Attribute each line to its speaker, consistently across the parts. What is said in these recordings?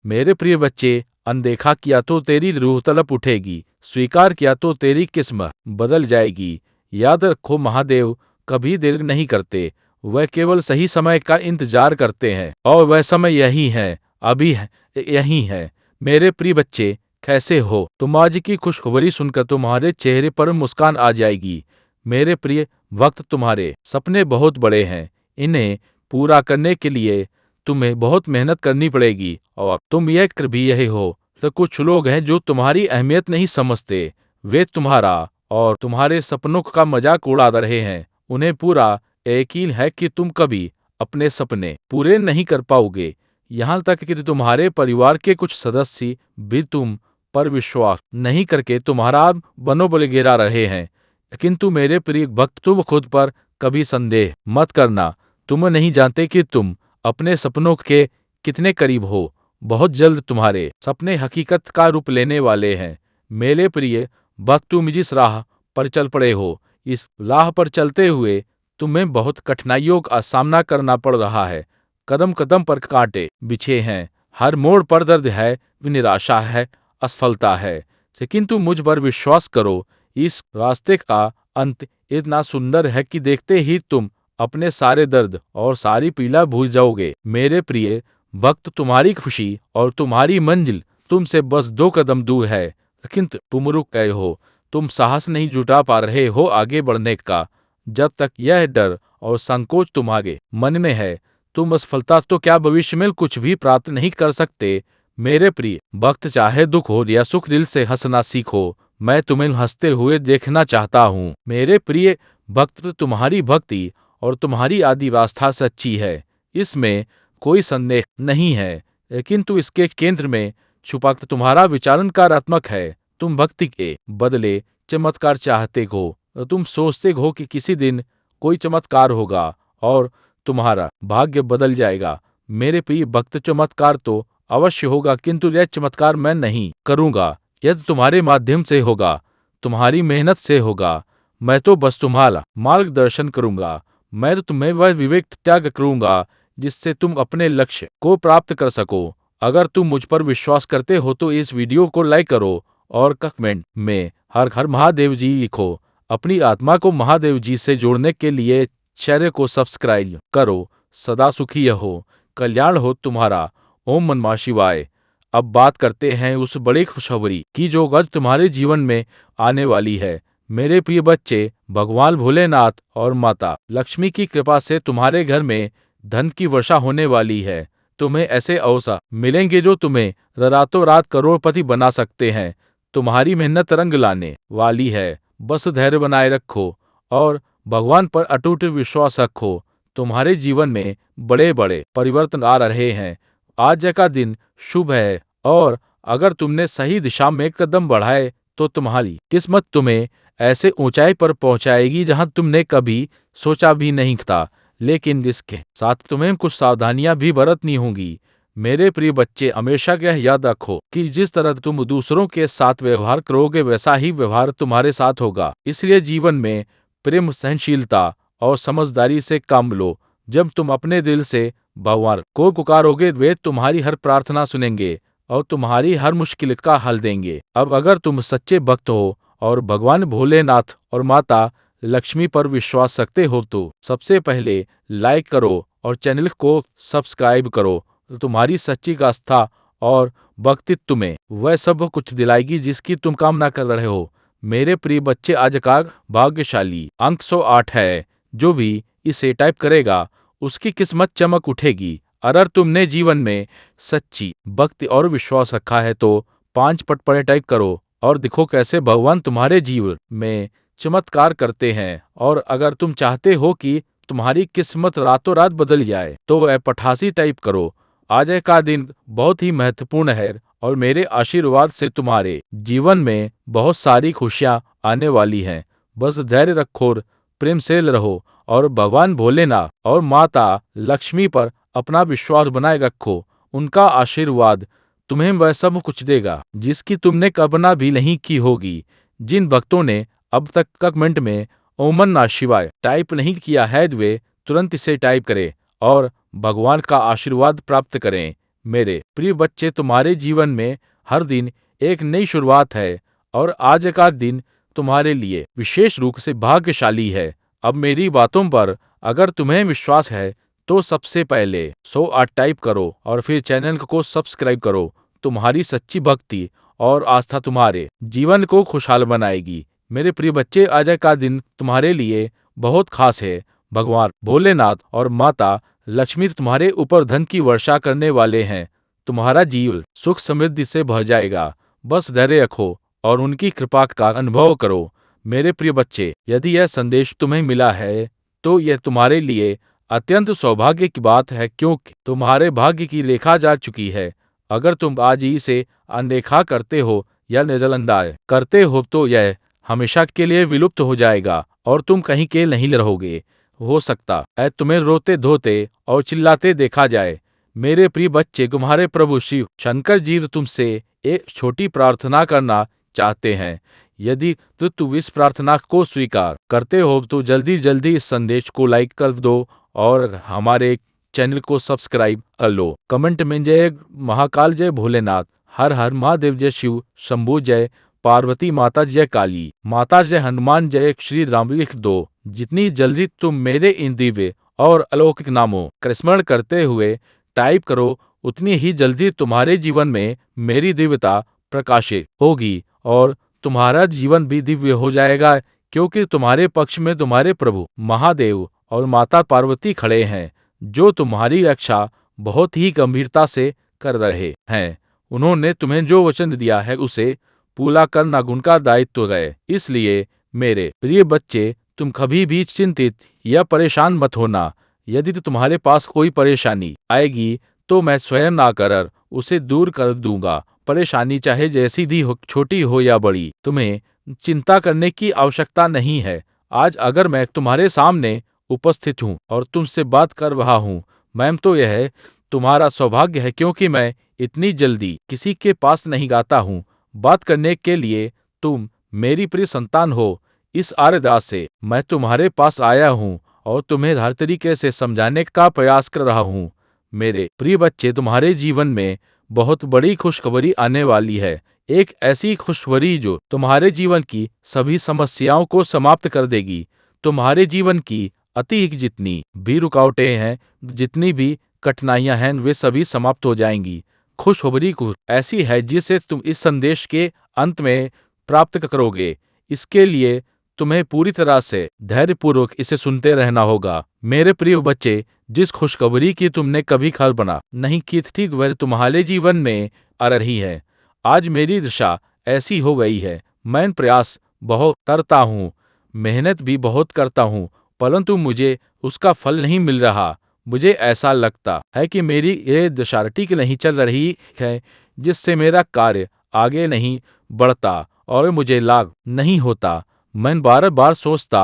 Speaker 1: मेरे प्रिय बच्चे, अनदेखा किया तो तेरी रूह तड़प उठेगी, स्वीकार किया तो तेरी किस्मत बदल जाएगी। याद रखो, महादेव कभी देर नहीं करते, वह केवल सही समय का इंतजार करते हैं, और वह समय यही है, अभी है, यही है। मेरे प्रिय बच्चे, कैसे हो तुम? आज की खुशखबरी सुनकर तुम्हारे चेहरे पर मुस्कान आ जाएगी। मेरे प्रिय वक्त, तुम्हारे सपने बहुत बड़े हैं, इन्हें पूरा करने के लिए तुम्हें बहुत मेहनत करनी पड़ेगी, और तुम यह कर भी यही हो। तो कुछ लोग हैं जो तुम्हारी अहमियत नहीं समझते, वे तुम्हारा और तुम्हारे सपनों का मजाक उड़ा रहे हैं। उन्हें पूरा यकीन है कि तुम कभी अपने सपने पूरे नहीं कर पाओगे। यहाँ तक कि तुम्हारे परिवार के कुछ सदस्य भी तुम पर विश्वास नहीं करके तुम्हारा मनोबल गिरा रहे हैं। किंतु मेरे प्रिय भक्त, तुम खुद पर कभी संदेह मत करना। तुम नहीं जानते कि तुम अपने सपनों के कितने करीब हो। बहुत जल्द तुम्हारे सपने हकीकत का रूप लेने वाले हैं। मेरे प्रिय भक्त, तुम जिस राह पर चल पड़े हो, इस राह पर चलते हुए तुम्हें बहुत कठिनाइयों का सामना करना पड़ रहा है। कदम कदम पर कांटे बिछे हैं, हर मोड़ पर दर्द है, निराशा है, असफलता है। लेकिन तुम मुझ पर विश्वास करो, इस रास्ते का अंत इतना सुंदर है कि देखते ही तुम अपने सारे दर्द और सारी पीड़ा भूल जाओगे। मेरे प्रिय भक्त, तुम्हारी खुशी और तुम्हारी मंजिल तुमसे बस 2 कदम दूर है, लेकिन तुम रुक गए हो। तुम साहस नहीं जुटा पा रहे हो आगे बढ़ने का। जब तक यह डर और संकोच तुम्हारे मन में है, तुम असफलता तो क्या भविष्य में कुछ भी प्राप्त नहीं कर सकते। मेरे प्रिय भक्त, चाहे दुख हो या सुख, दिल से हंसना सीखो। मैं तुम्हें हंसते हुए देखना चाहता हूँ। मेरे प्रिय भक्त, तुम्हारी भक्ति और तुम्हारी आदि आस्था सच्ची है, इसमें कोई संदेह नहीं है। किंतु इसके केंद्र में छुपा तुम्हारा विचार नकारात्मक है। तुम भक्ति के बदले चमत्कार चाहते हो। तुम सोचते हो कि किसी दिन कोई चमत्कार होगा और तुम्हारा भाग्य बदल जाएगा। मेरे प्रिय भक्त, चमत्कार तो अवश्य होगा, किंतु यह चमत्कार मैं नहीं करूंगा। यदि तुम्हारे माध्यम से होगा, तुम्हारी मेहनत से होगा। मैं तो बस तुम्हारा मार्गदर्शन करूंगा। मैं तो तुम्हें वह विवेक त्याग करूंगा जिससे तुम अपने लक्ष्य को प्राप्त कर सको। अगर तुम मुझ पर विश्वास करते हो तो इस वीडियो को लाइक करो और कमेंट में हर हर महादेव जी लिखो। अपनी आत्मा को महादेव जी से जोड़ने के लिए चैनल को सब्सक्राइब करो। सदा सुखी हो, कल्याण हो तुम्हारा। ओम नमः शिवाय। अब बात करते हैं उस बड़ी खुशखबरी की जो आज तुम्हारे जीवन में आने वाली है। मेरे प्रिय बच्चे, भगवान भोलेनाथ और माता लक्ष्मी की कृपा से तुम्हारे घर में धन की वर्षा होने वाली है। तुम्हें ऐसे अवसर मिलेंगे जो तुम्हें रातों रात करोड़पति बना सकते हैं। तुम्हारी मेहनत रंग लाने वाली है। बस धैर्य बनाए रखो और भगवान पर अटूट विश्वास रखो। तुम्हारे जीवन में बड़े बड़े परिवर्तन आ रहे हैं। आज का दिन शुभ है, और अगर तुमने सही दिशा में कदम बढ़ाए तो तुम्हारी किस्मत तुम्हें ऐसे ऊंचाई पर पहुंचाएगी जहां तुमने कभी सोचा भी नहीं था। लेकिन इसके साथ तुम्हें कुछ सावधानियां भी बरतनी होंगी। मेरे प्रिय बच्चे, हमेशा यह याद रखो कि जिस तरह तुम दूसरों के साथ व्यवहार करोगे, वैसा ही व्यवहार तुम्हारे साथ होगा। इसलिए जीवन में प्रेम, सहनशीलता और समझदारी से काम लो। जब तुम अपने दिल से भगवान को पुकारोगे, वे तुम्हारी हर प्रार्थना सुनेंगे और तुम्हारी हर मुश्किल का हल देंगे। अब अगर तुम सच्चे भक्त हो और भगवान भोलेनाथ और माता लक्ष्मी पर विश्वास रखते हो तो सबसे पहले लाइक करो और चैनल को सब्सक्राइब करो। तुम्हारी सच्ची आस्था और भक्ति तुम्हें वह सब कुछ दिलाएगी जिसकी तुम कामना कर रहे हो। मेरे प्रिय बच्चे, आज का भाग्यशाली अंक 108 है। जो भी इसे टाइप करेगा उसकी किस्मत चमक उठेगी। अगर तुमने जीवन में सच्ची भक्ति और विश्वास रखा है तो 5 पट टाइप करो और देखो कैसे भगवान तुम्हारे जीवन में चमत्कार करते हैं। और अगर तुम चाहते हो कि तुम्हारी किस्मत रातों रात बदल जाए तो वह 88 टाइप करो। आज का दिन बहुत ही महत्वपूर्ण है और मेरे आशीर्वाद से तुम्हारे जीवन में बहुत सारी खुशियां आने वाली हैं। बस धैर्य रखो, प्रेम से रहो और भगवान भोलेनाथ और माता लक्ष्मी पर अपना विश्वास बनाए रखो। उनका आशीर्वाद तुम्हें वह सब कुछ देगा जिसकी तुमने कल्पना भी नहीं की होगी। जिन भक्तों ने अब तक कमेंट में ओम नमः शिवाय टाइप नहीं किया है, वे तुरंत इसे टाइप करें और भगवान का आशीर्वाद प्राप्त करें। मेरे प्रिय बच्चे, तुम्हारे जीवन में हर दिन एक नई शुरुआत है और आज का दिन तुम्हारे लिए विशेष रूप से भाग्यशाली है। अब मेरी बातों पर अगर तुम्हें विश्वास है तो सबसे पहले 108 टाइप करो और फिर चैनल को सब्सक्राइब करो। तुम्हारी सच्ची भक्ति और आस्था तुम्हारे जीवन को खुशहाल बनाएगी। मेरे प्रिय बच्चे, आज का दिन तुम्हारे लिए बहुत खास है। भगवान भोलेनाथ और माता लक्ष्मी तुम्हारे ऊपर धन की वर्षा करने वाले हैं। तुम्हारा जीवन सुख समृद्धि से भर जाएगा। बस धैर्य रखो और उनकी कृपा का अनुभव करो। मेरे प्रिय बच्चे, यदि यह संदेश तुम्हें मिला है तो यह तुम्हारे लिए अत्यंत सौभाग्य की बात है, क्योंकि तुम्हारे भाग्य की रेखा जा चुकी है। अगर तुम आज ही इसे अनदेखा करते हो या नजरअंदाज करते हो तो यह हमेशा के लिए विलुप्त हो जाएगा और तुम कहीं के नहीं रहोगे। हो सकता है तुम्हें रोते धोते और चिल्लाते देखा जाए। मेरे प्रिय बच्चे, तुम्हारे प्रभु शिव शंकर जी तुमसे एक छोटी प्रार्थना करना चाहते हैं। यदि तुम इस प्रार्थना को स्वीकार करते हो तो जल्दी जल्दी इस संदेश को लाइक कर दो और हमारे चैनल को सब्सक्राइब कर लो। कमेंट में जय महाकाल, जय भोलेनाथ, हर हर महादेव, जय शिव शंभू, जय पार्वती माता, जय काली माता, जय हनुमान, जय श्री राम लिख दो। जितनी जल्दी तुम मेरे इन दिव्य और अलौकिक नामों का स्मरण करते हुए टाइप करो, उतनी ही जल्दी तुम्हारे जीवन में मेरी दिव्यता प्रकाशित होगी और तुम्हारा जीवन भी दिव्य हो जाएगा, क्योंकि तुम्हारे पक्ष में तुम्हारे प्रभु महादेव और माता पार्वती खड़े हैं, जो तुम्हारी रक्षा बहुत ही गंभीरता से कर रहे हैं। उन्होंने तुम्हें जो वचन दिया है उसे पूरा करना उनका दायित्व है। इसलिए मेरे प्रिय बच्चे, तुम कभी भी चिंतित या परेशान मत होना। यदि तुम्हारे पास कोई परेशानी आएगी तो मैं स्वयं आकर उसे दूर कर दूंगा। परेशानी चाहे जैसी भी हो, छोटी हो या बड़ी, तुम्हें चिंता करने की आवश्यकता नहीं है। आज अगर मैं तुम्हारे सामने उपस्थित हूँ और तुमसे बात कर रहा हूँ, मैम, तो यह तुम्हारा सौभाग्य है, क्योंकि मैं इतनी जल्दी किसी के पास नहीं आता हूँ। बात करने के लिए तुम मेरी प्रिय संतान हो। इस अरदास से मैं तुम्हारे पास आया हूँ और तुम्हें हर तरीके से समझाने का प्रयास कर रहा हूँ। मेरे प्रिय बच्चे, तुम्हारे जीवन में बहुत बड़ी खुशखबरी आने वाली है। एक ऐसी खुशखबरी जो तुम्हारे जीवन की सभी समस्याओं को समाप्त कर देगी। तुम्हारे जीवन की अति जितनी भी रुकावटें हैं, जितनी भी कठिनाइयां हैं, वे सभी समाप्त हो जाएंगी। खुशखबरी कुछ ऐसी है जिसे तुम इस संदेश के अंत में प्राप्त करोगे। इसके लिए तुम्हें पूरी तरह से धैर्यपूर्वक इसे सुनते रहना होगा। मेरे प्रिय बच्चे, जिस खुशखबरी की तुमने कभी कल्पना नहीं की थी वह तुम्हारे जीवन में आ रही है। आज मेरी दिशा ऐसी हो गई है। मैं प्रयास बहुत करता हूँ, मेहनत भी बहुत करता हूँ, परंतु मुझे उसका फल नहीं मिल रहा। मुझे ऐसा लगता है कि मेरी ये दशा ठीक नहीं चल रही है, जिससे मेरा कार्य आगे नहीं बढ़ता और मुझे लाभ नहीं होता। मैं बार बार सोचता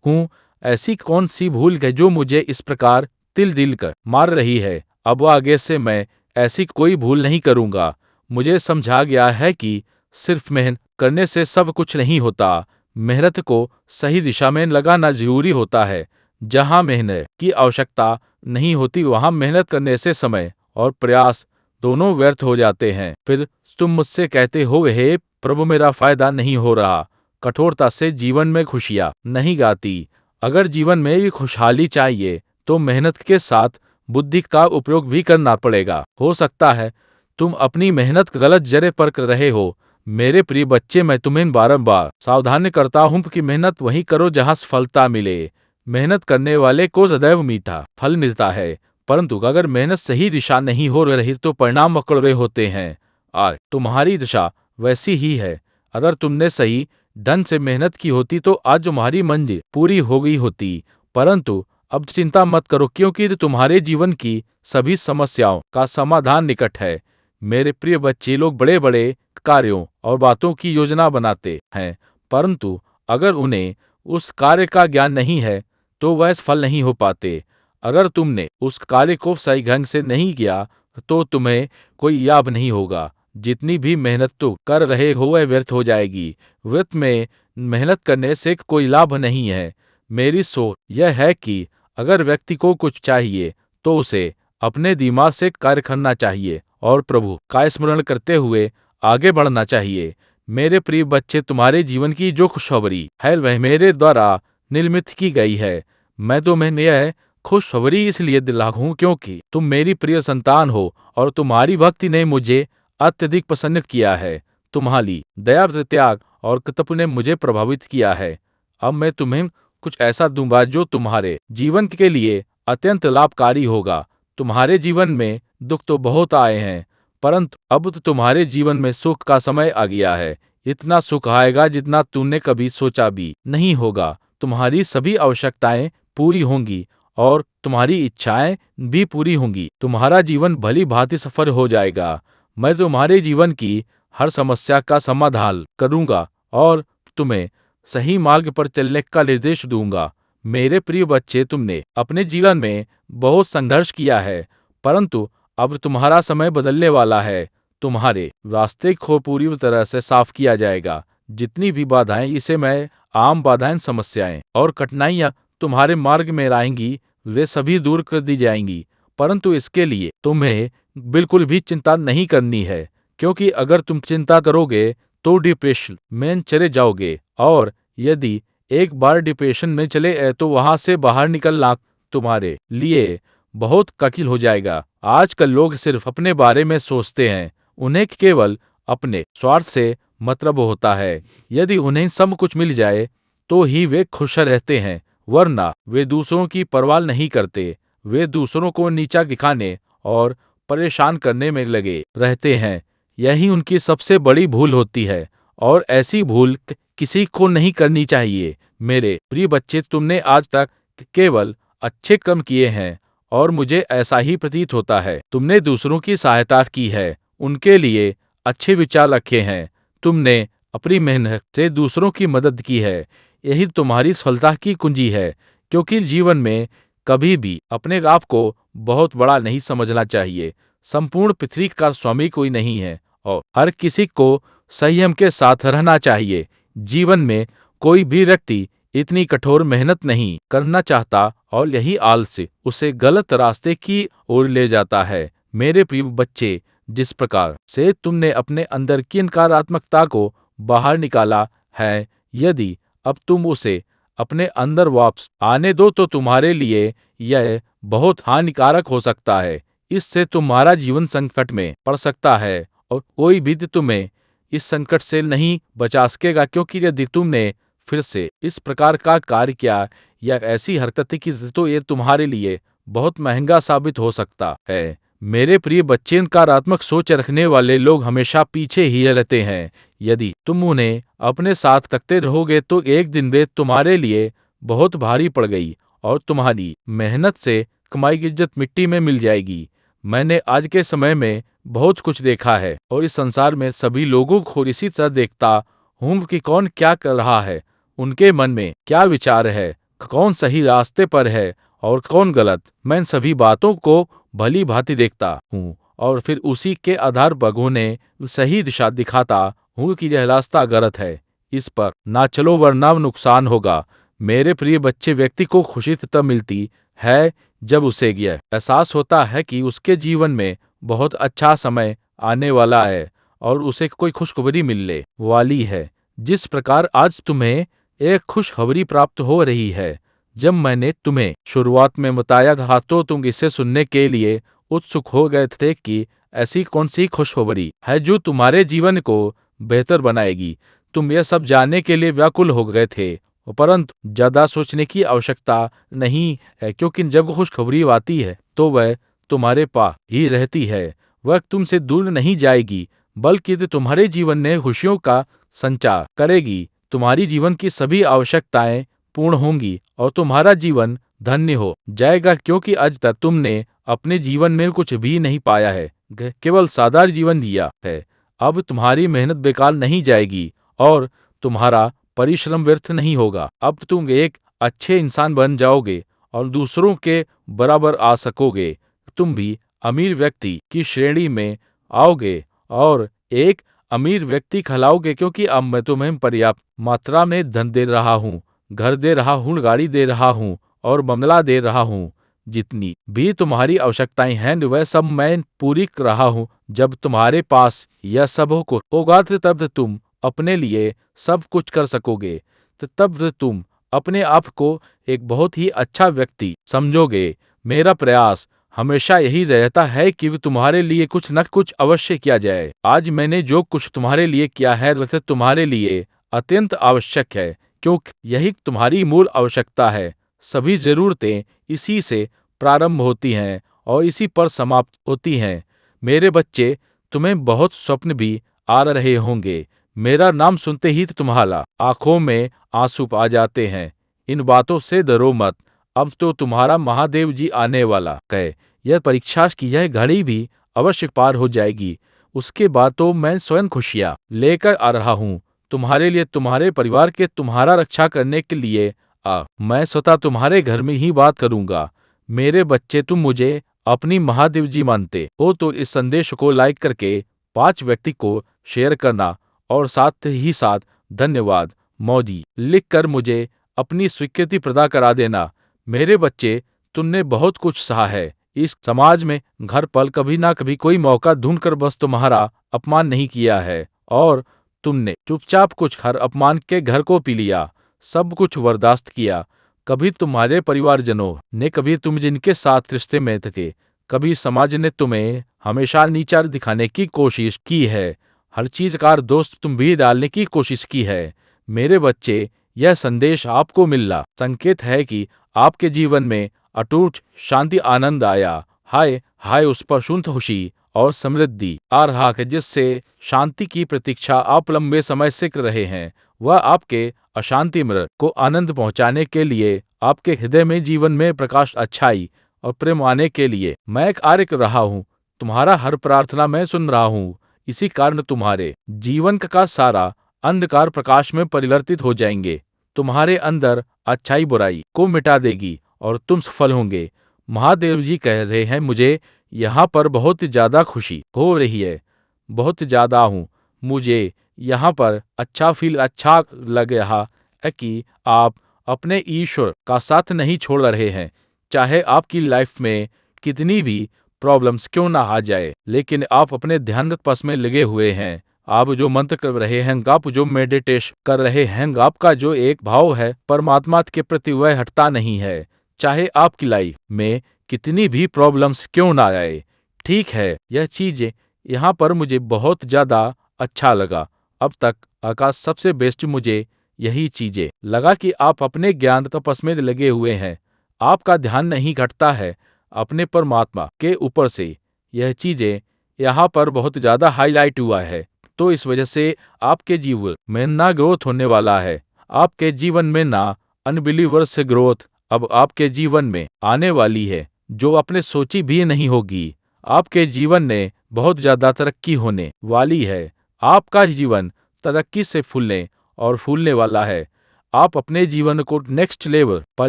Speaker 1: हूँ, ऐसी कौन सी भूल है जो मुझे इस प्रकार तिल दिल कर मार रही है। अब आगे से मैं ऐसी कोई भूल नहीं करूँगा। मुझे समझा गया है कि सिर्फ मेहनत करने से सब कुछ नहीं होता, मेहनत को सही दिशा में लगाना जरूरी होता है। जहाँ मेहनत की आवश्यकता नहीं होती वहाँ मेहनत करने से समय और प्रयास दोनों व्यर्थ हो जाते हैं। फिर तुम मुझसे कहते हो, हे प्रभु, मेरा फायदा नहीं हो रहा। कठोरता से जीवन में खुशियाँ नहीं गाती। अगर जीवन में ये खुशहाली चाहिए तो मेहनत के साथ बुद्धि का उपयोग भी करना पड़ेगा। हो सकता है तुम अपनी मेहनत गलत जगह पर कर रहे हो। मेरे प्रिय बच्चे, मैं तुम्हें बारंबार सावधान करता हूँ कि मेहनत वहीं करो जहाँ सफलता मिले। मेहनत करने वाले को सदैव मीठा फल मिलता है, परंतु अगर मेहनत सही दिशा नहीं हो रही तो परिणाम कड़वे होते हैं। आज तुम्हारी दिशा वैसी ही है। अगर तुमने सही ढंग से मेहनत की होती तो आज तुम्हारी मंजिल पूरी हो गई होती। परंतु अब चिंता मत करो, क्योंकि तुम्हारे जीवन की सभी समस्याओं का समाधान निकट है। मेरे प्रिय बच्चे, लोग बड़े बड़े कार्यों और बातों की योजना बनाते हैं, परंतु अगर उन्हें उस कार्य का ज्ञान नहीं है तो वह सफल नहीं हो पाते। अगर तुमने उस कार्य को सही ढंग से नहीं किया तो तुम्हें कोई लाभ नहीं होगा। जितनी भी मेहनत तो कर रहे हो वह व्यर्थ हो जाएगी। व्यर्थ में मेहनत करने से कोई लाभ नहीं है। मेरी सोच यह है कि अगर व्यक्ति को कुछ चाहिए तो उसे अपने दिमाग से कार्य करना चाहिए और प्रभु का स्मरण करते हुए आगे बढ़ना चाहिए। मेरे प्रिय बच्चे, तुम्हारे जीवन की जो खुशखबरी है वह मेरे द्वारा निर्मित की गई है। मैं तुम्हें यह खुशखबरी इसलिए दिलाता हूँ क्योंकि तुम मेरी प्रिय संतान हो और तुम्हारी भक्ति ने मुझे अत्यधिक प्रसन्न किया है। तुम्हारी दया, त्याग और कर्तव्य ने मुझे प्रभावित किया है। अब मैं तुम्हें कुछ ऐसा दूंगा जो तुम्हारे जीवन के लिए अत्यंत लाभकारी होगा। तुम्हारे जीवन में दुख तो बहुत आए हैं, परंतु अब तो तुम्हारे जीवन में सुख का समय आ गया है। इतना सुख आएगा जितना तूने कभी सोचा भी नहीं होगा। तुम्हारी सभी आवश्यकताएं पूरी होंगी और तुम्हारी इच्छाएं भी पूरी होंगी। तुम्हारा जीवन भली भांति सफल हो जाएगा। मैं तुम्हारे जीवन की हर समस्या का समाधान करूंगा और तुम्हें सही मार्ग पर चलने का निर्देश दूंगा। मेरे प्रिय बच्चे, तुमने अपने जीवन में बहुत संघर्ष किया है, परंतु अब तुम्हारा समय बदलने वाला है। तुम्हारे रास्ते को पूरी तरह से साफ किया जाएगा। जितनी भी बाधाएं, इसे मैं आम बाधाएं, समस्याएं और कठिनाइयां तुम्हारे मार्ग में आएंगी, वे सभी दूर कर दी जाएंगी। परंतु इसके लिए तुम्हें बिल्कुल भी चिंता नहीं करनी है, क्योंकि अगर तुम चिंता करोगे तो डिप्रेशन में चले जाओगे, और यदि एक बार डिप्रेशन में चले गए तो वहां से बाहर निकलना तुम्हारे लिए बहुत कठिन हो जाएगा। आजकल लोग सिर्फ अपने बारे में सोचते हैं, उन्हें केवल अपने स्वार्थ से मतलब होता है। यदि उन्हें सब कुछ मिल जाए तो ही वे खुश रहते हैं, वरना वे दूसरों की परवाह नहीं करते। वे दूसरों को नीचा दिखाने और परेशान करने में लगे रहते हैं। यही उनकी सबसे बड़ी भूल होती है, और ऐसी भूल किसी को नहीं करनी चाहिए। मेरे प्रिय बच्चे, तुमने आज तक केवल अच्छे कर्म किए हैं और मुझे ऐसा ही प्रतीत होता है। तुमने दूसरों की सहायता की है, उनके लिए अच्छे विचार रखे हैं। तुमने अपनी मेहनत से दूसरों की मदद की है। यही तुम्हारी सफलता की कुंजी है, क्योंकि जीवन में कभी भी अपने आप को बहुत बड़ा नहीं समझना चाहिए। संपूर्ण पृथ्वी का स्वामी कोई नहीं है और हर किसी को संयम के साथ रहना चाहिए। जीवन में कोई भी व्यक्ति इतनी कठोर मेहनत नहीं करना चाहता, और यही आलस्य उसे गलत रास्ते की ओर ले जाता है। मेरे प्रिय बच्चे, जिस प्रकार से तुमने अपने अंदर की नकारात्मकता को बाहर निकाला है, यदि अब तुम उसे अपने अंदर वापस आने दो तो तुम्हारे लिए यह बहुत हानिकारक हो सकता है। इससे तुम्हारा जीवन संकट में पड़ सकता है और कोई भी तुम्हें इस संकट से नहीं बचा सकेगा, क्योंकि यदि तुमने फिर से इस प्रकार का कार्य किया या ऐसी हरकतें की तो ये तुम्हारे लिए बहुत महंगा साबित हो सकता है। मेरे प्रिय बच्चे, नकारात्मक सोच रखने वाले लोग हमेशा पीछे ही रहते हैं। यदि तुम उन्हें अपने साथ रखते रहोगे तो एक दिन वे तुम्हारे लिए बहुत भारी पड़ गई और तुम्हारी मेहनत से कमाई की इज्जत मिट्टी में मिल जाएगी। मैंने आज के समय में बहुत कुछ देखा है और इस संसार में सभी लोगों को इसी तरह देखता हूँ कि कौन क्या कर रहा है, उनके मन में क्या विचार है, कौन सही रास्ते पर है और कौन गलत। मैं इन सभी बातों को भली भांति देखता हूँ और फिर उसी के आधार पर उन्हें सही दिशा दिखाता हूँ कि यह रास्ता गलत है, इस पर ना चलो वरना नुकसान होगा। मेरे प्रिय बच्चे, व्यक्ति को खुशी तब मिलती है जब उसे यह एहसास होता है कि उसके जीवन में बहुत अच्छा समय आने वाला है और उसे कोई खुशखबरी मिलने वाली है। जिस प्रकार आज तुम्हें एक खुशखबरी प्राप्त हो रही है, जब मैंने तुम्हें शुरुआत में बताया था तो तुम इसे सुनने के लिए उत्सुक हो गए थे कि ऐसी कौन सी खुशखबरी है जो तुम्हारे जीवन को बेहतर बनाएगी। तुम यह सब जानने के लिए व्याकुल हो गए थे, परंतु ज्यादा सोचने की आवश्यकता नहीं है, क्योंकि जब खुशखबरी आती है तो वह तुम्हारे पास ही रहती है। वह तुमसे दूर नहीं जाएगी, बल्कि तुम्हारे जीवन में खुशियों का संचार करेगी। तुम्हारी जीवन की सभी आवश्यकताएं पूर्ण होंगी और तुम्हारा जीवन धन्य हो जाएगा, क्योंकि आज तक तुमने अपने जीवन में कुछ भी नहीं पाया है, केवल साधारण जीवन दिया है। अब तुम्हारी मेहनत बेकार नहीं जाएगी और तुम्हारा परिश्रम व्यर्थ नहीं होगा। अब तुम एक अच्छे इंसान बन जाओगे और दूसरों के बराबर आ सकोगे। तुम भी अमीर व्यक्ति की श्रेणी में आओगे और एक अमीर व्यक्ति कहलाओगे, क्योंकि अब मैं तुम्हें पर्याप्त मात्रा में धन दे रहा हूँ, घर दे रहा हूँ, गाड़ी दे रहा हूँ और बंगला दे रहा हूँ। जितनी भी तुम्हारी आवश्यकताएं हैं वह सब मैं पूरी कर रहा हूँ। जब तुम्हारे पास यह सब होगा तो तब तुम अपने लिए सब कुछ कर सकोगे। तो तब तुम अपने आप को एक बहुत ही अच्छा व्यक्ति समझोगे। मेरा प्रयास हमेशा यही रहता है कि तुम्हारे लिए कुछ न कुछ अवश्य किया जाए। आज मैंने जो कुछ तुम्हारे लिए किया है वह तुम्हारे लिए अत्यंत आवश्यक है, क्योंकि यही तुम्हारी मूल आवश्यकता है। सभी ज़रूरतें इसी से प्रारंभ होती हैं और इसी पर समाप्त होती हैं। मेरे बच्चे, तुम्हें बहुत स्वप्न भी आ रहे होंगे। मेरा नाम सुनते ही तुम्हारा आंखों में आंसू आ जाते हैं। इन बातों से डरो मत। अब तो तुम्हारा महादेव जी आने वाला है। यह परीक्षा की यह घड़ी भी अवश्य पार हो जाएगी। उसके बाद तो मैं स्वयं खुशियाँ लेकर आ रहा हूँ तुम्हारे लिए, तुम्हारे परिवार के, तुम्हारा रक्षा करने के लिए। मैं स्वतः तुम्हारे घर में ही बात करूंगा। मेरे बच्चे, तुम मुझे अपनी महादेव जी मानते हो तो इस संदेश को लाइक करके 5 व्यक्ति को शेयर करना और साथ ही साथ धन्यवाद मौजी लिखकर मुझे अपनी स्वीकृति प्रदान करा देना। मेरे बच्चे, तुमने बहुत कुछ सहा है। इस समाज में घर पर कभी ना कभी कोई मौका ढूंढकर बस तुम्हारा अपमान नहीं किया है और तुमने चुपचाप कुछ हर अपमान के घर को पी लिया, सब कुछ बर्दाश्त किया। कभी तुम्हारे परिवारजनों ने, कभी तुम जिनके साथ रिश्ते में थे, कभी समाज ने तुम्हें हमेशा नीचा दिखाने की कोशिश की है। हर चीज का दोस्त तुम भी डालने की कोशिश की है। मेरे बच्चे, यह संदेश आपको मिलना संकेत है कि आपके जीवन में अटूट शांति आनंद आया। हाय हाय उस पर शुद्ध खुशी और समृद्धि आ रहा है, जिससे शांति की प्रतीक्षा आप लंबे समय से कर रहे हैं। वह आपके अशांति मृत को आनंद पहुंचाने के लिए, आपके हृदय में जीवन में प्रकाश, अच्छाई और प्रेम आने के लिए मैं कार्य कर रहा हूँ। तुम्हारा हर प्रार्थना मैं सुन रहा हूँ। इसी कारण तुम्हारे जीवन का सारा अंधकार प्रकाश में परिवर्तित हो जाएंगे। तुम्हारे अंदर अच्छाई बुराई को मिटा देगी और तुम सफल होंगे। महादेव जी कह रहे हैं, मुझे यहाँ पर बहुत ज्यादा खुशी हो रही है, बहुत ज्यादा हूँ। मुझे यहाँ पर अच्छा लग रहा है कि आप अपने ईश्वर का साथ नहीं छोड़ रहे हैं। चाहे आपकी लाइफ में कितनी भी प्रॉब्लम्स क्यों ना आ जाए, लेकिन आप अपने ध्यान तपस्या में लगे हुए हैं। आप जो मंत्र कर रहे हैं, आप जो मेडिटेशन कर रहे हैं, आपका जो एक भाव है परमात्मा के प्रति, वह हटता नहीं है। चाहे आपकी लाइफ में कितनी भी प्रॉब्लम्स क्यों ना आए। ठीक है, यह चीजें यहाँ पर मुझे बहुत ज्यादा अच्छा लगा। अब तक आकाश सबसे बेस्ट मुझे यही चीजें लगा कि आप अपने ज्ञान तपस्या में लगे हुए हैं। आपका ध्यान नहीं घटता है अपने परमात्मा के ऊपर से। यह चीजें यहाँ पर बहुत ज्यादा हाईलाइट हुआ है। तो इस वजह से आपके जीवन में ना ग्रोथ होने वाला है। आपके जीवन में ना अनबिलीवर्स से ग्रोथ अब आपके जीवन में आने वाली है, जो आपने सोची भी नहीं होगी। आपके जीवन में बहुत ज्यादा तरक्की होने वाली है। आपका जीवन तरक्की से फूलने और फूलने वाला है। आप अपने जीवन को नेक्स्ट लेवल पर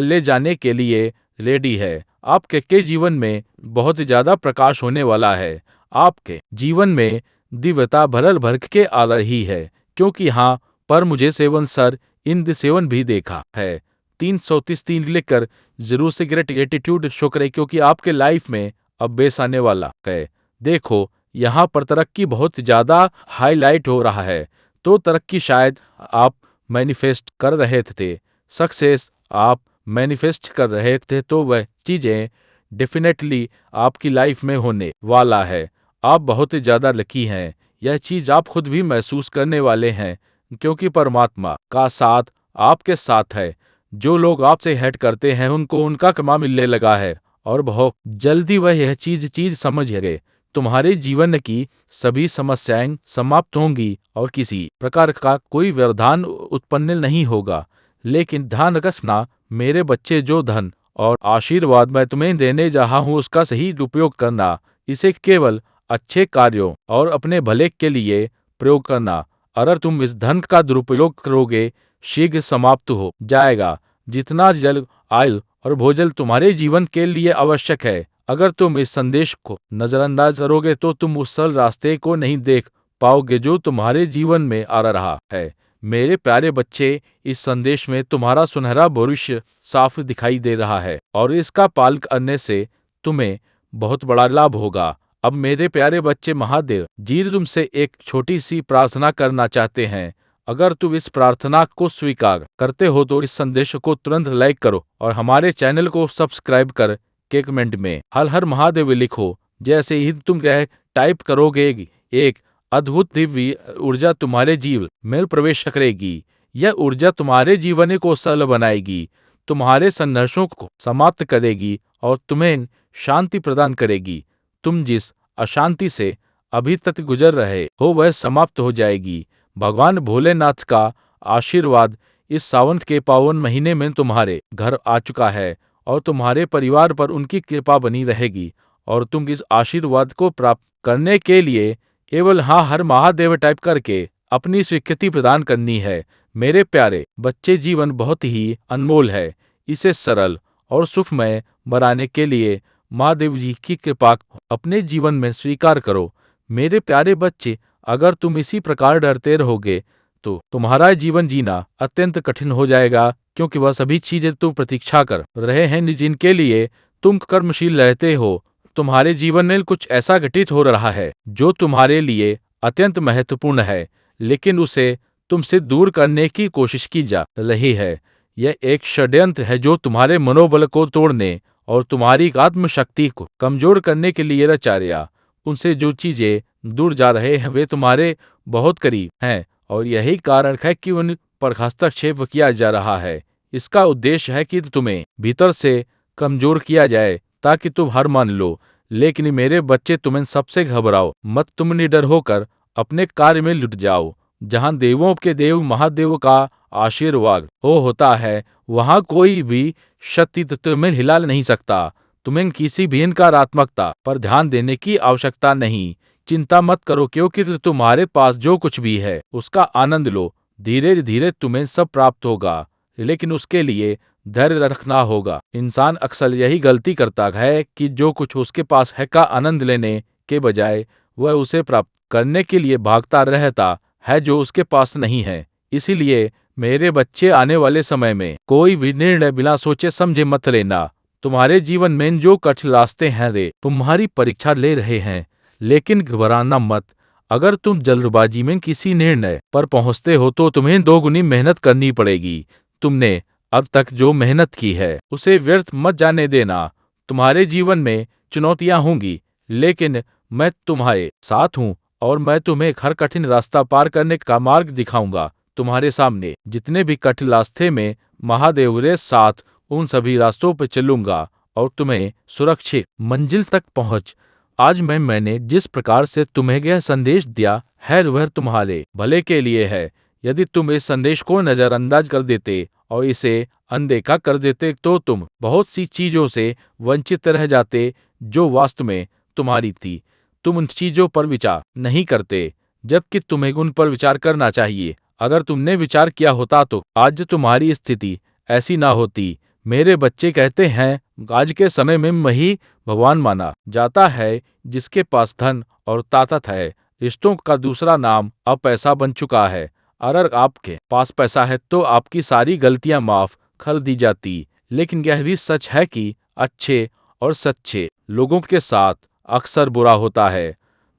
Speaker 1: ले जाने के लिए रेडी है। आपके के जीवन में बहुत ज्यादा प्रकाश होने वाला है। आपके जीवन में दिव्यता भरल भर के आ रही है, क्योंकि यहाँ पर मुझे 7 सर इन द 7 भी देखा है। 333 लेकर जरूर से ग्रेट एटीट्यूड शो करें, क्योंकि आपके लाइफ में अब बेस आने वाला है। देखो, यहाँ पर तरक्की बहुत ज्यादा हाईलाइट हो रहा है। तो तरक्की शायद आप मैनिफेस्ट कर रहे थे, सक्सेस आप मैनिफेस्ट कर रहे थे, तो वह चीजें डेफिनेटली आपकी लाइफ में होने वाला है। आप बहुत ज्यादा लकी हैं। यह चीज आप खुद भी महसूस करने वाले हैं, क्योंकि परमात्मा का साथ आपके साथ है। जो लोग आपसे हेट करते हैं, उनको उनका कमा मिलने लगा है और बहुत जल्दी वह यह चीज समझ गए। तुम्हारे जीवन की सभी समस्याएं समाप्त होंगी और किसी प्रकार का कोई व्यवधान उत्पन्न नहीं होगा। लेकिन ध्यान रखना मेरे बच्चे, जो धन और आशीर्वाद मैं तुम्हें देने जा रहा हूँ, उसका सही उपयोग करना। इसे केवल अच्छे कार्यों और अपने भले के लिए प्रयोग करना। अगर तुम इस धन का दुरुपयोग करोगे, शीघ्र समाप्त हो जाएगा। जितना जल, आयल और भोजन तुम्हारे जीवन के लिए आवश्यक है, अगर तुम इस संदेश को नजरअंदाज करोगे तो तुम उस सरल रास्ते को नहीं देख पाओगे जो तुम्हारे जीवन में आ रहा है। मेरे प्यारे बच्चे, इस संदेश में तुम्हारा सुनहरा भविष्य साफ दिखाई दे रहा है और इसका पालन करने से तुम्हें बहुत बड़ा लाभ होगा। अब मेरे प्यारे बच्चे, महादेव जी तुमसे एक छोटी सी प्रार्थना करना चाहते हैं। अगर तुम इस प्रार्थना को स्वीकार करते हो तो इस संदेश को तुरंत लाइक करो और हमारे चैनल को सब्सक्राइब कर के कमेंट में हर हर महादेव लिखो। जैसे ही तुम यह टाइप करोगे, एक अद्भुत दिव्य ऊर्जा तुम्हारे जीवन में प्रवेश करेगी। यह ऊर्जा तुम्हारे जीवन को सरल बनाएगी, तुम्हारे संघर्षों को समाप्त करेगी और तुम्हें शांति प्रदान करेगी। तुम जिस अशांति से अभी तक गुजर रहे हो वह समाप्त हो जाएगी। भगवान भोलेनाथ का आशीर्वाद इस सावन के पावन महीने में तुम्हारे घर आ चुका है और तुम्हारे परिवार पर उनकी कृपा बनी रहेगी। और तुम इस आशीर्वाद को प्राप्त करने के लिए केवल हाँ हर महादेव टाइप करके अपनी स्वीकृति प्रदान करनी है। मेरे प्यारे बच्चे, जीवन बहुत ही अनमोल है। इसे सरल और सुखमय बनाने के लिए महादेव जी की कृपा अपने जीवन में स्वीकार करो। मेरे प्यारे बच्चे, अगर तुम इसी प्रकार डरते रहोगे तो तुम्हारा जीवन जीना अत्यंत कठिन हो जाएगा, क्योंकि वह सभी चीजें तुम प्रतीक्षा कर रहे हैं जिनके लिए तुम कर्मशील रहते हो। तुम्हारे जीवन में कुछ ऐसा घटित हो रहा है जो तुम्हारे लिए अत्यंत महत्वपूर्ण है, लेकिन उसे तुमसे दूर करने की कोशिश की जा रही है। यह एक षड्यंत्र है जो तुम्हारे मनोबल को तोड़ने और तुम्हारी आत्मशक्ति को कमजोर करने के लिए रचा गया। उनसे जो चीजें दूर जा रहे हैं वे तुम्हारे बहुत करीब हैं और यही कारण है कि उन पर हस्तक्षेप किया जा रहा है। इसका उद्देश्य है कि तुम्हें भीतर से कमजोर किया जाए ताकि तुम हार मान लो। लेकिन मेरे बच्चे, तुम इन सबसे घबराओ मत। तुम निडर होकर अपने कार्य में लुट जाओ। जहां देवों के देव महादेव का आशीर्वाद होता है वहां कोई भी शक्ति तुम्हें हिला नहीं सकता। तुम्हें किसी भी नकारात्मकता पर ध्यान देने की आवश्यकता नहीं। चिंता मत करो, क्योंकि तुम्हारे पास जो कुछ भी है उसका आनंद लो। धीरे धीरे तुम्हें सब प्राप्त होगा, लेकिन उसके लिए धैर्य रखना होगा। इंसान अक्सर यही गलती करता है कि जो कुछ उसके पास है का आनंद लेने के बजाय वह उसे प्राप्त करने के लिए भागता रहता है जो उसके पास नहीं है। इसीलिए मेरे बच्चे, आने वाले समय में कोई भी निर्णय बिना सोचे समझे मत लेना। तुम्हारे जीवन में जो कठिन रास्ते हैं वे तुम्हारी परीक्षा ले रहे हैं, लेकिन घबराना मत। अगर तुम जल्दबाजी में किसी निर्णय पर पहुंचते हो तो तुम्हें दोगुनी मेहनत करनी पड़ेगी। तुमने अब तक जो मेहनत की है उसे व्यर्थ मत जाने देना। तुम्हारे जीवन में चुनौतियां होंगी, लेकिन मैं तुम्हारे साथ हूं और मैं तुम्हें हर कठिन रास्ता पार करने का मार्ग दिखाऊंगा। तुम्हारे सामने जितने भी कठिन रास्ते में महादेव के साथ उन सभी रास्तों पर चलूंगा और तुम्हें सुरक्षित मंजिल तक पहुंच। आज मैंने जिस प्रकार से तुम्हें यह संदेश दिया है वह तुम्हारे भले के लिए है। यदि तुम इस संदेश को नजरअंदाज कर देते और इसे अनदेखा कर देते तो तुम बहुत सी चीजों से वंचित रह जाते जो वास्तव में तुम्हारी थी। तुम उन चीजों पर विचार नहीं करते, जबकि तुम्हें उन पर विचार करना चाहिए। अगर तुमने विचार किया होता तो आज तुम्हारी स्थिति ऐसी ना होती। मेरे बच्चे कहते हैं, आज के समय में वही भगवान माना जाता है जिसके पास धन और ताकत है। रिश्तों का दूसरा नाम अब पैसा बन चुका है। अगर आपके पास पैसा है तो आपकी सारी गलतियां माफ कर दी जाती। लेकिन यह भी सच है कि अच्छे और सच्चे लोगों के साथ अक्सर बुरा होता है।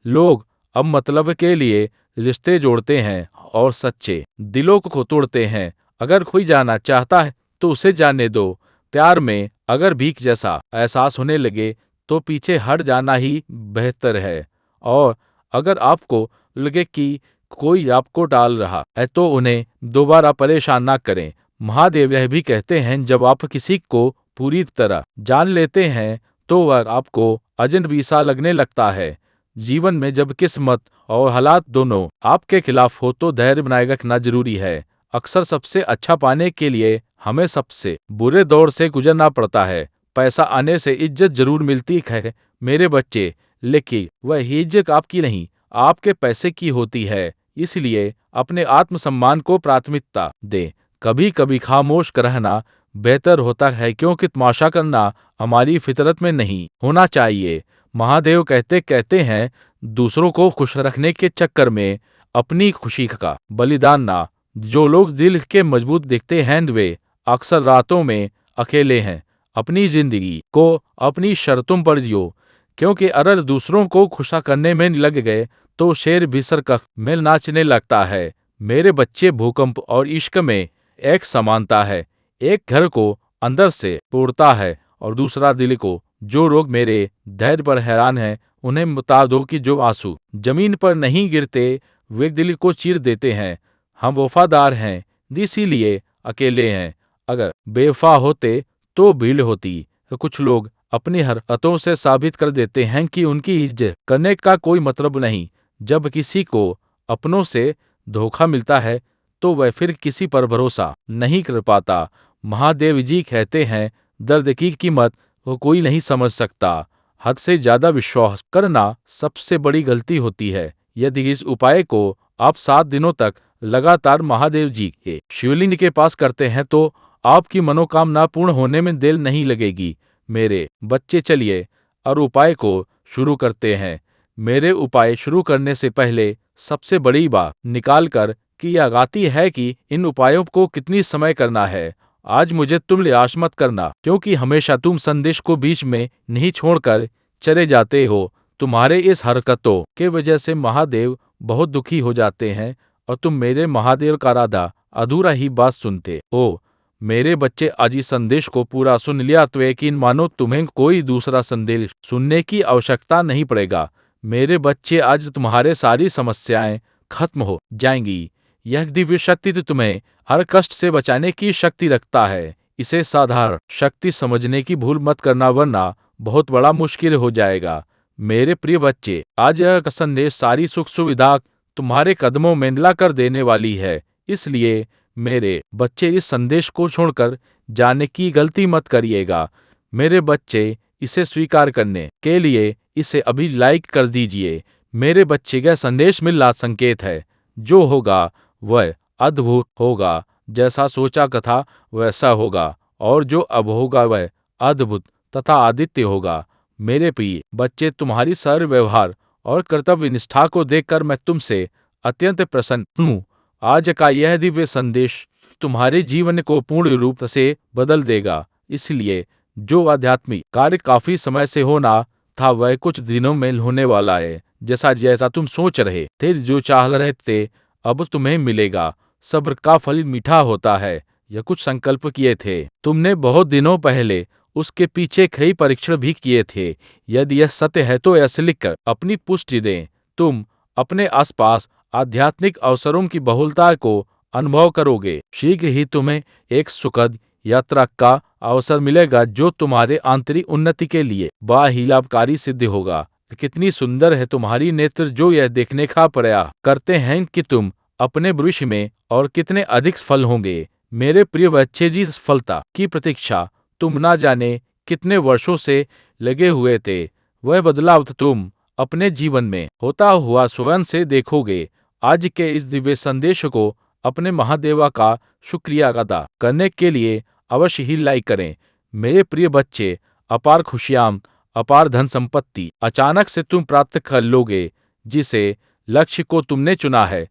Speaker 1: लोग अब मतलब के लिए रिश्ते जोड़ते हैं और सच्चे दिलों को तोड़ते हैं। अगर कोई जाना चाहता है तो उसे जाने दो। प्यार में अगर भीख जैसा एहसास होने लगे तो पीछे हट जाना ही बेहतर है। और अगर आपको लगे कि कोई आपको टाल रहा है तो उन्हें दोबारा परेशान ना करें। महादेव यह भी कहते हैं, जब आप किसी को पूरी तरह जान लेते हैं तो वह आपको अजनबी सा लगने लगता है। जीवन में जब किस्मत और हालात दोनों आपके खिलाफ हो तो धैर्य बनाए रखना जरूरी है। अक्सर सबसे अच्छा पाने के लिए हमें सबसे बुरे दौर से गुजरना पड़ता है। पैसा आने से इज्जत जरूर मिलती है मेरे बच्चे, लेकिन वह इज्जत आपकी नहीं, आपके पैसे की होती है। इसलिए अपने आत्मसम्मान को प्राथमिकता दें। कभी कभी खामोश रहना बेहतर होता है, क्योंकि तमाशा करना हमारी फितरत में नहीं होना चाहिए। महादेव कहते हैं, दूसरों को खुश रखने के चक्कर में अपनी खुशी का बलिदान ना। जो लोग दिल के मजबूत दिखते हैं वे अक्सर रातों में अकेले हैं। अपनी जिंदगी को अपनी शर्तों पर जियो। क्योंकि अगर दूसरों को खुशा करने में लग गए तो शेर भी सरकश में नाचने लगता है। मेरे बच्चे, भूकंप और इश्क में एक समानता है। एक घर को अंदर से तोड़ता है और दूसरा दिल को। जो लोग मेरे धैर्य पर हैरान हैं, उन्हें बता दो कि जो आंसू जमीन पर नहीं गिरते वे दिल को चीर देते हैं। हम वफादार हैं, इसीलिए अकेले हैं। अगर बेवफा होते तो भीड़ होती। कुछ लोग अपनी हरकतों से साबित कर देते हैं कि उनकी इज्जत करने का कोई मतलब नहीं। जब किसी को अपनों से धोखा मिलता है तो वह फिर किसी पर भरोसा नहीं कर पाता। महादेव जी कहते हैं, दर्द की कीमत वो कोई नहीं समझ सकता। हद से ज्यादा विश्वास करना सबसे बड़ी गलती होती है। यदि इस उपाय को आप 7 दिनों तक लगातार महादेव जी के शिवलिंग के पास करते हैं तो आपकी मनोकामना पूर्ण होने में देर नहीं लगेगी। मेरे बच्चे, चलिए और उपाय को शुरू करते हैं। मेरे उपाय शुरू करने से पहले सबसे बड़ी बात निकाल कर कि यह आती है कि इन उपायों को कितनी समय करना है। आज मुझे तुम निराश मत करना, क्योंकि हमेशा तुम संदेश को बीच में नहीं छोड़कर चले जाते हो। तुम्हारे इस हरकतों के वजह से महादेव बहुत दुखी हो जाते हैं और तुम मेरे महादेव का राधा अधूरा ही बात सुनते हो। मेरे बच्चे, आज इस संदेश को पूरा सुन लिया तो यकीन मानो तुम्हें कोई दूसरा संदेश सुनने की आवश्यकता नहीं पड़ेगा। मेरे बच्चे, आज तुम्हारे सारी समस्याएं खत्म हो जाएंगी। यह दिव्य शक्ति तो तुम्हें हर कष्ट से बचाने की शक्ति रखता है। इसे साधारण शक्ति समझने की भूल मत करना, वरना बहुत बड़ा मुश्किल हो जाएगा। मेरे प्रिय बच्चे, आज यह संदेश सारी सुख सुविधा तुम्हारे कदमों में ला कर देने वाली है। इसलिए मेरे बच्चे, इस संदेश को छोड़कर जाने की गलती मत करिएगा। मेरे बच्चे, इसे स्वीकार करने के लिए इसे अभी लाइक कर दीजिए। मेरे बच्चे, का संदेश मिलना संकेत है। जो होगा वह अद्भुत होगा। जैसा सोचा था वैसा होगा, और जो अब होगा वह अद्भुत तथा आदित्य होगा। मेरे प्रिय बच्चे, तुम्हारी सरल व्यवहार और कर्तव्य निष्ठा को देखकर मैं तुमसे अत्यंत प्रसन्न हूँ। आज का यह दिव्य संदेश तुम्हारे जीवन को पूर्ण रूप से बदल देगा। इसलिए जो आध्यात्मिक कार्य काफी समय से होना था वह कुछ दिनों में होने वाला है। जैसा जैसा तुम सोच रहे थे, जो चाह रहे थे, अब तुम्हें मिलेगा। सब्र का फल मीठा होता है। यह कुछ संकल्प किए थे तुमने बहुत दिनों पहले, उसके पीछे कई परीक्षण भी किए थे। यदि यह सत्य है तो ऐसे लिखकर अपनी पुष्टि दें। तुम अपने आसपास आध्यात्मिक अवसरों की बहुलता को अनुभव करोगे। शीघ्र ही तुम्हें एक सुखद यात्रा का अवसर मिलेगा जो तुम्हारे आंतरिक उन्नति के लिए बड़ा ही लाभकारी सिद्ध होगा। कितनी सुंदर है तुम्हारी नेत्र जो यह देखने का प्रयास करते हैं कि तुम अपने भविष्य में और कितने अधिक सफल होंगे। मेरे प्रिय बच्चे जी, सफलता की प्रतीक्षा तुम ना जाने कितने वर्षों से लगे हुए थे। वह बदलाव तुम अपने जीवन में होता हुआ स्वयं से देखोगे। आज के इस दिव्य संदेश को अपने महादेवा का शुक्रिया अदा करने के लिए अवश्य ही लाइक करें। मेरे प्रिय बच्चे, अपार खुशियां, अपार धन संपत्ति अचानक से तुम प्राप्त कर लोगे। जिसे लक्ष्य को तुमने चुना है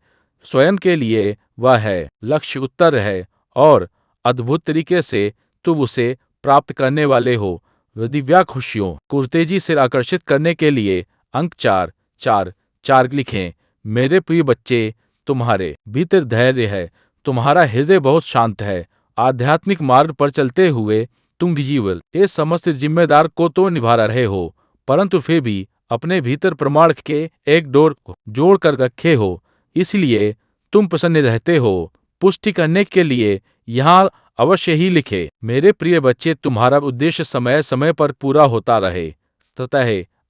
Speaker 1: स्वयं के लिए, वह है लक्ष्य उत्तर है और अद्भुत तरीके से तुम उसे प्राप्त करने वाले हो। दिव्या खुशियों को तेजी से आकर्षित करने के लिए अंक 4-4-4 लिखें। मेरे प्रिय बच्चे, तुम्हारे भीतर धैर्य है, तुम्हारा हृदय बहुत शांत है। आध्यात्मिक मार्ग पर चलते हुए तुम भी जीवन के समस्त जिम्मेदार को तो निभा रहे हो, परंतु फिर भी अपने भीतर प्रमाण के एक डोर को जोड़ कर रखे हो। इसलिए तुम प्रसन्न रहते हो। पुष्टि करने के लिए यहाँ अवश्य ही लिखे। मेरे प्रिय बच्चे, तुम्हारा उद्देश्य समय समय पर पूरा होता रहे तथा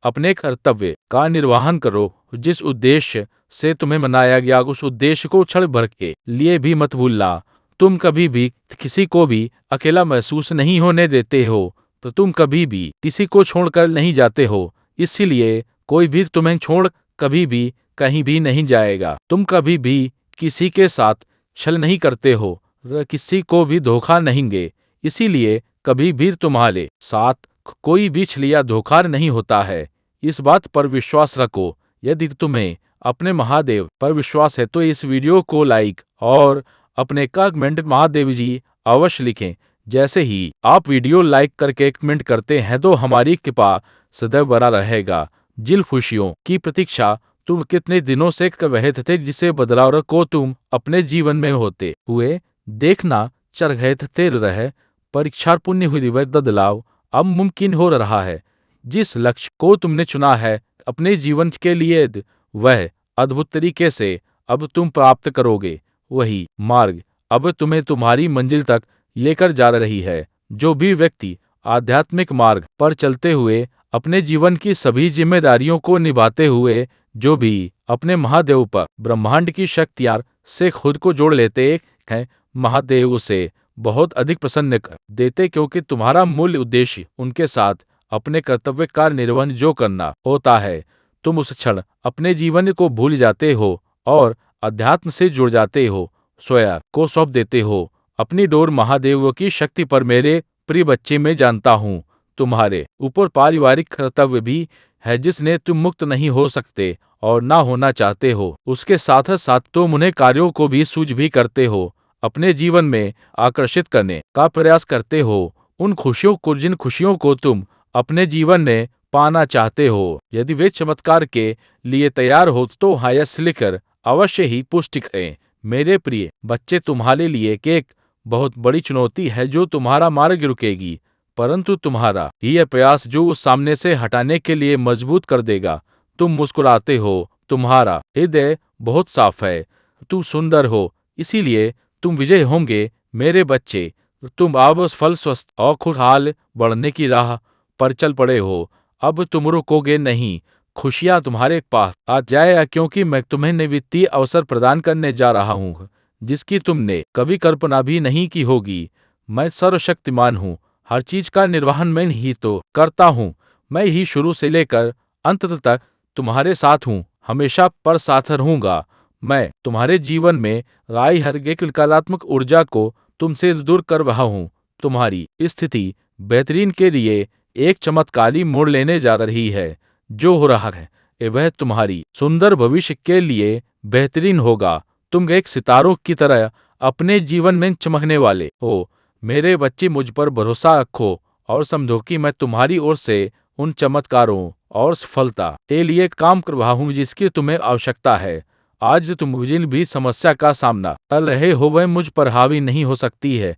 Speaker 1: अपने कर्तव्य का निर्वहन करो। जिस उद्देश्य से तुम्हें मनाया गया उस उद्देश्य को क्षण भर के लिए भी मत भूलना। तुम कभी भी किसी को भी अकेला महसूस नहीं होने देते हो, तो तुम कभी भी किसी को छोड़कर नहीं जाते हो। इसीलिए कोई भी तुम्हें छोड़ कभी भी कहीं भी नहीं जाएगा। तुम कभी भी किसी के साथ छल नहीं करते हो, किसी को भी धोखा नहीं देंगे। इसीलिए कभी भी तुम्हारे साथ कोई भी छल या धोखा नहीं होता है। इस बात पर विश्वास रखो। यदि तुम्हें अपने महादेव पर विश्वास है तो इस वीडियो को लाइक और अपने कमेंट महादेव जी अवश्य लिखें। जैसे ही आप वीडियो लाइक करके कमेंट करते हैं तो हमारी कृपा सदैव बना रहेगा। जिन खुशियों की प्रतीक्षा तुम कितने दिनों से कर रहे थे, जिसे बदलाव को तुम अपने जीवन में होते हुए देखना चाह रहे थे, रहे परीक्षा पूर्ण हुई वह बदलाव अब मुमकिन हो रहा है। जिस लक्ष्य को तुमने चुना है अपने जीवन के लिए, वह अद्भुत तरीके से अब तुम प्राप्त करोगे। वही मार्ग अब तुम्हें तुम्हारी मंजिल तक लेकर जा रही है। जो भी व्यक्ति आध्यात्मिक मार्ग पर चलते हुए अपने जीवन की सभी जिम्मेदारियों को निभाते हुए, जो भी अपने महादेव पर ब्रह्मांड की शक्तियां से खुद को जोड़ लेते हैं, महादेव उसे बहुत अधिक प्रसन्न कर देते, क्योंकि तुम्हारा मूल उद्देश्य उनके साथ अपने कर्तव्य का निर्वहन जो करना होता है। तुम उस क्षण अपने जीवन को भूल जाते हो और अध्यात्म से जुड़ जाते हो, स्वयं को सौंप देते हो अपनी डोर महादेव की शक्ति पर। मेरे प्रिय बच्चे, मैं जानता हूँ तुम्हारे ऊपर पारिवारिक कर्तव्य भी है जिसने तुम मुक्त नहीं हो सकते और ना होना चाहते हो। उसके साथ साथ तुम उन्हें कार्यों को भी सूझ भी करते हो, अपने जीवन में आकर्षित करने का प्रयास करते हो, उन खुशियों को जिन खुशियों को तुम अपने जीवन में पाना चाहते हो। यदि वे चमत्कार के लिए तैयार हो तो हायस लिखकर अवश्य ही पुष्टि करें। मेरे प्रिय बच्चे, तुम्हारे लिए एक बहुत बड़ी चुनौती है जो तुम्हारा मार्ग रुकेगी, परंतु तुम्हारा यह प्रयास जो उस सामने से हटाने के लिए मजबूत कर देगा। तुम मुस्कुराते हो, तुम्हारा हृदय बहुत साफ है, तुम सुंदर हो, इसीलिए तुम विजय होंगे। मेरे बच्चे, तुम अब फल स्वस्थ और खुशहाल बढ़ने की राह पर चल पड़े हो। अब तुम रुकोगे नहीं, खुशियां तुम्हारे पास आ जाएगा, क्योंकि मैं तुम्हें वित्तीय अवसर प्रदान करने जा रहा हूँ जिसकी तुमने कभी कल्पना भी नहीं की होगी। मैं सर्वशक्तिमान हूँ, हर चीज का निर्वहन मैं ही तो करता हूँ। मैं ही शुरू से लेकर अंत तक तुम्हारे साथ हूँ, हमेशा पर साथ रहूंगा। मैं तुम्हारे जीवन में आई हर एक नकारात्मक ऊर्जा को तुमसे दूर कर रहा हूँ। तुम्हारी स्थिति बेहतरीन के लिए एक चमत्कारी मोड़ लेने जा रही है। जो हो रहा है वह तुम्हारी सुंदर भविष्य के लिए बेहतरीन होगा। तुम एक सितारों की तरह अपने जीवन में चमकने वाले हो। मेरे बच्चे, मुझ पर भरोसा रखो और समझो कि मैं तुम्हारी ओर से उन चमत्कारों और सफलता के लिए काम कर रहा हूँ जिसकी तुम्हें आवश्यकता है। आज तुम जिन भी समस्या का सामना कर रहे हो वह मुझ पर हावी नहीं हो सकती है,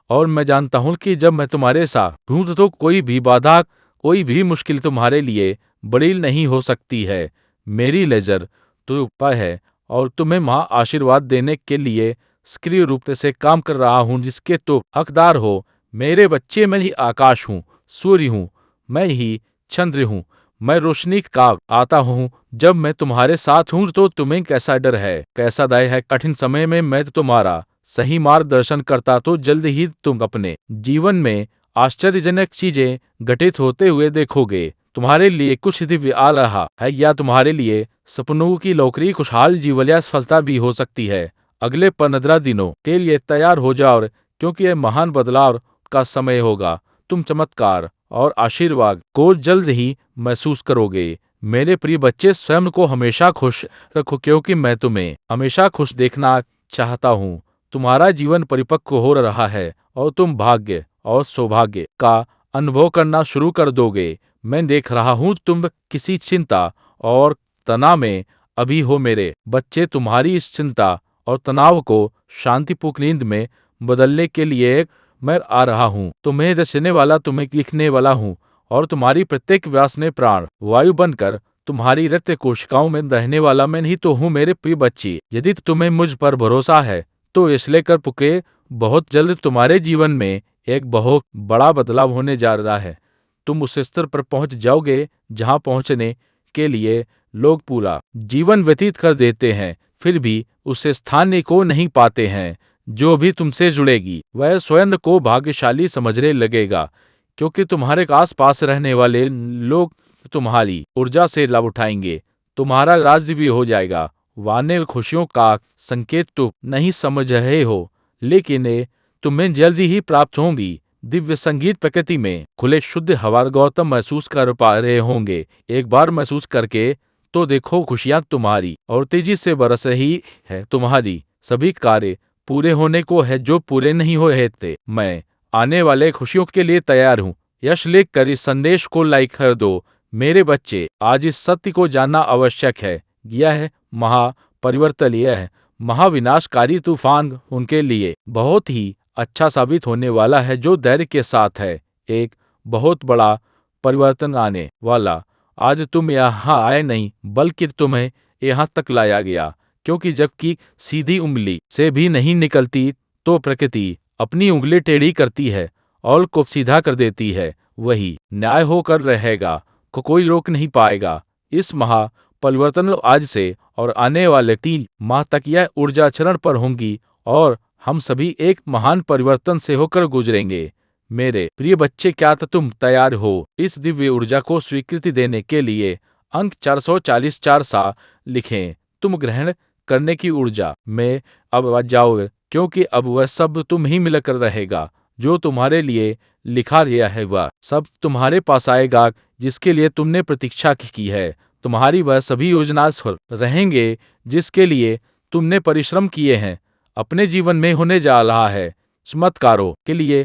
Speaker 1: और मैं जानता हूँ कि जब मैं तुम्हारे साथ हूँ तो कोई भी बाधा, कोई भी मुश्किल तुम्हारे लिए बड़ी नहीं हो सकती है। मेरी लेजर तो ऊपर है और तुम्हें महा आशीर्वाद देने के लिए सक्रिय रूप से काम कर रहा हूँ जिसके तुम हकदार हो। मेरे बच्चे, मैं ही आकाश हूँ, सूर्य हूँ, मैं ही चंद्र हूँ, मैं रोशनी का आता हूँ। जब मैं तुम्हारे साथ हूँ तो तुम्हें कैसा डर है, कैसा दाय है। कठिन समय में मैं तुम्हारा सही मार्गदर्शन करता तो जल्द ही तुम अपने जीवन में आश्चर्यजनक चीजें घटित होते हुए देखोगे। तुम्हारे लिए कुछ दिव्य आ रहा है, या तुम्हारे लिए सपनों की नौकरी, खुशहाल जीवन या सफलता भी हो सकती है। अगले 15 दिनों के लिए तैयार हो जाओ, क्योंकि यह महान बदलाव का समय होगा। तुम चमत्कार और आशीर्वाद को जल्द ही महसूस करोगे। मेरे प्रिय बच्चे, स्वयं को हमेशा खुश रखो, क्योंकि मैं तुम्हें हमेशा खुश देखना चाहता हूँ। तुम्हारा जीवन परिपक्व हो रहा है और तुम भाग्य और सौभाग्य का अनुभव करना शुरू कर दोगे। मैं देख रहा हूँ तुम किसी चिंता और तनाव में अभी हो। मेरे बच्चे, तुम्हारी इस चिंता और तनाव को शांतिपूर्ण नींद में बदलने के लिए मैं आ रहा हूँ। तुम्हें रचने वाला, तुम्हें लिखने वाला हूँ, और तुम्हारी प्रत्येक व्यास में प्राण वायु बनकर तुम्हारी रक्त कोशिकाओं में रहने वाला मैं ही तो हूँ। मेरे प्रिय बच्चे, यदि तुम्हें मुझ पर भरोसा है तो इसलिए कर पुके, बहुत जल्द तुम्हारे जीवन में एक बहुत बड़ा बदलाव होने जा रहा है। तुम उस स्तर पर पहुंच जाओगे जहां पहुंचने के लिए लोग पूरा जीवन व्यतीत कर देते हैं, फिर भी उस स्थान को नहीं पाते हैं। जो भी तुमसे जुड़ेगी वह स्वयं को भाग्यशाली समझने लगेगा, क्योंकि तुम्हारे आस पास रहने वाले लोग तुम्हारी ऊर्जा से लाभ उठाएंगे। तुम्हारा राज दिव्य हो जाएगा। वाने खुशियों का संकेत तुम नहीं समझ रहे हो, लेकिन ये तुम्हें जल्दी ही प्राप्त होंगी। दिव्य संगीत प्रकृति में खुले शुद्ध हवा गौतम महसूस कर पा रहे होंगे। एक बार महसूस करके तो देखो, खुशियां तुम्हारी और तेजी से बरस रही है। तुम्हारी सभी कार्य पूरे होने को है जो पूरे नहीं हो रहे थे। मैं आने वाले खुशियों के लिए तैयार हूँ। यश लिख कर इस संदेश को लाइक कर दो। मेरे बच्चे, आज इस सत्य को जानना आवश्यक है। यह महापरिवर्तन, यह महाविनाशकारी तूफान उनके लिए बहुत ही अच्छा साबित होने वाला है जो धैर्य के साथ है। एक बहुत बड़ा परिवर्तन आने वाला। आज तुम यहाँ आए नहीं, बल्कि तुम्हें यहाँ तक लाया गया, क्योंकि जबकि सीधी उंगली से भी नहीं निकलती तो प्रकृति अपनी उंगली टेढ़ी करती है और को सीधा कर देती है। वही न्याय होकर रहेगा, को कोई रोक नहीं पाएगा। इस परिवर्तन आज से और आने वाले 3 माह तक यह ऊर्जा चरण पर होंगी और हम सभी एक महान परिवर्तन से होकर गुजरेंगे। मेरे प्रिय बच्चे, क्या तुम तैयार हो इस दिव्य ऊर्जा को स्वीकृति देने के लिए? अंक 444 सा लिखें। तुम ग्रहण करने की ऊर्जा में अब जाओगे, क्योंकि अब वह सब तुम ही मिलकर रहेगा। जो तुम्हारे लिए लिखा गया है वह सब तुम्हारे पास आएगा, जिसके लिए तुमने प्रतीक्षा की है। तुम्हारी वह सभी योजना सफल रहेंगे जिसके लिए तुमने परिश्रम किए हैं। अपने जीवन में होने जा रहा है चमत्कारों के लिए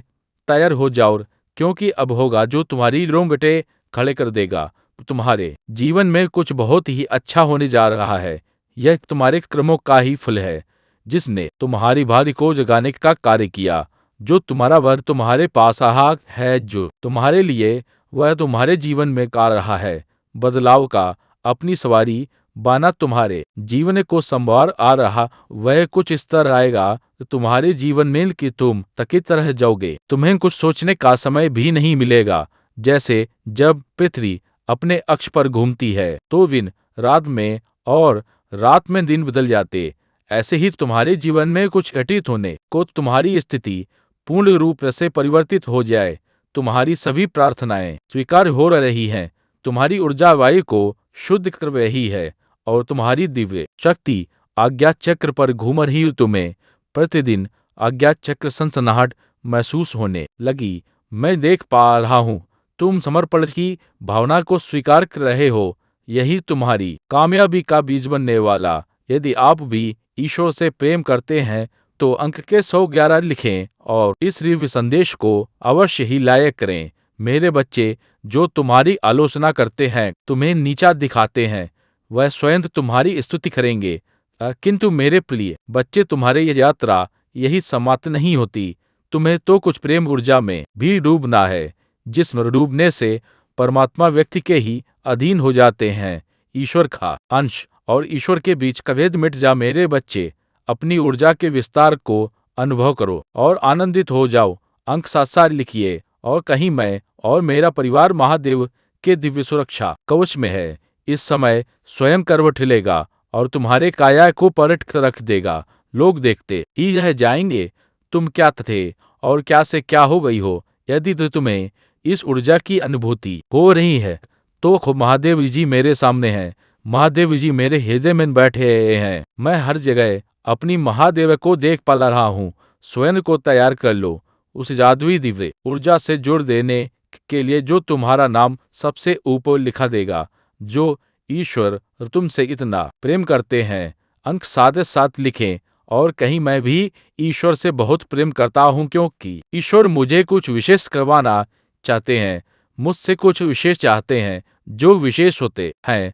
Speaker 1: तैयार हो जाओ, क्योंकि अब होगा जो तुम्हारी रोंगटे खड़े कर देगा। तुम्हारे जीवन में कुछ बहुत ही अच्छा होने जा रहा है। यह तुम्हारे कर्मों का ही फल है, जिसने तुम्हारी भाग्य को जगाने का कार्य किया। जो तुम्हारा वर तुम्हारे पास आहा है, जो तुम्हारे लिए वह तुम्हारे जीवन में कर रहा है बदलाव का अपनी सवारी बाना तुम्हारे जीवन को संवार आ रहा। वह कुछ इस तरह आएगा तुम्हारे जीवन में कि तुम थकित रह जाओगे। तुम्हें कुछ सोचने का समय भी नहीं मिलेगा। जैसे जब पृथ्वी अपने अक्ष पर घूमती है तो दिन रात में और रात में दिन बदल जाते, ऐसे ही तुम्हारे जीवन में कुछ घटित होने को तुम्हारी स्थिति पूर्ण रूप से परिवर्तित हो जाए। तुम्हारी सभी प्रार्थनाएं स्वीकार हो रही हैं। तुम्हारी ऊर्जा वायु को शुद्ध कर रही है और तुम्हारी दिव्य शक्ति आज्ञा चक्र पर घूम रही। तुम्हें प्रतिदिन आज्ञा चक्र सनसनाहट महसूस होने लगी। मैं देख पा रहा हूँ तुम समर्पण की भावना को स्वीकार कर रहे हो। यही तुम्हारी कामयाबी का बीज बनने वाला। यदि आप भी ईश्वर से प्रेम करते हैं तो अंक के 111 लिखें और इस दिव्य संदेश को अवश्य ही लायक करें। मेरे बच्चे, जो तुम्हारी आलोचना करते हैं, तुम्हें नीचा दिखाते हैं, वह स्वयं तुम्हारी स्तुति करेंगे। किंतु मेरे प्रिय बच्चे, तुम्हारी यह यात्रा यही समाप्त नहीं होती। तुम्हें तो कुछ प्रेम ऊर्जा में भी डूबना है, जिसमें डूबने से परमात्मा व्यक्ति के ही अधीन हो जाते हैं। ईश्वर का अंश और ईश्वर के बीच का भेद मिट जा। मेरे बच्चे, अपनी ऊर्जा के विस्तार को अनुभव करो और आनंदित हो जाओ। अंक 7 लिखिए और कहीं मैं और मेरा परिवार महादेव के दिव्य सुरक्षा कवच में है। इस समय स्वयं करवट हिलेगा और तुम्हारे काया को पलट कर रख देगा। लोग देखते ही रह जाएंगे तुम क्या थे और क्या से क्या हो गई हो। यदि तो तुम्हें इस ऊर्जा की अनुभूति हो रही है तो खुद महादेव जी मेरे सामने हैं। महादेव जी मेरे हृदय में बैठे हैं। मैं हर जगह अपनी महादेव को देख पा रहा हूँ। स्वयं को तैयार कर लो उस जादुई दिव्य ऊर्जा से जोड़ देने के लिए जो तुम्हारा नाम सबसे ऊपर लिखा देगा। जो ईश्वर तुमसे इतना प्रेम करते हैं। अंक 7 लिखें और कहीं मैं भी ईश्वर से बहुत प्रेम करता हूँ, क्योंकि ईश्वर मुझे कुछ विशेष करवाना चाहते हैं। मुझसे कुछ विशेष चाहते हैं। जो विशेष होते हैं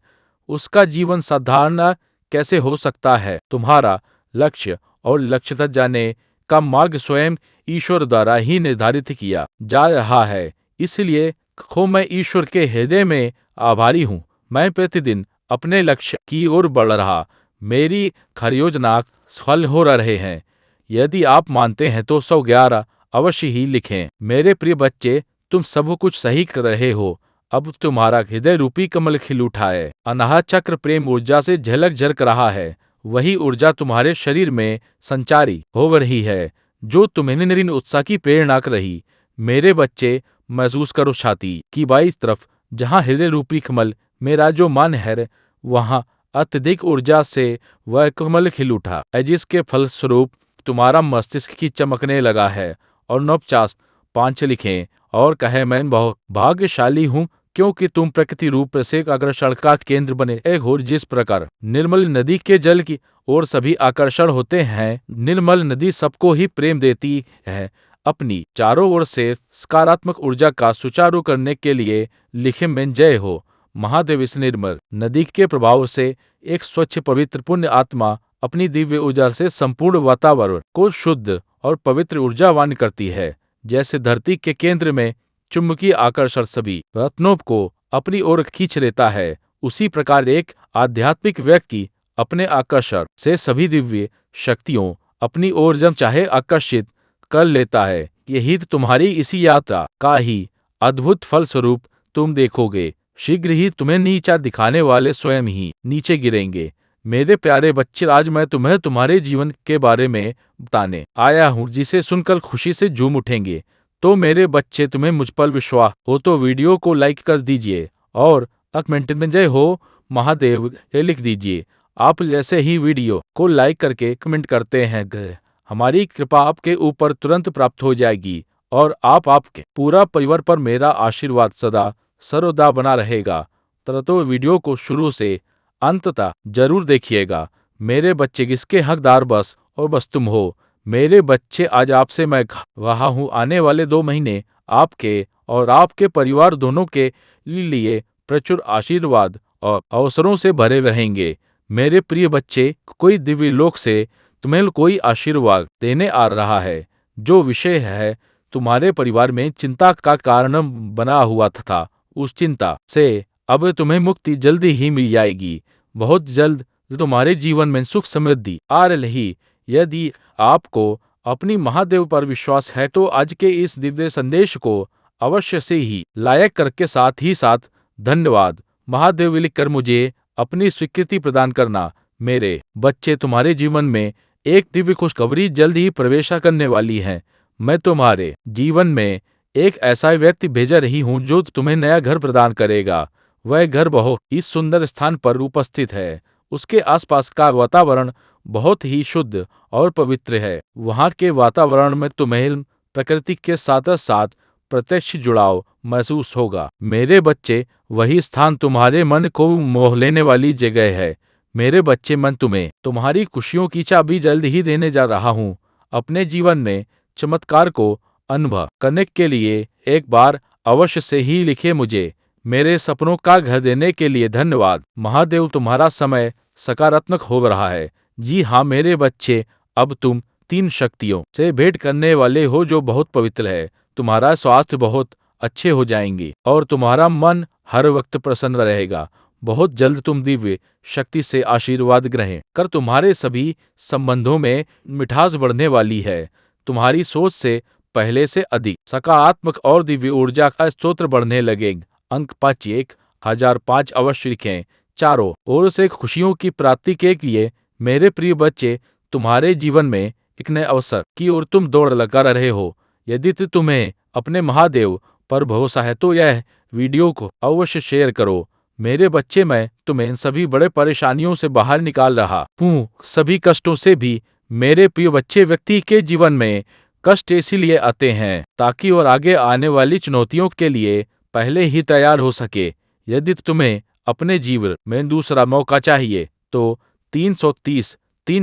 Speaker 1: उसका जीवन साधारण कैसे हो सकता है? तुम्हारा लक्ष्य और लक्ष्य तक जाने का मार्ग स्वयं ईश्वर द्वारा ही निर्धारित किया जा रहा है। इसलिए मैं ईश्वर के हृदय में आभारी हूँ। मैं प्रतिदिन अपने लक्ष्य की ओर बढ़ रहा। मेरी हर योजना सफल हो रहे हैं। यदि आप मानते हैं तो 111 अवश्य ही लिखें। मेरे प्रिय बच्चे, तुम सब कुछ सही कर रहे हो। अब तुम्हारा हृदय रूपी कमल खिल उठा है। अनाहत चक्र प्रेम ऊर्जा से झलक झलक रहा है। वही ऊर्जा तुम्हारे शरीर में संचारी हो रही है, जो तुम्हें निरंतर उत्साह की प्रेरणा कर रही। मेरे बच्चे, महसूस करो छाती की बाईं तरफ, जहाँ हृदय रूपी कमल मेरा जो मन है, वहाँ अत्यधिक ऊर्जा से वह कमल खिल उठा है, जिसके फलस्वरूप तुम्हारा मस्तिष्क की चमकने लगा है। और 9:5 लिखें और कहे, मैं बहुत भाग्यशाली हूँ, क्योंकि तुम प्रकृति रूप से आकर्षण का केंद्र बने हो। जिस प्रकार निर्मल नदी के जल की ओर सभी आकर्षण होते हैं, निर्मल नदी सबको ही प्रेम देती है। अपनी चारों ओर से सकारात्मक ऊर्जा का सुचारू करने के लिए लिखे में जय हो। महादेव इस निर्मल नदी के प्रभाव से एक स्वच्छ पवित्र पुण्य आत्मा अपनी दिव्य ऊर्जा से संपूर्ण वातावरण को शुद्ध और पवित्र ऊर्जावान करती है। जैसे धरती के केंद्र में चुंबकीय आकर्षण सभी रत्नों को अपनी ओर खींच लेता है, उसी प्रकार एक आध्यात्मिक व्यक्ति अपने आकर्षण से सभी दिव्य शक्तियों अपनी ओर जब चाहे आकर्षित कर लेता है। यही तुम्हारी इसी यात्रा का ही अद्भुत फलस्वरूप तुम देखोगे। शीघ्र ही तुम्हें नीचा दिखाने वाले स्वयं ही नीचे गिरेंगे। मेरे प्यारे बच्चे, आज मैं तुम्हें तुम्हारे जीवन के बारे में बताने आया हूँ, जिसे सुनकर खुशी से झूम उठेंगे। तो मेरे बच्चे, तुम्हें मुझ पर विश्वास हो तो वीडियो को लाइक कर दीजिए और कमेंट में जय हो महादेव ये लिख दीजिए। आप जैसे ही वीडियो को लाइक करके कमेंट करते हैं, हमारी कृपा आपके ऊपर तुरंत प्राप्त हो जाएगी और आपके पूरा परिवार पर मेरा आशीर्वाद सदा सर्वदा बना रहेगा। तो वीडियो को शुरू से अंत तक जरूर देखिएगा। मेरे बच्चे, किसके हकदार बस और बस तुम हो। मेरे बच्चे, आज आपसे मैं रहा हूँ, आने वाले 2 महीने आपके और आपके परिवार दोनों के लिए प्रचुर आशीर्वाद और अवसरों से भरे रहेंगे। मेरे प्रिय बच्चे, कोई दिव्य लोक से तुम्हें कोई आशीर्वाद देने आ रहा है। जो विषय है तुम्हारे परिवार में चिंता का कारण बना हुआ था, उस चिंता से अब तुम्हें मुक्ति जल्दी ही मिल जाएगी। बहुत जल्द तुम्हारे जीवन में सुख समृद्धि आ रही। यदि आपको अपनी महादेव पर विश्वास है तो आज के इस दिव्य संदेश को अवश्य से ही लायक करके साथ ही साथ धन्यवाद महादेव लिखकर मुझे अपनी स्वीकृति प्रदान करना। मेरे बच्चे, तुम्हारे जीवन में एक दिव्य खुशखबरी जल्द ही प्रवेश करने वाली है। मैं तुम्हारे जीवन में एक ऐसा व्यक्ति भेजा रही हूँ जो तुम्हें नया घर प्रदान करेगा। वह घर बहुत ही सुंदर स्थान पर उपस्थित है। उसके आसपास का वातावरण बहुत ही शुद्ध और पवित्र है। वहाँ के वातावरण में तुम्हें प्रकृति के साथ साथ प्रत्यक्ष जुड़ाव महसूस होगा। मेरे बच्चे, वही स्थान तुम्हारे मन को मोह लेने वाली जगह है। मेरे बच्चे, मैं तुम्हें तुम्हारी खुशियों की चाबी जल्द ही देने जा रहा हूँ। अपने जीवन में चमत्कार को अनुभव करने के लिए एक बार अवश्य से ही लिखे मुझे। मेरे सपनों का घर देने के लिए धन्यवाद महादेव। तुम्हारा समय सकारात्मक हो रहा है। जी हाँ मेरे बच्चे, अब तुम 3 शक्तियों से भेंट करने वाले हो जो बहुत पवित्र है। तुम्हारा स्वास्थ्य बहुत अच्छे हो जाएंगे और तुम्हारा मन हर वक्त प्रसन्न रहेगा। बहुत जल्द तुम दिव्य शक्ति से आशीर्वाद ग्रहण कर तुम्हारे सभी संबंधों में मिठास बढ़ने वाली है। तुम्हारी सोच से पहले से अधिक सकारात्मक और दिव्य ऊर्जा का स्रोत बढ़ने लगेगा। अंक 5 1005 अवश्य लिखें। चारों ओर से खुशियों की प्राप्ति के लिए मेरे प्रिय बच्चे, तुम्हारे जीवन में एक नए अवसर की ओर तुम दौड़ लगा रहे हो। यदि तुम्हें अपने महादेव पर भरोसा है तो यह वीडियो को अवश्य शेयर करो। मेरे बच्चे, मैं तुम्हें इन सभी बड़े परेशानियों से बाहर निकाल रहा हूँ, सभी कष्टों से भी। मेरे प्रिय बच्चे, व्यक्ति के जीवन में कष्ट इसीलिए आते हैं ताकि और आगे आने वाली चुनौतियों के लिए पहले ही तैयार हो सके। यदि तुम्हें अपने जीवन में दूसरा मौका चाहिए तो 333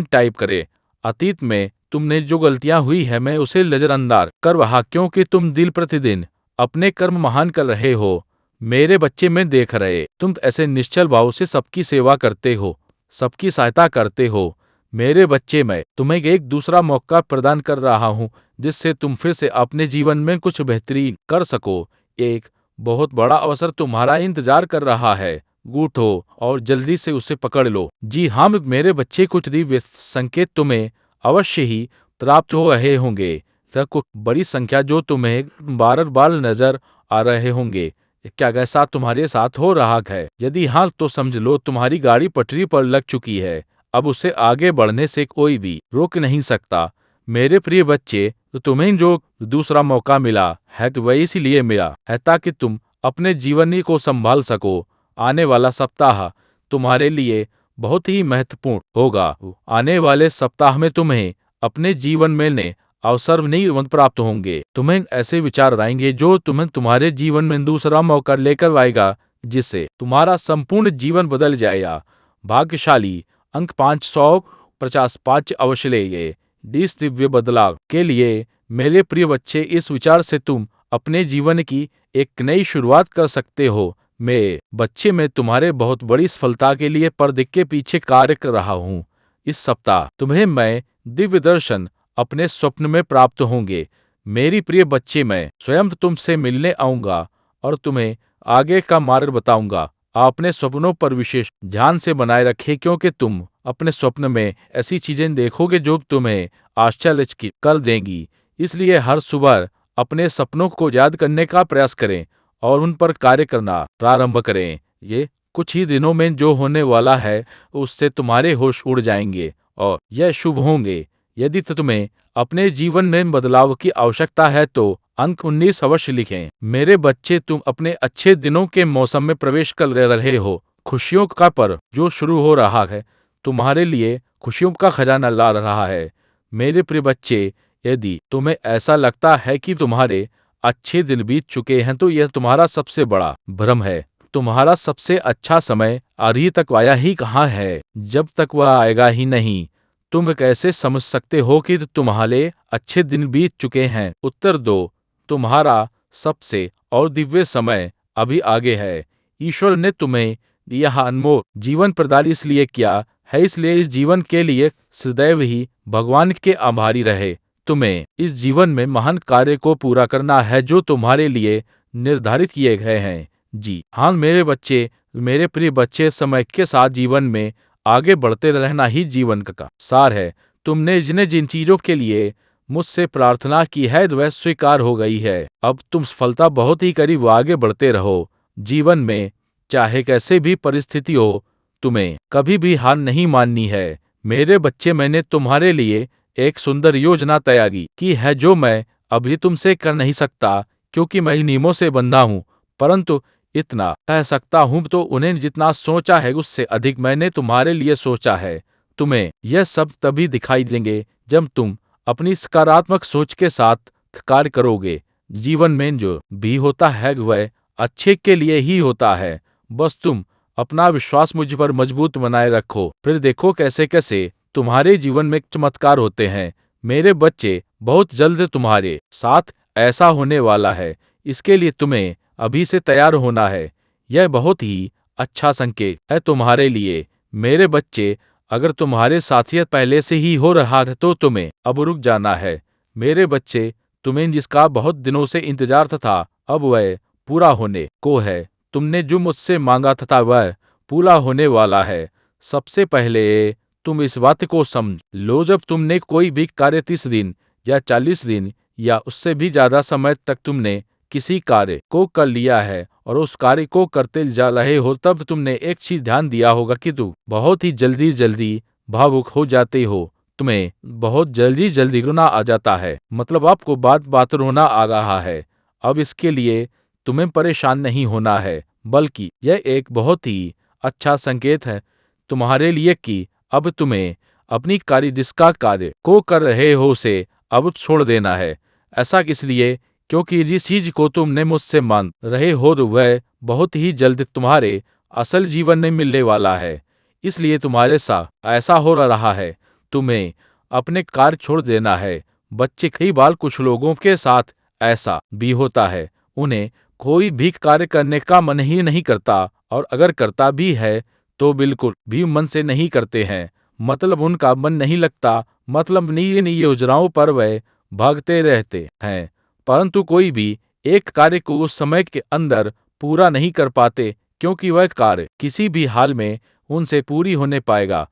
Speaker 1: टाइप करे। अतीत में तुमने जो गलतियां हुई है मैं उसे नजरअंदाज कर रहा, क्योंकि तुम दिल प्रतिदिन अपने कर्म महान कर रहे हो। मेरे बच्चे, में देख रहे तुम ऐसे निश्चल भाव से सबकी सेवा करते हो, सबकी सहायता करते हो। मेरे बच्चे, मैं तुम्हें एक दूसरा मौका प्रदान कर रहा हूँ जिससे तुम फिर से अपने जीवन में कुछ बेहतरीन कर सको। एक बहुत बड़ा अवसर तुम्हारा इंतजार कर रहा है। उठो और जल्दी से उसे पकड़ लो। जी हाँ मेरे बच्चे, कुछ दिव्य संकेत तुम्हें अवश्य ही प्राप्त हो रहे होंगे। कुछ बड़ी संख्या जो तुम्हें बार बार नजर आ रहे होंगे। क्या ऐसा तुम्हारे साथ हो रहा है? यदि हाँ तो समझ लो तुम्हारी गाड़ी पटरी पर लग चुकी है। अब उसे आगे बढ़ने से कोई भी रोक नहीं सकता। मेरे प्रिय बच्चे, तो तुम्हें जो दूसरा मौका मिला है तो वह इसीलिए मिला है ताकि तुम अपने जीवन को संभाल सको। आने वाला सप्ताह तुम्हारे लिए बहुत ही महत्वपूर्ण होगा। आने वाले सप्ताह में तुम्हें अपने जीवन में नए अवसर नहीं प्राप्त होंगे। तुम्हें ऐसे विचार आएंगे जो तुम्हें तुम्हारे जीवन में दूसरा मौका लेकर आएगा, जिससे तुम्हारा संपूर्ण जीवन बदल जाएगा। भाग्यशाली अंक 555 अवश्य लेंगे। इस दिव्य बदलाव के लिए मेरे प्रिय बच्चे, इस विचार से तुम अपने जीवन की एक नई शुरुआत कर सकते हो। मेरे बच्चे, मैं तुम्हारे बहुत बड़ी सफलता के लिए पर्दे के पीछे कार्य कर रहा हूँ। इस सप्ताह तुम्हें मैं दिव्य दर्शन अपने स्वप्न में प्राप्त होंगे। मेरी प्रिय बच्चे, मैं स्वयं तुमसे मिलने आऊंगा और तुम्हें आगे का मार्ग बताऊंगा। अपने सपनों पर विशेष ध्यान से बनाए रखें, क्योंकि तुम अपने स्वप्न में ऐसी चीजें देखोगे जो तुम्हें आश्चर्यचकित कर देंगी। इसलिए हर सुबह अपने सपनों को याद करने का प्रयास करें और उन पर कार्य करना प्रारंभ करें। ये कुछ ही दिनों में जो होने वाला है उससे तुम्हारे होश उड़ जाएंगे और यह शुभ होंगे। यदि तुम्हें अपने जीवन में बदलाव की आवश्यकता है तो अंक 19 अवश्य लिखें। मेरे बच्चे, तुम अपने अच्छे दिनों के मौसम में प्रवेश कर रहे हो। खुशियों का पर्व जो शुरू हो रहा है तुम्हारे लिए खुशियों का खजाना ला रहा है। मेरे प्रिय बच्चे, यदि तुम्हें ऐसा लगता है कि तुम्हारे अच्छे दिन बीत चुके हैं तो यह तुम्हारा सबसे बड़ा भ्रम है। तुम्हारा सबसे अच्छा समय अभी तक आया ही कहाँ है। जब तक वह आएगा ही नहीं, तुम कैसे समझ सकते हो कि तुम्हारे अच्छे दिन बीत चुके हैं? उत्तर दो, तुम्हारा सबसे और दिव्य समय अभी आगे है। ईश्वर ने तुम्हें यह अनमोल जीवन प्रदान इसलिए किया है, इसलिए इस जीवन के लिए सदैव ही भगवान के आभारी रहे। तुम्हें इस जीवन में महान कार्य को पूरा करना है जो तुम्हारे लिए निर्धारित किए गए हैं। जी हाँ मेरे बच्चे, मेरे प्रिय बच्चे, समय के साथ जीवन में आगे बढ़ते रहना ही जीवन का सार है। तुमने जिन चीजों के लिए मुझसे प्रार्थना की है वह स्वीकार हो गई है। अब तुम सफलता बहुत ही करीब आगे बढ़ते रहो। जीवन में चाहे कैसे भी परिस्थिति हो, तुम्हें कभी भी हार नहीं माननी है। मेरे बच्चे, मैंने तुम्हारे लिए एक सुंदर योजना तैयारी की है जो मैं अभी तुमसे कर नहीं सकता, क्योंकि मैं नियमों से बंधा हूँ। परंतु इतना कह सकता हूँ तो उन्हें जितना सोचा है उससे अधिक मैंने तुम्हारे लिए सोचा है। तुम्हें यह सब तभी दिखाई देंगे जब तुम अपनी सकारात्मक सोच के साथ कार्य करोगे। जीवन में जो भी होता है वह अच्छे के लिए ही होता है। बस तुम अपना विश्वास मुझ पर मजबूत बनाए रखो, फिर देखो कैसे कैसे तुम्हारे जीवन में चमत्कार होते हैं। मेरे बच्चे, बहुत जल्द तुम्हारे साथ ऐसा होने वाला है। इसके लिए तुम्हें अभी से तैयार होना है। यह बहुत ही अच्छा संकेत है तुम्हारे लिए। मेरे बच्चे, अगर तुम्हारे साथ यह पहले से ही हो रहा है तो तुम्हें अब रुक जाना है। मेरे बच्चे, तुम्हें जिसका बहुत दिनों से इंतजार था अब वह पूरा होने को है। तुमने जो मुझसे मांगा था वह पूरा होने वाला है। सबसे पहले तुम इस बात को समझ लो, जब तुमने कोई भी कार्य 30 दिन या 40 दिन या उससे भी ज्यादा समय तक तुमने किसी कार्य को कर लिया है और उस कार्य को करते जा रहे हो, तब तुमने एक चीज ध्यान दिया होगा कि तुम बहुत ही जल्दी जल्दी भावुक हो जाते हो। तुम्हें बहुत जल्दी जल्दी रोना आ जाता है, मतलब आपको बात बात रोना आ रहा है। अब इसके लिए तुम्हें परेशान नहीं होना है, बल्कि यह एक बहुत ही अच्छा संकेत है तुम्हारे लिए कि अब तुम्हें अपनी कार्य जिसका कार्य को कर रहे हो उसे अब छोड़ देना है। ऐसा इसलिए क्योंकि जिस चीज को तुमने मुझसे मांग रहे हो वह बहुत ही जल्द तुम्हारे असल जीवन में मिलने वाला है। इसलिए तुम्हारे साथ ऐसा हो रहा है, तुम्हें अपने कार्य छोड़ देना है। बच्चे, कई बार कुछ लोगों के साथ ऐसा भी होता है, उन्हें कोई भी कार्य करने का मन ही नहीं करता और अगर करता भी है तो बिल्कुल भी मन से नहीं करते हैं। मतलब उनका मन नहीं लगता, मतलब नई नई योजनाओं पर वह भागते रहते हैं, परंतु कोई भी एक कार्य को उस समय के अंदर पूरा नहीं कर पाते, क्योंकि वह कार्य किसी भी हाल में उनसे पूरी होने पाएगा।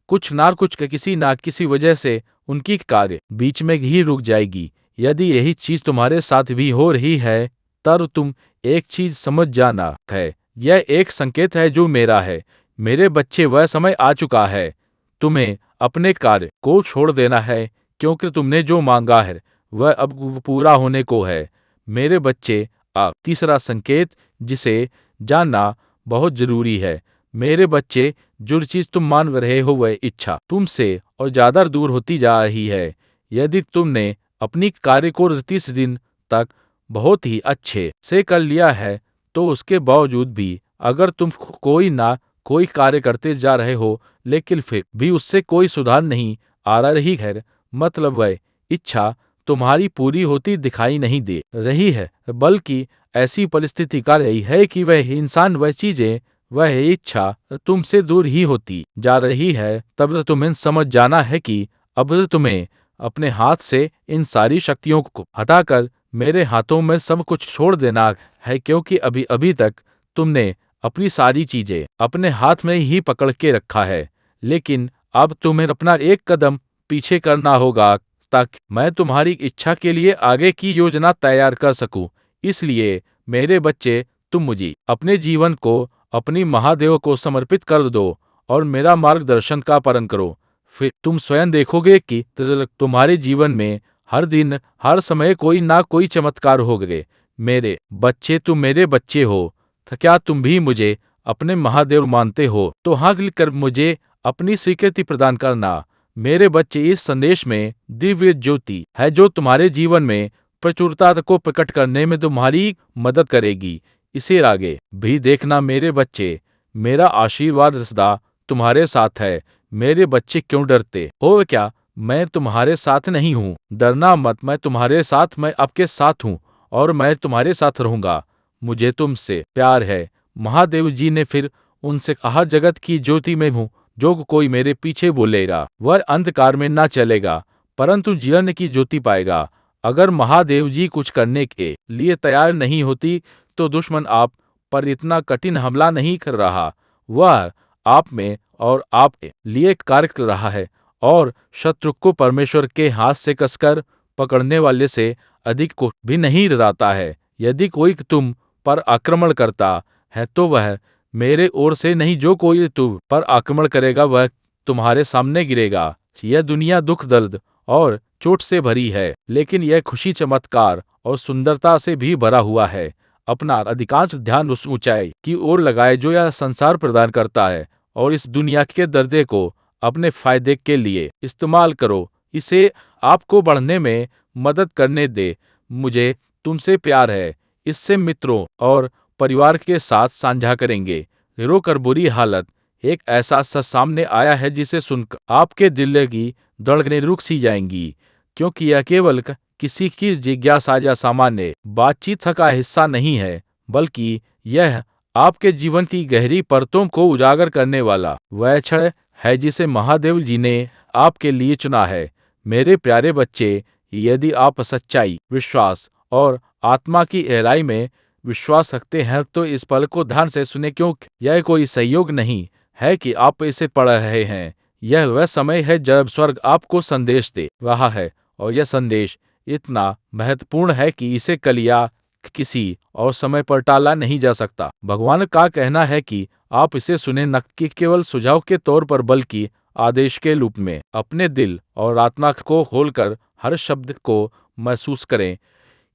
Speaker 1: कुछ ना कुछ किसी ना किसी वजह से उनकी कार्य बीच में ही रुक जाएगी। यदि यही चीज तुम्हारे साथ भी हो रही है तब तुम एक चीज समझ जाना है, यह एक संकेत है जो मेरा है। मेरे बच्चे, वह समय आ चुका है। तुम्हें अपने कार्य को छोड़ देना है, क्योंकि तुमने जो मांगा है वह अब पूरा होने को है। मेरे बच्चे, तीसरा संकेत जिसे जानना बहुत जरूरी है। मेरे बच्चे, जो चीज तुम मान रहे हो वह इच्छा तुमसे और ज्यादा दूर होती जा रही है। यदि तुमने अपनी कार्य को 30 दिन तक बहुत ही अच्छे से कर लिया है तो उसके बावजूद भी अगर तुम कोई ना कोई कार्य करते जा रहे हो लेकिन फिर भी उससे कोई सुधार नहीं आ रही है, मतलब वह इच्छा तुम्हारी पूरी होती दिखाई नहीं दे रही है, बल्कि ऐसी परिस्थिति का रही है कि वह इंसान, वह चीजें, वह इच्छा तुमसे दूर ही होती जा रही है। तब तुम्हें समझ जाना है कि अब तुम्हें अपने हाथ से इन सारी शक्तियों को हटाकर मेरे हाथों में सब कुछ छोड़ देना है, क्योंकि अभी अभी तक तुमने अपनी सारी चीजें अपने हाथ में ही पकड़ के रखा है। लेकिन अब तुम्हें अपना एक कदम पीछे करना होगा ताकि मैं तुम्हारी इच्छा के लिए आगे की योजना तैयार कर सकूं। इसलिए मेरे बच्चे, तुम मुझे अपने जीवन को अपनी महादेव को समर्पित कर दो और मेरा मार्गदर्शन का पालन करो। फिर तुम स्वयं देखोगे कि तुम्हारे जीवन में हर दिन हर समय कोई ना कोई चमत्कार होगे। मेरे बच्चे, तुम मेरे बच्चे हो, तो क्या तुम भी मुझे अपने महादेव मानते हो? तो हाँ लिखकर मुझे अपनी स्वीकृति प्रदान करना। मेरे बच्चे, इस संदेश में दिव्य ज्योति है जो तुम्हारे जीवन में प्रचुरता को प्रकट करने में तुम्हारी मदद करेगी। इसे आगे भी देखना मेरे बच्चे, मेरा आशीर्वाद सदा तुम्हारे साथ है। मेरे बच्चे, क्यों डरते हो क्या? मैं तुम्हारे साथ नहीं हूँ, डरना मत, मैं तुम्हारे साथ, मैं आपके साथ हूँ और मैं तुम्हारे साथ रहूंगा। मुझे तुमसे प्यार है। महादेव जी ने फिर उनसे कहा, जगत की ज्योति में हूँ, जो कोई मेरे पीछे बोलेगा वह अंधकार में ना चलेगा परंतु जीवन की ज्योति पाएगा। अगर महादेव जी कुछ करने के लिए तैयार नहीं होती तो दुश्मन आप पर इतना कठिन हमला नहीं कर रहा। वह आप में और आपके लिए कार्य कर रहा है और शत्रु को परमेश्वर के हाथ से कसकर पकड़ने वाले से अधिक को भी नहीं डराता है। यदि कोई तुम पर आक्रमण करता है तो वह मेरे ओर से नहीं, जो कोई तुम पर आक्रमण करेगा वह तुम्हारे सामने गिरेगा। यह दुनिया दुख, दर्द और चोट से भरी है, लेकिन यह खुशी, चमत्कार और सुंदरता से भी भरा हुआ है। अपना अधिकांश ध्यान उस ऊंचाई की ओर लगाए जो यह संसार प्रदान करता है और इस दुनिया के दर्दे को अपने फायदे के लिए इस्तेमाल करो। इसे आपको बढ़ने में मदद करने दे। मुझे तुमसे प्यार है। इससे मित्रों और परिवार के साथ साझा करेंगे। रोकर बुरी हालत, एक ऐसा सच सामने आया है जिसे सुनकर आपके दिल की धड़कनें रुक सी जाएंगी, क्योंकि यह केवल किसी की जिज्ञासा या सामान्य बातचीत का हिस्सा नहीं है, बल्कि यह आपके जीवन की गहरी परतों को उजागर करने वाला वह क्षण है जिसे महादेव जी ने आपके लिए चुना है। मेरे प्यारे बच्चे, यदि आप सच्चाई, विश्वास और आत्मा की गहराई में विश्वास रखते हैं तो इस पल को ध्यान से सुने, क्योंकि यह कोई संयोग नहीं है कि आप इसे पढ़ रहे हैं। यह वह समय है जब स्वर्ग आपको संदेश दे रहा है और यह संदेश इतना महत्वपूर्ण है कि इसे कल या किसी और समय पर टाला नहीं जा सकता। भगवान का कहना है कि आप इसे सुने न कि केवल सुझाव के तौर पर बल्कि आदेश के रूप में। अपने दिल और आत्मा को खोलकर हर शब्द को महसूस करें,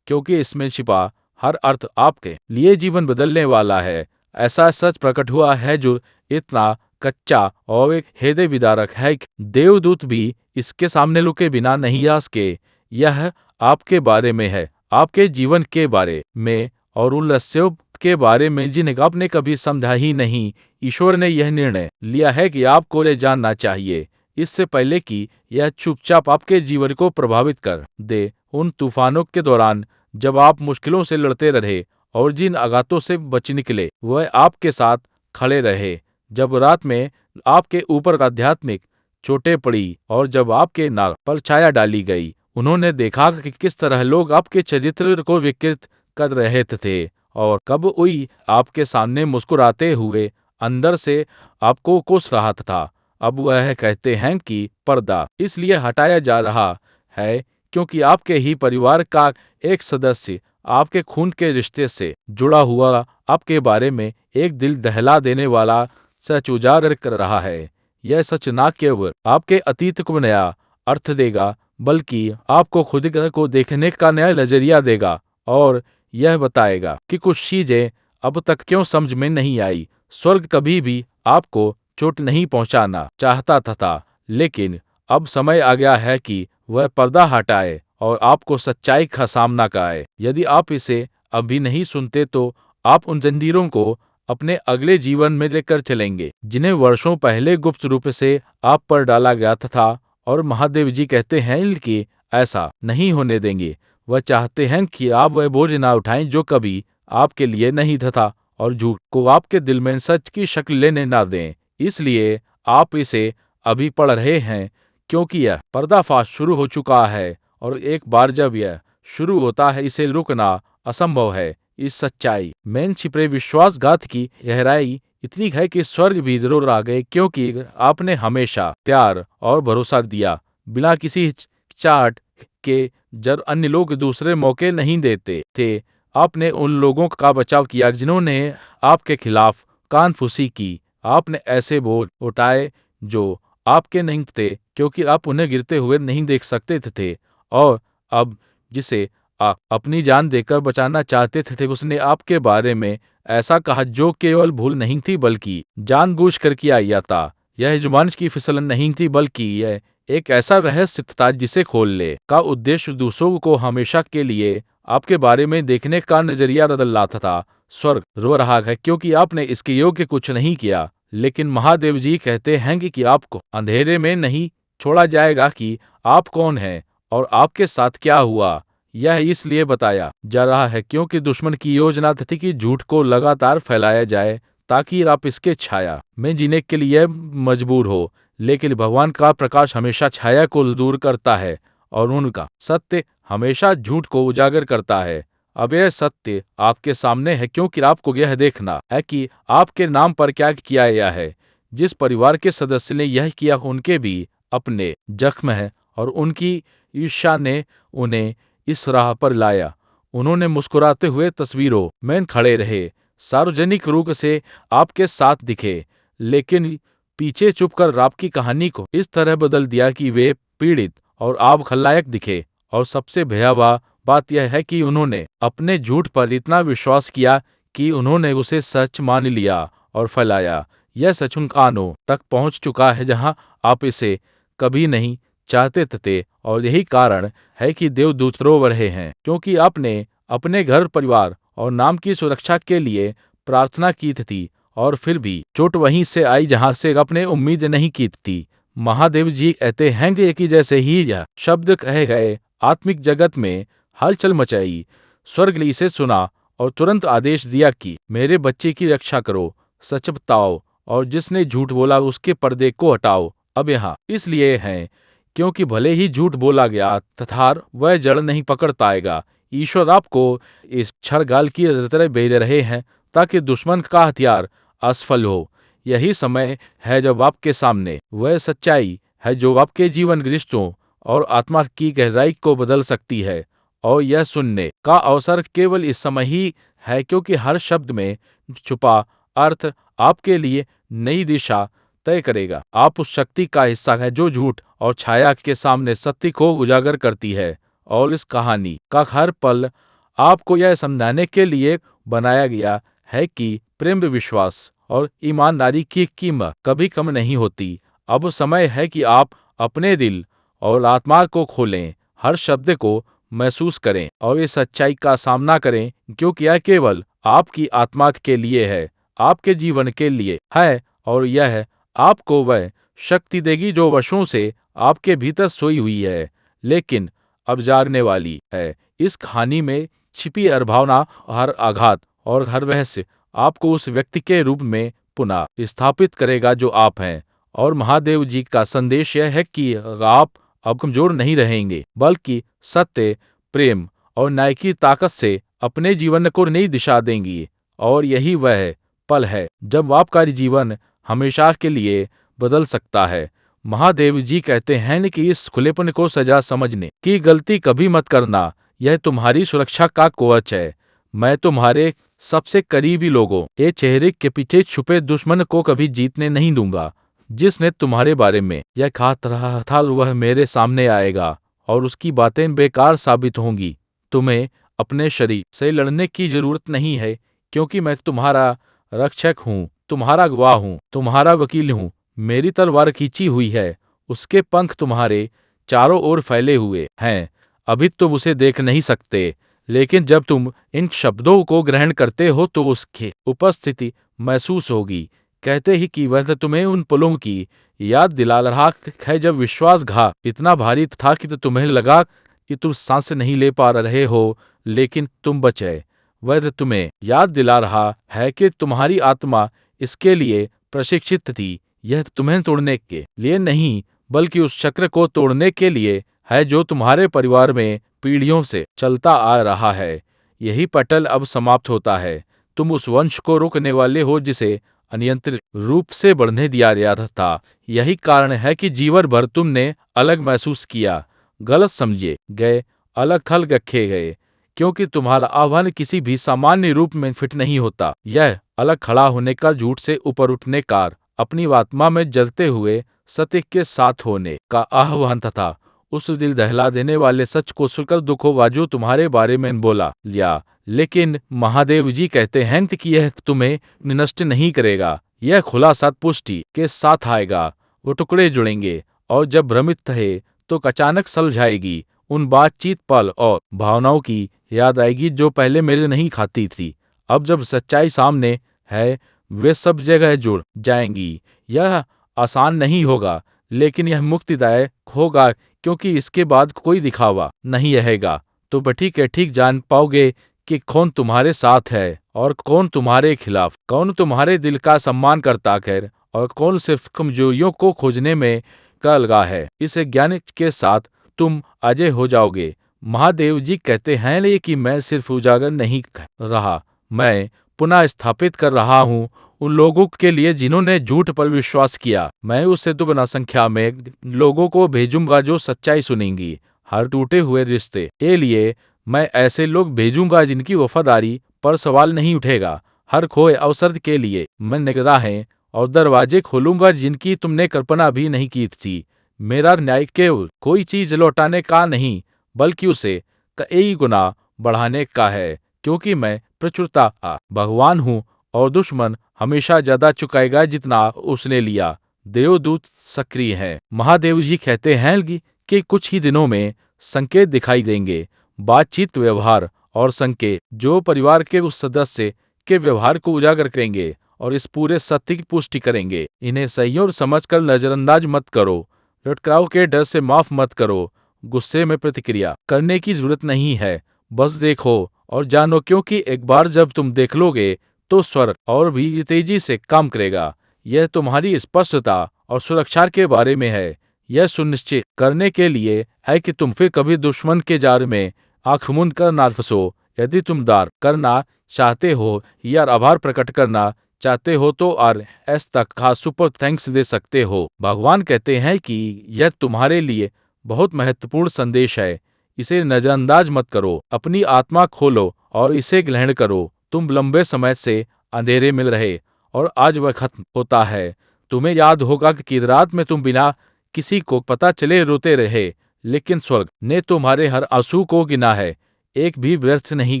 Speaker 1: क्योंकि इसमें छिपा हर अर्थ आपके लिए जीवन बदलने वाला है। ऐसा सच प्रकट हुआ है जो इतना कच्चा और एक हृदय विदारक है कि देवदूत भी इसके सामने लुके बिना नहीं आ सके। यह आपके बारे में है, आपके जीवन के बारे में और उन रहस्यों के बारे में जिन्हें आपने कभी समझा ही नहीं। ईश्वर ने यह निर्णय लिया है कि आपको ले जानना चाहिए, इससे पहले कि यह चुपचाप आपके जीवन को प्रभावित कर दे। उन तूफानों के दौरान जब आप मुश्किलों से लड़ते रहे और जिन आघातों से बच निकले, वह आपके साथ खड़े रहे। जब रात में आपके ऊपर आध्यात्मिक चोटें पड़ी और जब आपके नाक पर छाया डाली गई, उन्होंने देखा कि किस तरह लोग आपके चरित्र को विकृत कर रहे थे और कब कोई आपके सामने मुस्कुराते हुए अंदर से आपको कोस रहा था। अब वह कहते हैं कि पर्दा इसलिए हटाया जा रहा है क्योंकि आपके ही परिवार का एक सदस्य आपके खून के रिश्ते से जुड़ा हुआ आपके बारे में एक दिल दहला देने वाला सच उजागर कर रहा है। यह सच न केवल आपके अतीत को नया अर्थ देगा, बल्कि आपको खुद को देखने का नया नजरिया देगा और यह बताएगा कि कुछ चीजें अब तक क्यों समझ में नहीं आई। स्वर्ग कभी भी आपको चोट नहीं पहुंचाना चाहता था, लेकिन अब समय आ गया है कि वह पर्दा हटाए और आपको सच्चाई का सामना कराए। यदि आप इसे अभी नहीं सुनते तो आप उन जंजीरों को अपने अगले जीवन में लेकर चलेंगे जिन्हें वर्षों पहले गुप्त रूप से आप पर डाला गया था। और महादेव जी कहते हैं कि ऐसा नहीं होने देंगे। वह चाहते हैं कि आप वह बोझ ना उठाएं जो कभी आपके लिए नहीं था, और झूठ को आपके दिल में सच की शक्ल लेने ना दें। इसलिए आप इसे अभी पढ़ रहे हैं, क्योंकि यह पर्दाफाश शुरू हो चुका है, और एक बार जब यह शुरू होता है इसे रुकना असंभव है। इस सच्चाई में छिपे विश्वासघात की गहराई इतनी है कि स्वर्ग भी जरूर आ गए, क्योंकि आपने हमेशा प्यार और भरोसा दिया बिना किसी हिचकिचाहट के। जब अन्य लोग दूसरे मौके नहीं देते थे, आपने उन लोगों का बचाव किया जिन्होंने आपके खिलाफ कानफूसी की। आपने ऐसे बोझ उठाए जो आपके नहीं थे, क्योंकि आप उन्हें गिरते हुए नहीं देख सकते थे। और अब जिसे आप अपनी जान देकर बचाना चाहते थे, उसने आपके बारे में ऐसा कहा जो केवल भूल नहीं थी बल्कि जानबूझकर किया गया था। यह जुबान की फिसलन नहीं थी, बल्कि यह एक ऐसा रहस्य था जिसे खोलने का उद्देश्य दूसरों को हमेशा के लिए आपके बारे में देखने का नजरिया बदल रहा था। स्वर्ग रो रहा है क्योंकि आपने इसके योग्य कुछ नहीं किया, लेकिन महादेव जी कहते हैं कि आपको अंधेरे में नहीं छोड़ा जाएगा कि आप कौन हैं और आपके साथ क्या हुआ। यह इसलिए बताया जा रहा है क्योंकि दुश्मन की योजना थी कि झूठ को लगातार फैलाया जाए, ताकि आप इसके छाया में जीने के लिए मजबूर हो। लेकिन भगवान का प्रकाश हमेशा छाया को दूर करता है, और उनका सत्य हमेशा झूठ को उजागर करता है। अब यह सत्य आपके सामने है, क्योंकि आपको यह देखना है कि आपके नाम पर क्या किया गया है। जिस परिवार के सदस्य ने यह किया उनके भी अपने जख्म हैं, और उनकी ईर्ष्या ने उन्हें इस राह पर लाया। उन्होंने मुस्कुराते हुए तस्वीरों में खड़े रहे, सार्वजनिक रूप से आपके साथ दिखे, लेकिन पीछे चुपकर आपकी कहानी को इस तरह बदल दिया कि वे पीड़ित और आप खलनायक दिखे। और सबसे भयावह बात यह है कि उन्होंने अपने झूठ पर इतना विश्वास किया कि उन्होंने उसे सच मान लिया और फैलाया। यह सच उन कानों तक पहुंच चुका है जहां आप इसे कभी नहीं चाहते थे, और यही कारण है कि देवदूत रो रहे हैं, क्योंकि आपने अपने घर, परिवार और नाम की सुरक्षा के लिए प्रार्थना की थी, और फिर भी चोट वहीं से आई जहां से आपने उम्मीद नहीं की थी। महादेव जी कहते हैं कि जैसे ही यह शब्द कहे गए, आत्मिक जगत में हलचल मचाई। स्वर्ग ने इसे सुना और तुरंत आदेश दिया कि मेरे बच्चे की रक्षा करो, सच बताओ, और जिसने झूठ बोला उसके पर्दे को हटाओ। अब यहाँ इसलिए है क्योंकि भले ही झूठ बोला गया तथार वह जड़ नहीं पकड़ पाएगा। ईश्वर आपको इस छरगाल की तरह भेज रहे हैं ताकि दुश्मन का हथियार असफल हो। यही समय है जब आपके सामने वह सच्चाई है जो आपके जीवन रिश्तों और आत्मा की गहराई को बदल सकती है। और यह सुनने का अवसर केवल इस समय ही है, क्योंकि हर शब्द में छुपा अर्थ आपके लिए नई दिशा तय करेगा। आप उस शक्ति का हिस्सा है जो झूठ और छाया के सामने सत्य को उजागर करती है। और इस कहानी का हर पल आपको यह समझाने के लिए बनाया गया है कि प्रेम, विश्वास और ईमानदारी की कीमत कभी कम नहीं होती। अब समय है कि आप अपने दिल और आत्मा को खोलें, हर शब्द को महसूस करें और इस सच्चाई का सामना करें, क्योंकि यह केवल आपकी आत्मा के लिए है, आपके जीवन के लिए है, और यह आपको वह शक्ति देगी जो वर्षों से आपके भीतर सोई हुई है, लेकिन अब जागने वाली है। इस कहानी में छिपी हर भावना, हर आघात और हर रहस्य आपको उस व्यक्ति के रूप में पुनः स्थापित करेगा जो आप हैं। और महादेव जी का संदेश यह है कि आप अब कमजोर नहीं रहेंगे, बल्कि सत्य, प्रेम और न्याय की ताकत से अपने जीवन को नई दिशा देंगी। और यही वह पल है जब आपका जीवन हमेशा के लिए बदल सकता है। महादेव जी कहते हैं कि इस खुलेपन को सजा समझने की गलती कभी मत करना, यह तुम्हारी सुरक्षा का कवच है। मैं तुम्हारे सबसे करीबी लोगों के चेहरे के पीछे छुपे दुश्मन को कभी जीतने नहीं दूंगा। जिसने तुम्हारे बारे में यह कहा था वह मेरे सामने आएगा और उसकी बातें बेकार साबित होंगी। तुम्हें अपने शरीर से लड़ने की जरूरत नहीं है, क्योंकि मैं तुम्हारा रक्षक हूँ, तुम्हारा गवाह हूँ, तुम्हारा वकील हूँ। मेरी तलवार खींची हुई है, उसके पंख तुम्हारे चारों ओर फैले हुए हैं। अभी तुम उसे देख नहीं सकते, लेकिन जब तुम इन शब्दों को ग्रहण करते हो तो उसकी उपस्थिति महसूस होगी। कहते ही कि वह तुम्हें उन पलों की याद दिला रहा है जब विश्वासघात इतना भारी था कि तुम्हें लगा कि तुम सांस नहीं ले पा रहे हो, लेकिन तुम बचे। वह तुम्हें याद दिला रहा है कि तुम्हारी आत्मा इसके लिए प्रशिक्षित थी। यह तुम्हें तोड़ने के लिए नहीं, बल्कि उस चक्र को तोड़ने के लिए है जो तुम्हारे परिवार में पीढ़ियों से चलता आ रहा है। यही पटल अब समाप्त होता है। तुम उस वंश को रोकने वाले हो जिसे अनियंत्रित रूप से बढ़ने दिया गया था। यही कारण है कि जीवन भर तुमने अलग महसूस किया, गलत समझे गए, अलग थलग रखे गए, क्योंकि तुम्हारा आह्वान किसी भी सामान्य रूप में फिट नहीं होता। यह अलग खड़ा होने का, झूठ से ऊपर उठने का, अपनी आत्मा में जलते हुए सत्य के साथ होने का आह्वान था। उस दिल दहला देने वाले सच को सुनकर दुख होगा जो तुम्हारे बारे में बोला लिया, लेकिन महादेव जी कहते हैं कि यह तुम्हें नष्ट नहीं करेगा। यह खुलासा पुष्टि के साथ आएगा। वो टुकड़े जुड़ेंगे और जब भ्रमित थे तो अचानक सुलझाएगी। उन बातचीत, पल और भावनाओं की याद आएगी जो पहले मेरे नहीं खाती थी। अब जब सच्चाई सामने है, वे सब जगह जुड़ जाएंगी। यह आसान नहीं होगा, लेकिन यह मुक्तिदायक होगा, क्योंकि इसके बाद कोई दिखावा नहीं रहेगा। तो ठीक है, ठीक जान पाओगे कि कौन तुम्हारे साथ है और कौन तुम्हारे खिलाफ, कौन तुम्हारे दिल का सम्मान करता है और कौन सिर्फ कमजोरियों को खोजने में का लगा है। इस ज्ञान के साथ तुम अजय हो जाओगे। महादेव जी कहते हैं कि मैं सिर्फ उजागर नहीं कर रहा, मैं पुनः स्थापित कर रहा हूँ उन लोगों के लिए जिन्होंने झूठ पर विश्वास किया। मैं उससे दुगना संख्या में लोगों को भेजूंगा जो सच्चाई सुनेंगी। हर टूटे हुए रिश्ते के लिए मैं ऐसे लोग भेजूंगा जिनकी वफादारी पर सवाल नहीं उठेगा। हर खोए अवसर के लिए मैं निगराहें और दरवाजे खोलूंगा जिनकी तुमने कल्पना भी नहीं की थी। मेरा न्याय केवल कोई चीज लौटाने का नहीं, बल्कि उसे कई गुना बढ़ाने का है, क्योंकि मैं प्रचुरता भगवान हूँ और दुश्मन हमेशा ज्यादा चुकाएगा जितना उसने लिया। देवदूत सक्रिय है। महादेव जी कहते हैं कि कुछ ही दिनों में संकेत दिखाई देंगे, बातचीत, व्यवहार और संकेत जो परिवार के उस सदस्य के व्यवहार को उजागर करेंगे और इस पूरे सत्य की पुष्टि करेंगे। इन्हें सही और समझकर नजरअंदाज मत करो। लटकाव के डर से माफ मत करो। गुस्से में प्रतिक्रिया करने की जरूरत नहीं है, बस देखो और जानो, क्योंकि एक बार जब तुम देख लोगे तो स्वर्ग और भी तेजी से काम करेगा। यह तुम्हारी स्पष्टता और सुरक्षा के बारे में है। यह सुनिश्चित करने के लिए है कि तुम फिर कभी दुश्मन के जाल में आंख मूंद कर ना फंसो। यदि तुम दार करना चाहते हो या आभार प्रकट करना चाहते हो तो RS तक खास सुपर थैंक्स दे सकते हो। भगवान कहते हैं कि यह तुम्हारे लिए बहुत महत्वपूर्ण संदेश है। इसे नजरअंदाज मत करो। अपनी आत्मा खोलो और इसे ग्रहण करो। तुम लंबे समय से अंधेरे मिल रहे और आज वह खत्म होता है। तुम्हें याद होगा कि रात में तुम बिना किसी को पता चले रोते रहे, लेकिन स्वर्ग ने तुम्हारे हर आंसू को गिना है, एक भी व्यर्थ नहीं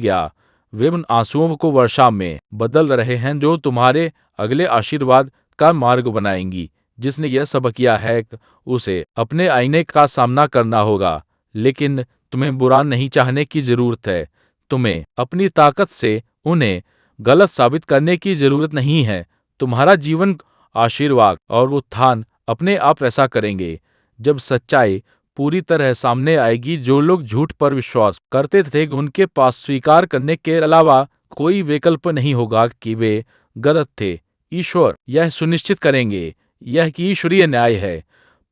Speaker 1: गया। वे उन आंसुओं को वर्षा में बदल रहे हैं जो तुम्हारे अगले आशीर्वाद का मार्ग बनाएंगी। जिसने यह सब किया है उसे अपने आईने का सामना करना होगा, लेकिन तुम्हें बुरा नहीं चाहने की जरूरत है। तुम्हें अपनी ताकत से उन्हें गलत साबित करने की जरूरत नहीं है। तुम्हारा जीवन, आशीर्वाद और उत्थान अपने आप ऐसा करेंगे। जब सच्चाई पूरी तरह सामने आएगी, जो लोग झूठ पर विश्वास करते थे उनके पास स्वीकार करने के अलावा कोई विकल्प नहीं होगा कि वे गलत थे। ईश्वर यह सुनिश्चित करेंगे। यह कि ईश्वरीय न्याय है,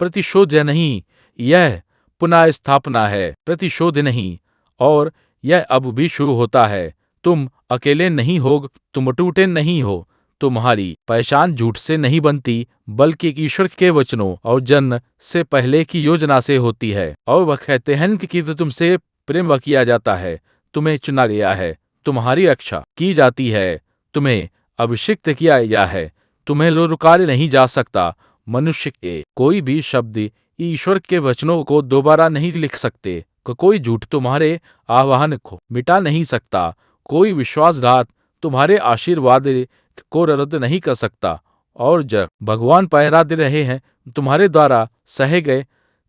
Speaker 1: प्रतिशोध नहीं। यह पुनः स्थापना है, प्रतिशोध नहीं। और यह अब भी शुरू होता है। तुम अकेले नहीं हो, तुम टूटे नहीं हो। तुम्हारी पहचान झूठ से नहीं बनती, बल्कि ईश्वर के वचनों और जन्म से पहले की योजना से होती है। और वह कहते हैं कि तुमसे प्रेम किया जाता है, तुम्हें चुना गया है, तुम्हारी रक्षा की जाती है, तुम्हें अभिषिक्त किया गया है, तुम्हें रुका नहीं जा सकता। मनुष्य के कोई भी शब्द ईश्वर के वचनों को दोबारा नहीं लिख सकते। कोई झूठ तुम्हारे आह्वान को मिटा नहीं सकता। कोई विश्वासघात तुम्हारे आशीर्वाद को रद्द नहीं कर सकता। और जब भगवान पहरा दे रहे हैं तुम्हारे द्वारा सहे गए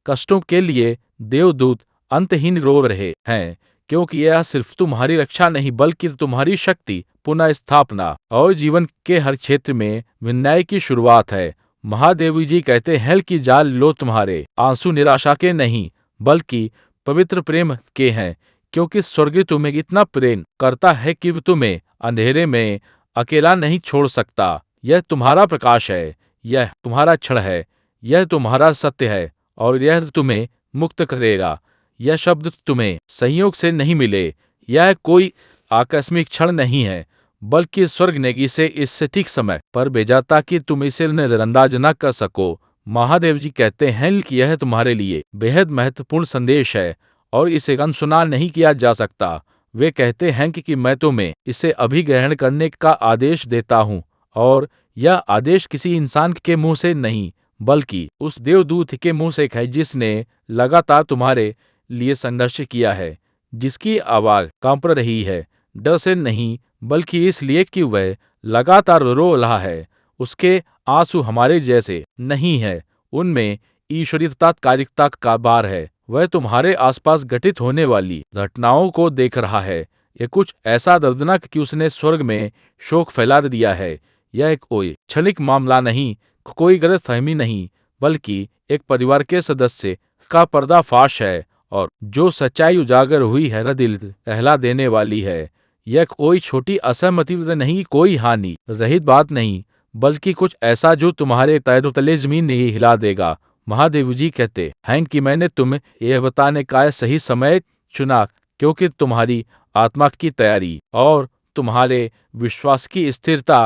Speaker 1: कष्टों के लिए, देवदूत अंतहीन रो रहे हैं, क्योंकि यह सिर्फ तुम्हारी रक्षा नहीं बल्कि तुम्हारी शक्ति, पुनः स्थापना और जीवन के हर क्षेत्र में न्याय की शुरुआत है। महादेव जी कहते हैं कि जाल लो, तुम्हारे आंसू निराशा के नहीं बल्कि पवित्र प्रेम के हैं, क्योंकि स्वर्ग तुम्हें इतना प्रेम करता है कि वह तुम्हें अंधेरे में अकेला नहीं छोड़ सकता। यह तुम्हारा प्रकाश है, यह तुम्हारा क्षण है, यह तुम्हारा सत्य है और यह तुम्हें मुक्त करेगा। यह शब्द तुम्हें संयोग से नहीं मिले, यह कोई आकस्मिक क्षण नहीं है, बल्कि स्वर्ग ने इसे इस ठीक समय पर भेजा ताकि तुम इसे नजरअंदाज न कर सको। महादेव जी कहते हैं कि यह तुम्हारे लिए बेहद महत्वपूर्ण संदेश है और इसे अनसुना नहीं किया जा सकता। वे कहते हैं कि मैं तुम्हें इसे अभी ग्रहण करने का आदेश देता हूँ, और यह आदेश किसी इंसान के मुंह से नहीं, बल्कि उस देवदूत के मुंह से है जिसने लगातार तुम्हारे लिए संघर्ष किया है, जिसकी आवाज कांप रही है, डर से नहीं बल्कि इसलिए कि वह लगातार रो रहा है। उसके आंसू हमारे जैसे नहीं है, उनमें ईश्वरीय तात्कालिकता का भार है। वह तुम्हारे आसपास घटित होने वाली घटनाओं को देख रहा है। यह कुछ ऐसा दर्दनाक कि उसने स्वर्ग में शोक फैला दिया है। यह एक कोई क्षणिक मामला नहीं, कोई गलतफहमी नहीं, बल्कि एक परिवार के सदस्य का पर्दाफाश है, और जो सच्चाई उजागर हुई है वह दिल दहला देने वाली है। यह कोई छोटी असहमति नहीं, कोई हानि रहित बात नहीं, बल्कि कुछ ऐसा जो तुम्हारे पैरों तले जमीन नहीं हिला देगा। महादेव जी कहते हैं कि मैंने तुम्हें यह बताने का सही समय चुना, क्योंकि तुम्हारी आत्मा की तैयारी और तुम्हारे विश्वास की स्थिरता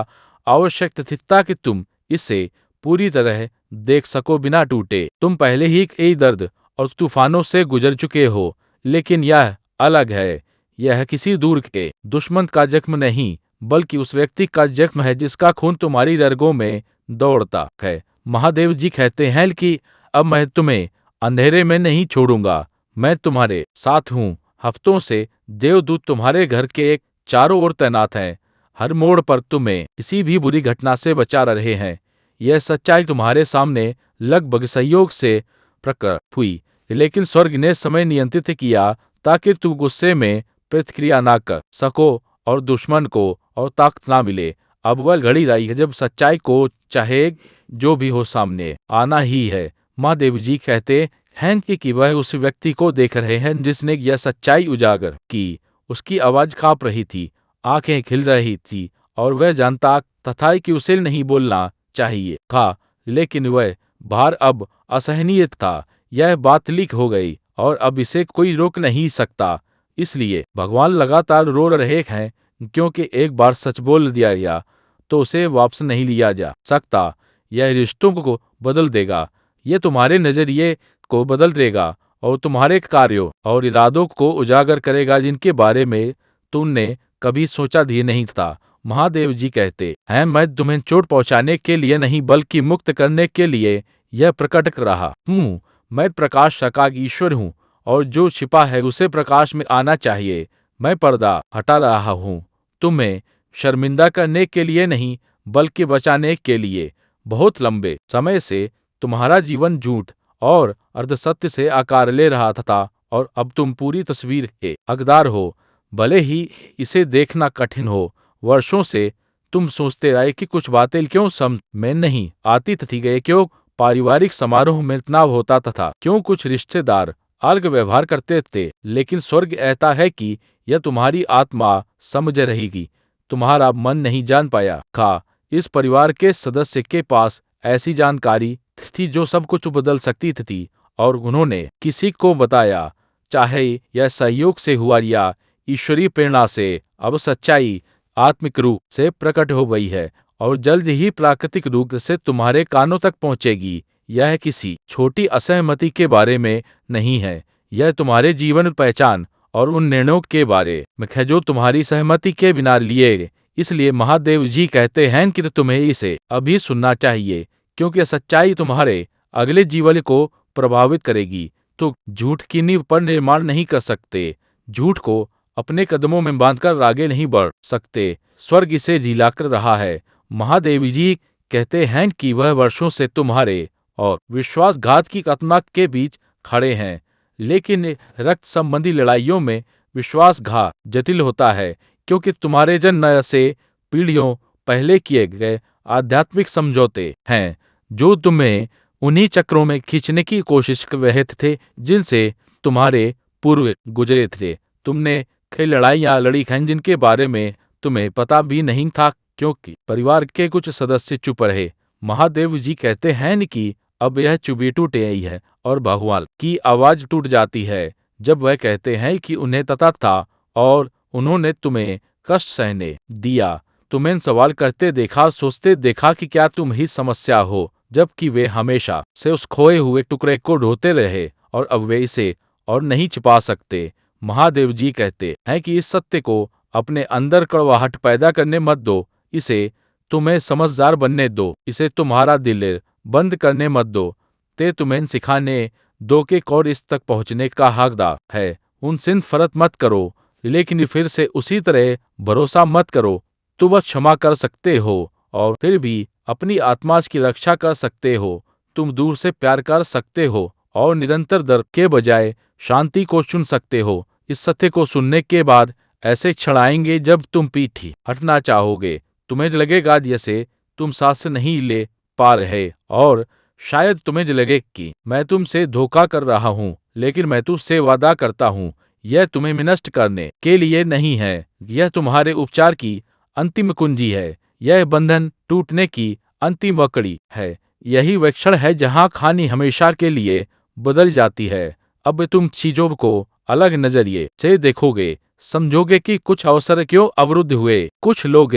Speaker 1: आवश्यक थी ताकि तुम इसे पूरी तरह देख सको बिना टूटे। तुम पहले ही कई दर्द और तूफानों से गुजर चुके हो, लेकिन यह अलग है। यह किसी दूर के दुश्मन का जख्म नहीं, बल्कि उस व्यक्ति का जख्म है जिसका खून तुम्हारी रगों में दौड़ता है। महादेव जी कहते हैं कि अब मैं तुम्हें अंधेरे में नहीं छोड़ूंगा, मैं तुम्हारे साथ हूँ। हफ्तों से देवदूत तुम्हारे घर के एक चारों ओर तैनात हैं, हर मोड़ पर तुम्हें किसी भी बुरी घटना से बचा रहे हैं। यह सच्चाई तुम्हारे सामने लगभग संयोग से प्रकट हुई, लेकिन स्वर्ग ने समय नियंत्रित किया ताकि तुम गुस्से में प्रतिक्रिया ना कर सको और दुश्मन को और ताकत ना मिले। अब वह घड़ी आई है जब सच्चाई को चाहे जो भी हो सामने आना ही है। महादेव जी कहते हैं कि वह उस व्यक्ति को देख रहे हैं जिसने यह सच्चाई उजागर की। उसकी आवाज कांप रही थी, आंखें खिल रही थी, और वह जानता तथा कि उसे नहीं बोलना चाहिए था, लेकिन वह भार अब असहनीय था। यह बात लीक हो गई और अब इसे कोई रोक नहीं सकता। इसलिए भगवान लगातार रो रहे हैं, क्योंकि एक बार सच बोल दिया गया तो उसे वापस नहीं लिया जा सकता। यह रिश्तों को बदल देगा, यह तुम्हारे नजरिए को बदल देगा और तुम्हारे कार्यों और इरादों को उजागर करेगा जिनके बारे में तुमने कभी सोचा भी नहीं था। महादेव जी कहते हैं, मैं तुम्हें चोट पहुंचाने के लिए नहीं बल्कि मुक्त करने के लिए यह प्रकट कर रहा हूँ। मैं प्रकाश का ईश्वर हूँ, और जो छिपा है उसे प्रकाश में आना चाहिए। मैं पर्दा हटा रहा हूँ, तुम्हें शर्मिंदा करने के लिए नहीं बल्कि बचाने के लिए। बहुत लंबे समय से तुम्हारा जीवन झूठ और अर्धसत्य से आकार ले रहा था, और अब तुम पूरी तस्वीर के हकदार हो, भले ही इसे देखना कठिन हो। वर्षों से तुम सोचते रहे कि कुछ बातें क्यों समझ में नहीं आती थी, गए क्यों पारिवारिक समारोह में तनाव होता था, क्यों कुछ रिश्तेदार अलग व्यवहार करते थे। लेकिन स्वर्ग कहता है कि यह तुम्हारी आत्मा समझ रहेगी, तुम्हारा मन नहीं जान पाया था। इस परिवार के सदस्य के पास ऐसी जानकारी थी जो सब कुछ बदल सकती थी, और उन्होंने किसी को बताया, चाहे यह सहयोग से हुआ या ईश्वरीय प्रेरणा से। अब सच्चाई आत्मिक रूप से प्रकट हो गई है और जल्द ही प्राकृतिक रूप से तुम्हारे कानों तक पहुंचेगी। यह किसी छोटी असहमति के बारे में नहीं है, यह तुम्हारे जीवन पहचान और उन निर्णयों के बारे में है जो तुम्हारी सहमति के बिना लिए। इसलिए महादेव जी कहते हैं कि तुम्हें इसे अभी सुनना चाहिए, क्योंकि सच्चाई तुम्हारे अगले जीवन को प्रभावित करेगी। तो झूठ की नींव पर निर्माण नहीं कर सकते, झूठ को अपने कदमों में बांधकर आगे नहीं बढ़ सकते। स्वर्ग इसे झिलाकर रहा है। महादेव जी कहते हैं कि वह वर्षों से तुम्हारे और विश्वासघात की आत्मा के बीच खड़े हैं, लेकिन रक्त संबंधी लड़ाइयों में विश्वासघात जटिल होता है, क्योंकि तुम्हारे जन्म से पीढ़ियों पहले किए गए आध्यात्मिक समझौते हैं जो तुम्हें उन्हीं चक्रों में खींचने की कोशिश कर रहे थे जिनसे तुम्हारे पूर्व गुजरे थे। तुमने कई लड़ाइयाँ लड़ी हैं जिनके बारे में तुम्हें पता भी नहीं था, क्योंकि परिवार के कुछ सदस्य चुप रहे। महादेव जी कहते हैं न कि अब यह चुप्पी टूट गई है और भगवान की आवाज टूट जाती है जब वह कहते हैं कि उन्हें पता था और उन्होंने तुम्हें कष्ट सहने दिया। तुम्हें सवाल करते देखा, सोचते देखा कि क्या तुम ही समस्या हो, जबकि वे हमेशा से उस खोए हुए टुकड़े को ढूंढते रहे और अब वे इसे और नहीं छिपा सकते। महादेव जी कहते हैं कि इस सत्य को अपने अंदर कड़वाहट पैदा करने मत दो, इसे तुम्हें समझदार बनने दो, इसे तुम्हारा दिल बंद करने मत दो। ते तुम्हें सिखाने दो कि कौन इस तक पहुंचने का हकदार है। उनसे नफरत मत करो, लेकिन फिर से उसी तरह भरोसा मत करो। तुम क्षमा कर सकते हो और फिर भी अपनी आत्मा की रक्षा कर सकते हो। तुम दूर से प्यार कर सकते हो और निरंतर दर्द के बजाय शांति को चुन सकते हो। इस सत्य को सुनने के बाद ऐसे क्षण आएंगे जब तुम पीछे हटना चाहोगे। तुम्हें लगेगा जैसे तुम सांस नहीं ले पा रहे और शायद तुम्हें लगे कि मैं तुमसे धोखा कर रहा हूँ, लेकिन मैं तुमसे वादा करता हूँ यह तुम्हें विनष्ट करने के लिए नहीं है, यह तुम्हारे उपचार की अंतिम कुंजी है। यह बंधन टूटने की अंतिम कड़ी है। यही वह क्षण है जहाँ कहानी हमेशा के लिए बदल जाती है। अब तुम चीजों को अलग नजरिए से देखोगे, समझोगे कि कुछ अवसर क्यों अवरुद्ध हुए, कुछ लोग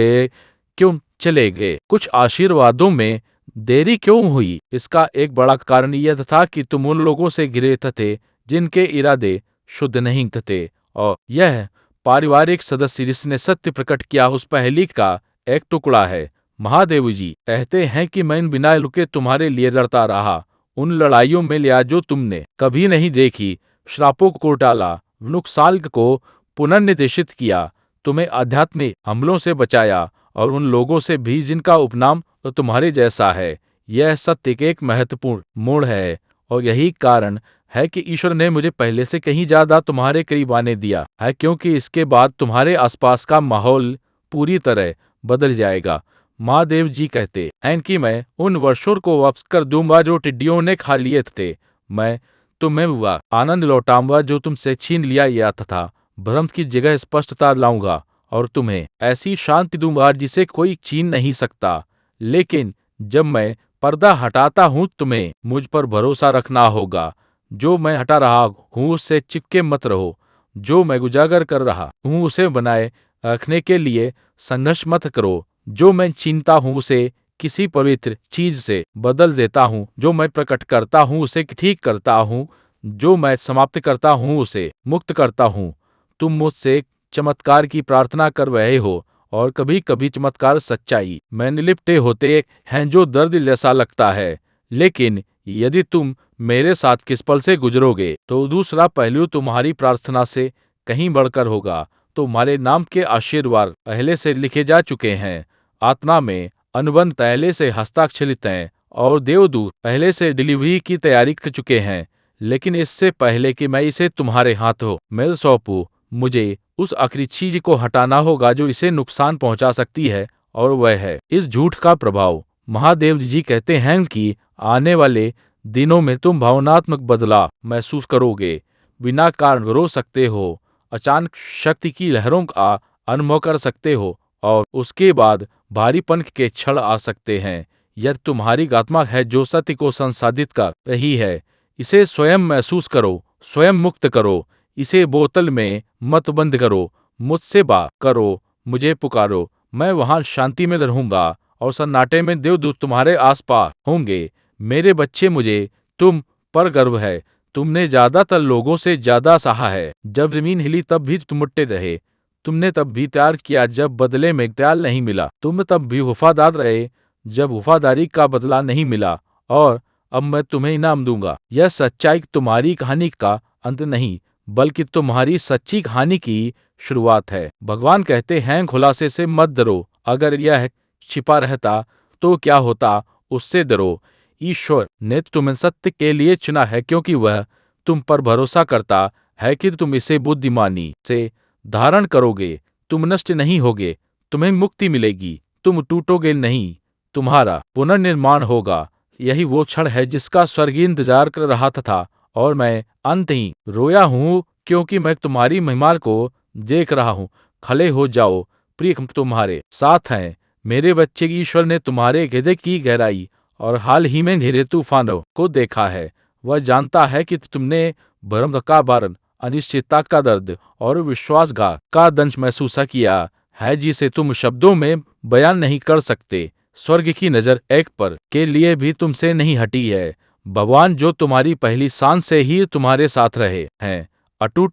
Speaker 1: क्यों चले गए, कुछ आशीर्वादों में देरी क्यों हुई। इसका एक बड़ा कारण यह था कि तुम उन लोगों से घिरे थे जिनके इरादे शुद्ध नहीं थे, और यह पारिवारिक सदस्य जिसने सत्य प्रकट किया उस पहेली का एक टुकड़ा है। महादेव जी कहते हैं कि मैं बिना रुके तुम्हारे लिए लड़ता रहा, उन लड़ाइयों में लिया जो तुमने कभी नहीं देखी, श्रापों को टाला, नुकसान को पुनर्निर्देशित किया, तुम्हें आध्यात्मिक हमलों से बचाया और उन लोगों से भी जिनका उपनाम तुम्हारे जैसा है। यह सत्य के एक महत्वपूर्ण मोड़ है और यही कारण है कि ईश्वर ने मुझे पहले से कहीं ज्यादा तुम्हारे करीब आने दिया है, क्योंकि इसके बाद तुम्हारे आसपास का माहौल पूरी तरह बदल जाएगा। महादेव जी कहते हैं कि मैं उन वर्षों को वापस कर दूंगा जो टिड्डियों ने खा लिए थे। मैं तुम्हें वह आनंद लौटाऊंगा जो तुमसे छीन लिया गया था। भ्रम की जगह स्पष्टता लाऊंगा और तुम्हें ऐसी शांति दूंगा जिसे कोई छीन नहीं सकता। लेकिन जब मैं पर्दा हटाता हूँ तुम्हें मुझ पर भरोसा रखना होगा। जो मैं हटा रहा हूँ उससे चिपके मत रहो, जो मैं उजागर कर रहा हूँ उसे बनाए रखने के लिए संघर्ष मत करो। जो मैं छीनता हूँ उसे किसी पवित्र चीज से बदल देता हूँ, जो मैं प्रकट करता हूँ उसे ठीक करता हूँ, जो मैं समाप्त करता हूँ उसे मुक्त करता हूँ। तुम मुझसे चमत्कार की प्रार्थना कर रहे हो और कभी कभी चमत्कार सच्चाई में लिपटे होते हैं जो दर्द जैसा लगता है। लेकिन यदि तुम मेरे साथ किस पल से गुजरोगे तो दूसरा पहलू तुम्हारी प्रार्थना से कहीं बढ़कर होगा। तुम्हारे नाम के आशीर्वाद पहले से लिखे जा चुके हैं, आत्मा में अनुबंध पहले से हस्ताक्षरित हैं और देवदूत पहले से डिलीवरी की तैयारी कर चुके हैं। लेकिन इससे पहले कि मैं इसे तुम्हारे हाथों में सौंपूं, मुझे उस आखिरी चीज को हटाना होगा जो इसे नुकसान पहुंचा सकती है, और वह है इस झूठ का प्रभाव। महादेव जी कहते हैं कि आने वाले दिनों में तुम भावनात्मक बदलाव महसूस करोगे, बिना कारण रो सकते हो, अचानक शक्ति की लहरों का अनुभव कर सकते हो और उसके बाद भारीपन के क्षण आ सकते हैं। यह तुम्हारी आत्मा है जो सत्य को संसाधित कर रही है। इसे स्वयं महसूस करो, स्वयं मुक्त करो, इसे बोतल में मत बंद करो, मुझसे बात करो, मुझे पुकारो, मैं वहां शांति में रहूंगा और सन्नाटे में देवदूत तुम्हारे आसपास होंगे। मेरे बच्चे, मुझे तुम पर गर्व है, तुमने ज्यादातर लोगों से ज्यादा सहा है। जब जमीन हिली तब भी तुम मुट्टे रहे, तुमने तब भी प्यार किया जब बदले में प्यार नहीं मिला, तुम तब भी वफादार रहे जब वफादारी का बदला नहीं मिला, और अब मैं तुम्हें इनाम दूंगा। यह सच्चाई तुम्हारी कहानी का अंत नहीं, बल्कि तुम्हारी सच्ची कहानी की शुरुआत है। भगवान कहते हैं खुलासे से मत डरो, अगर यह छिपा रहता तो क्या होता, उससे डरो। ईश्वर ने तुम्हें सत्य के लिए चुना है क्योंकि वह तुम पर भरोसा करता है कि तुम इसे बुद्धिमानी से धारण करोगे। तुम नष्ट नहीं होगे, तुम्हें मुक्ति मिलेगी, तुम टूटोगे नहीं, तुम्हारा पुनर्निर्माण होगा। यही वो क्षण है जिसका स्वर्ग इंतजार कर रहा था और मैं अंत ही रोया हूँ क्योंकि मैं तुम्हारी महिमा को देख रहा हूँ। खड़े हो जाओ, प्रिय तुम्हारे साथ हैं। मेरे बच्चे, ईश्वर ने तुम्हारे हृदय की गहराई और हाल ही में घेरे तूफानों को देखा है। वह जानता है कि तुमने भ्रम का भारण, अनिश्चितता का दर्द और विश्वासघात का दंश महसूस किया है, जिसे तुम शब्दों में बयान नहीं कर सकते। स्वर्ग की नजर एक पर के लिए भी तुमसे नहीं हटी है। भगवान जो तुम्हारी पहली सांस से ही तुम्हारे साथ रहे हैं, अटूट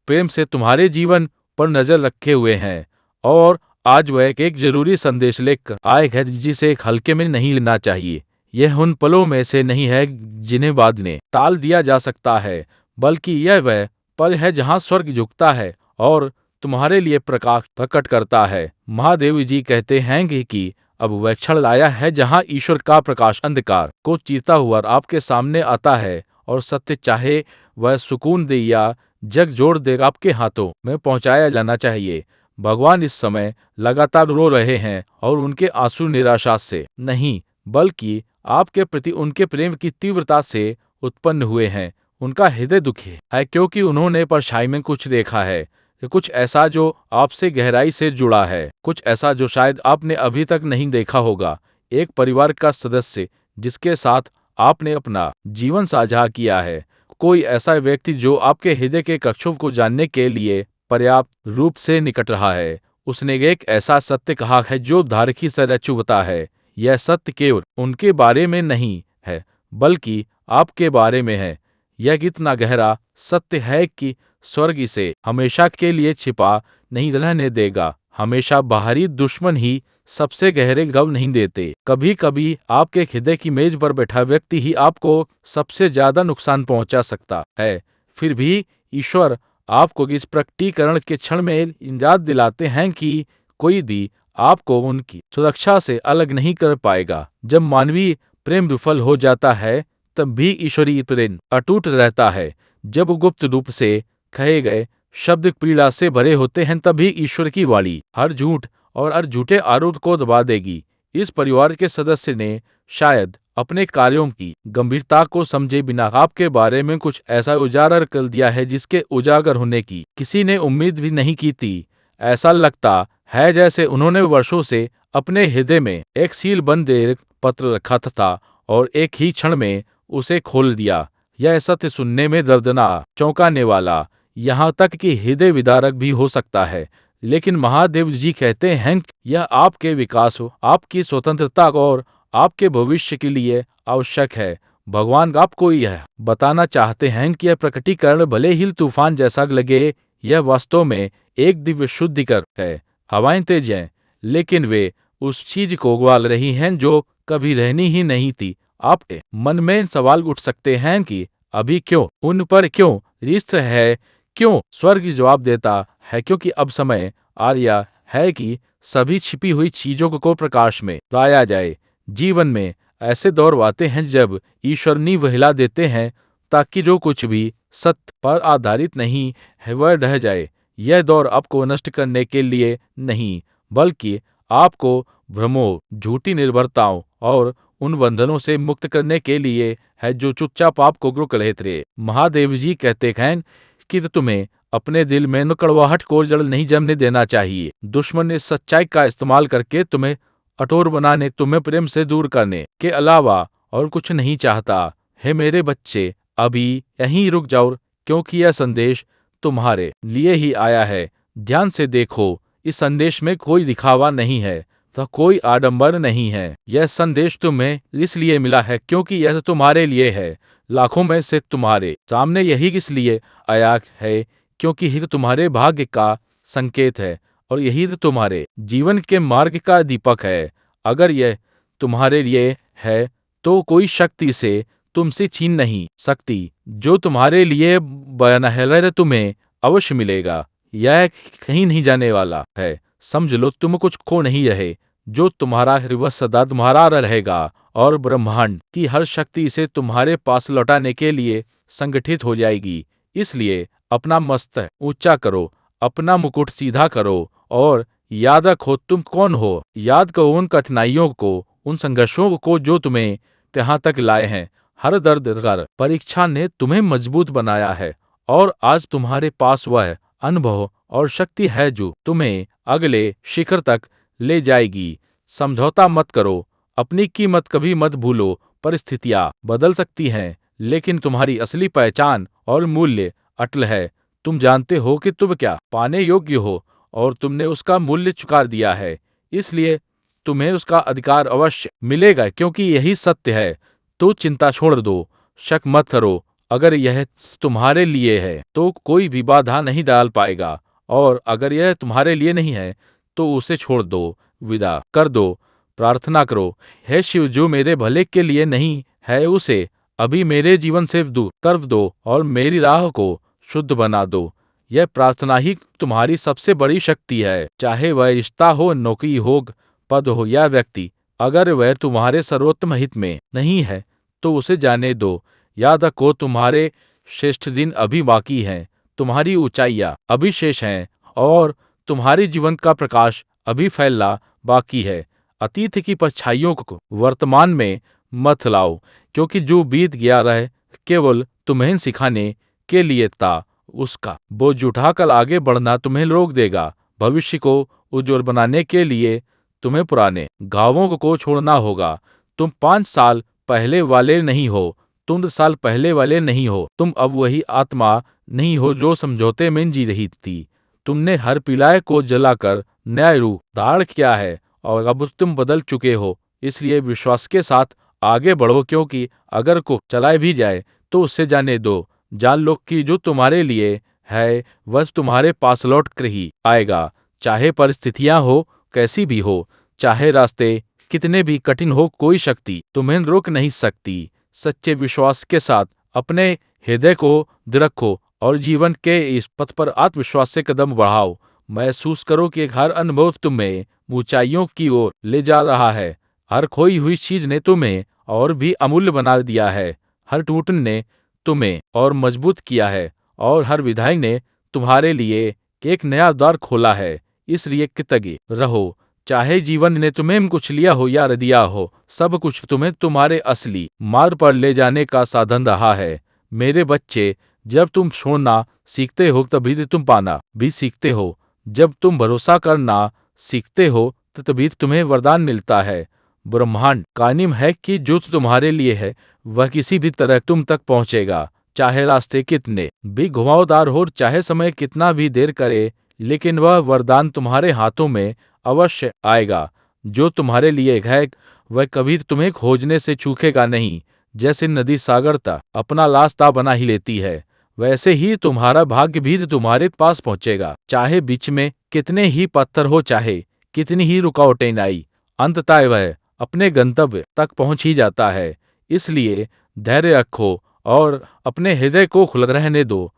Speaker 1: प्रेम से तुम्हारे जीवन पर नजर रखे हुए हैं, और आज वह एक जरूरी संदेश लेकर आए है जिसे हल्के में नहीं लेना चाहिए। यह उन पलों में से नहीं है जिन्हें बाद में टाल दिया जा सकता है, बल्कि यह वह पल है जहां स्वर्ग झुकता है और तुम्हारे लिए प्रकाश प्रकट करता है। महादेव जी कहते हैं कि अब वह क्षण आया है जहां ईश्वर का प्रकाश अंधकार को चीरता हुआ आपके सामने आता है, और सत्य चाहे वह सुकून दे या जग जोड़ दे, आपके हाथों में पहुंचाया जाना चाहिए। भगवान इस समय लगातार रो रहे हैं, और उनके आंसू निराशा से नहीं, बल्कि आपके प्रति उनके प्रेम की तीव्रता से उत्पन्न हुए हैं। उनका हृदय दुखी है क्योंकि उन्होंने परछाई में कुछ देखा है, कुछ ऐसा जो आपसे गहराई से जुड़ा है, कुछ ऐसा जो शायद आपने अभी तक नहीं देखा होगा। एक परिवार का सदस्य जिसके साथ आपने अपना जीवन साझा किया है, कोई ऐसा व्यक्ति जो आपके हृदय के कक्षों को जानने के लिए पर्याप्त रूप से निकट रहा है। उसने एक ऐसा सत्य कहा है जो धार की तरह चुभता है। यह सत्य केवल उनके बारे में नहीं है, बल्कि आपके बारे में है। यह कितना गहरा सत्य है कि स्वर्ग इसे हमेशा के लिए छिपा नहीं रहने देगा। हमेशा बाहरी दुश्मन ही सबसे गहरे गम नहीं देते। कभी कभी आपके हृदय की मेज पर बैठा व्यक्ति ही आपको सबसे ज्यादा नुकसान पहुंचा सकता है। फिर भी ईश्वर आपको इस प्रकटीकरण के क्षण में याद दिलाते हैं कि कोई भी आपको उनकी सुरक्षा से अलग नहीं कर पाएगा। जब मानवीय प्रेम विफल हो जाता है, तब भी ईश्वरीय प्रेम अटूट रहता है। जब गुप्त रूप से कहे गए शब्द पीड़ा से भरे होते हैं, तभी ईश्वर की वाणी हर झूठ और हर झूठे आरोप को दबा देगी। इस परिवार के सदस्य ने शायद अपने कार्यों की गंभीरता को समझे बिना आपके बारे में कुछ ऐसा उजागर कर दिया है जिसके उजागर होने की किसी ने उम्मीद भी नहीं की थी। ऐसा लगता है जैसे उन्होंने वर्षों से अपने हृदय में एक सील बंद पत्र रखा था और एक ही क्षण में उसे खोल दिया। यह सत्य सुनने में दर्दनाक, चौंकाने वाला, यहाँ तक कि हृदय विदारक भी हो सकता है, लेकिन महादेव जी कहते हैं कि यह आपके विकास, आपकी स्वतंत्रता और आपके भविष्य के लिए आवश्यक है। भगवान आपको यह बताना चाहते हैं कि यह प्रकटीकरण भले ही तूफान जैसा लगे, यह वास्तव में एक दिव्य शुद्धिकर है। हवाएं तेज हैं, लेकिन वे उस चीज को उगल रही हैं जो कभी रहनी ही नहीं थी। आपके मन में सवाल उठ सकते हैं कि अभी क्यों, उन पर क्यों रिश्त है, क्यों? स्वर्ग जवाब देता है क्योंकि अब समय आ गया है कि सभी छिपी हुई चीजों को प्रकाश में लाया जाए। जीवन में ऐसे दौर आते हैं जब ईश्वर नींव हिला देते हैं ताकि जो कुछ भी सत्य पर आधारित नहीं है वह ढह जाए। यह दौर आपको नष्ट करने के लिए नहीं, बल्कि आपको भ्रमों, झूठी निर्भरताओं और उन बंधनों से मुक्त करने के लिए है जो चुपचाप आपको रोक रहे थे। महादेव जी कहते हैं कि तुम्हें अपने दिल में कड़वाहट को जड़ नहीं जमने देना चाहिए। दुश्मन ने सच्चाई का इस्तेमाल करके तुम्हें कठोर बनाने, तुम्हें प्रेम से दूर करने के अलावा और कुछ नहीं चाहता। हे मेरे बच्चे, अभी यहीं रुक जाओ, क्योंकि यह संदेश तुम्हारे लिए ही आया है। ध्यान से देखो, इस संदेश में कोई दिखावा नहीं है, तो कोई आडंबर नहीं है। यह संदेश तुम्हें इसलिए मिला है क्योंकि यह तुम्हारे लिए है। लाखों में से तुम्हारे सामने यही इसलिए आया है क्योंकि यह तुम्हारे भाग्य का संकेत है, और यही तुम्हारे जीवन के मार्ग का दीपक है। अगर यह तुम्हारे लिए है, तो कोई शक्ति से तुमसे छीन नहीं सकती। जो तुम्हारे लिए बयान है तुम्हें अवश्य मिलेगा। यह कहीं नहीं जाने वाला है। समझ लो, तुम कुछ खो नहीं रहे। जो तुम्हारा है वह सदा तुम्हारा रहेगा, और ब्रह्मांड की हर शक्ति इसे तुम्हारे पास लौटाने के लिए संगठित हो जाएगी। इसलिए अपना मस्तक ऊंचा करो, अपना मुकुट सीधा करो, और याद रखो तुम कौन हो। याद करो उन कठिनाइयों को, उन संघर्षों को जो तुम्हें यहाँ तक लाए हैं। हर दर्द, हर परीक्षा ने तुम्हें मजबूत बनाया है, और आज तुम्हारे पास वह अनुभव और शक्ति है जो तुम्हें अगले शिखर तक ले जाएगी। समझौता मत करो, अपनी कीमत कभी मत भूलो। परिस्थितियाँ बदल सकती हैं, लेकिन तुम्हारी असली पहचान और मूल्य अटल है। तुम जानते हो कि तुम क्या पाने योग्य हो और तुमने उसका मूल्य चुका दिया है, इसलिए तुम्हें उसका अधिकार अवश्य मिलेगा, क्योंकि यही सत्य है। तो चिंता छोड़ दो, शक मत करो। अगर यह तुम्हारे लिए है तो कोई भी बाधा नहीं डाल पाएगा, और अगर यह तुम्हारे लिए नहीं है तो उसे छोड़ दो, विदा कर दो। प्रार्थना करो, हे शिव, जो मेरे भले के लिए नहीं है उसे अभी मेरे जीवन से दूर कर दो और मेरी राह को शुद्ध बना दो। यह प्रार्थना ही तुम्हारी सबसे बड़ी शक्ति है। चाहे वह रिश्ता हो, नौकरी हो, पद हो या व्यक्ति, अगर वह तुम्हारे सर्वोत्तम हित में नहीं है तो उसे जाने दो। याद रखो, तुम्हारे श्रेष्ठ दिन अभी बाकी हैं, तुम्हारी ऊंचाइयां अभी शेष हैं, और तुम्हारे जीवन का प्रकाश अभी फैलना बाकी है। अतीत की परछाइयों को वर्तमान में मत लाओ, क्योंकि जो बीत गया रह केवल तुम्हें सिखाने के लिए था। उसका बोझ उठाकर आगे बढ़ना तुम्हें रोक देगा। भविष्य को उज्ज्वल बनाने के लिए तुम्हें पुराने घावों को छोड़ना होगा। तुम 5 साल पहले वाले नहीं हो, तुम 10 साल पहले वाले नहीं हो। तुम अब वही आत्मा नहीं हो जो समझौते में जी रही थी। तुमने हर पिलाए को जलाकर नया रूप धारण किया है और अब तुम बदल चुके हो। इसलिए विश्वास के साथ आगे बढ़ो, क्योंकि अगर को चलाए भी जाए तो उससे जाने दो। जान लो कि जो तुम्हारे लिए है वह तुम्हारे पास लौट कर ही आएगा। चाहे परिस्थितियां हो कैसी भी हो, चाहे रास्ते कितने भी कठिन हो, कोई शक्ति तुम्हें रोक नहीं सकती। सच्चे विश्वास के साथ अपने हृदय को दृढ़ रखो और जीवन के इस पथ पर आत्मविश्वास से कदम बढ़ाओ। महसूस करो कि हर अनुभव तुम्हें ऊंचाइयों की ओर ले जा रहा है। हर खोई हुई चीज ने तुम्हें और भी अमूल्य बना दिया है। हर टूटने ने तुम्हें और मजबूत किया है, और हर विधाई ने तुम्हारे लिए एक नया द्वार खोला है। इसलिए कृतज्ञ रहो। चाहे जीवन ने तुम्हें कुछ लिया हो या दिया हो, सब कुछ तुम्हें तुम्हारे असली मार्ग पर ले जाने का साधन रहा है। मेरे बच्चे, जब तुम छोड़ना सीखते हो तभी तुम पाना भी सीखते हो। जब तुम भरोसा करना सीखते हो तो तभी तुम्हें वरदान मिलता है। ब्रह्मांड का नियम है कि जो तुम्हारे लिए है वह किसी भी तरह तुम तक पहुंचेगा। चाहे रास्ते कितने भी घुमावदार हो, चाहे समय कितना भी देर करे, लेकिन वह वरदान तुम्हारे हाथों में अवश्य आएगा। जो तुम्हारे लिए है वह कभी तुम्हें खोजने से चूकेगा नहीं। जैसे नदी सागर तक अपना रास्ता बना ही लेती है, वैसे ही तुम्हारा भाग्य भी तुम्हारे पास पहुंचेगा। चाहे बीच में कितने ही पत्थर हो, चाहे कितनी ही रुकावटें आई, अंततः वह अपने गंतव्य तक पहुंच ही जाता है। इसलिए धैर्य रखो और अपने हृदय को खुला रहने दो,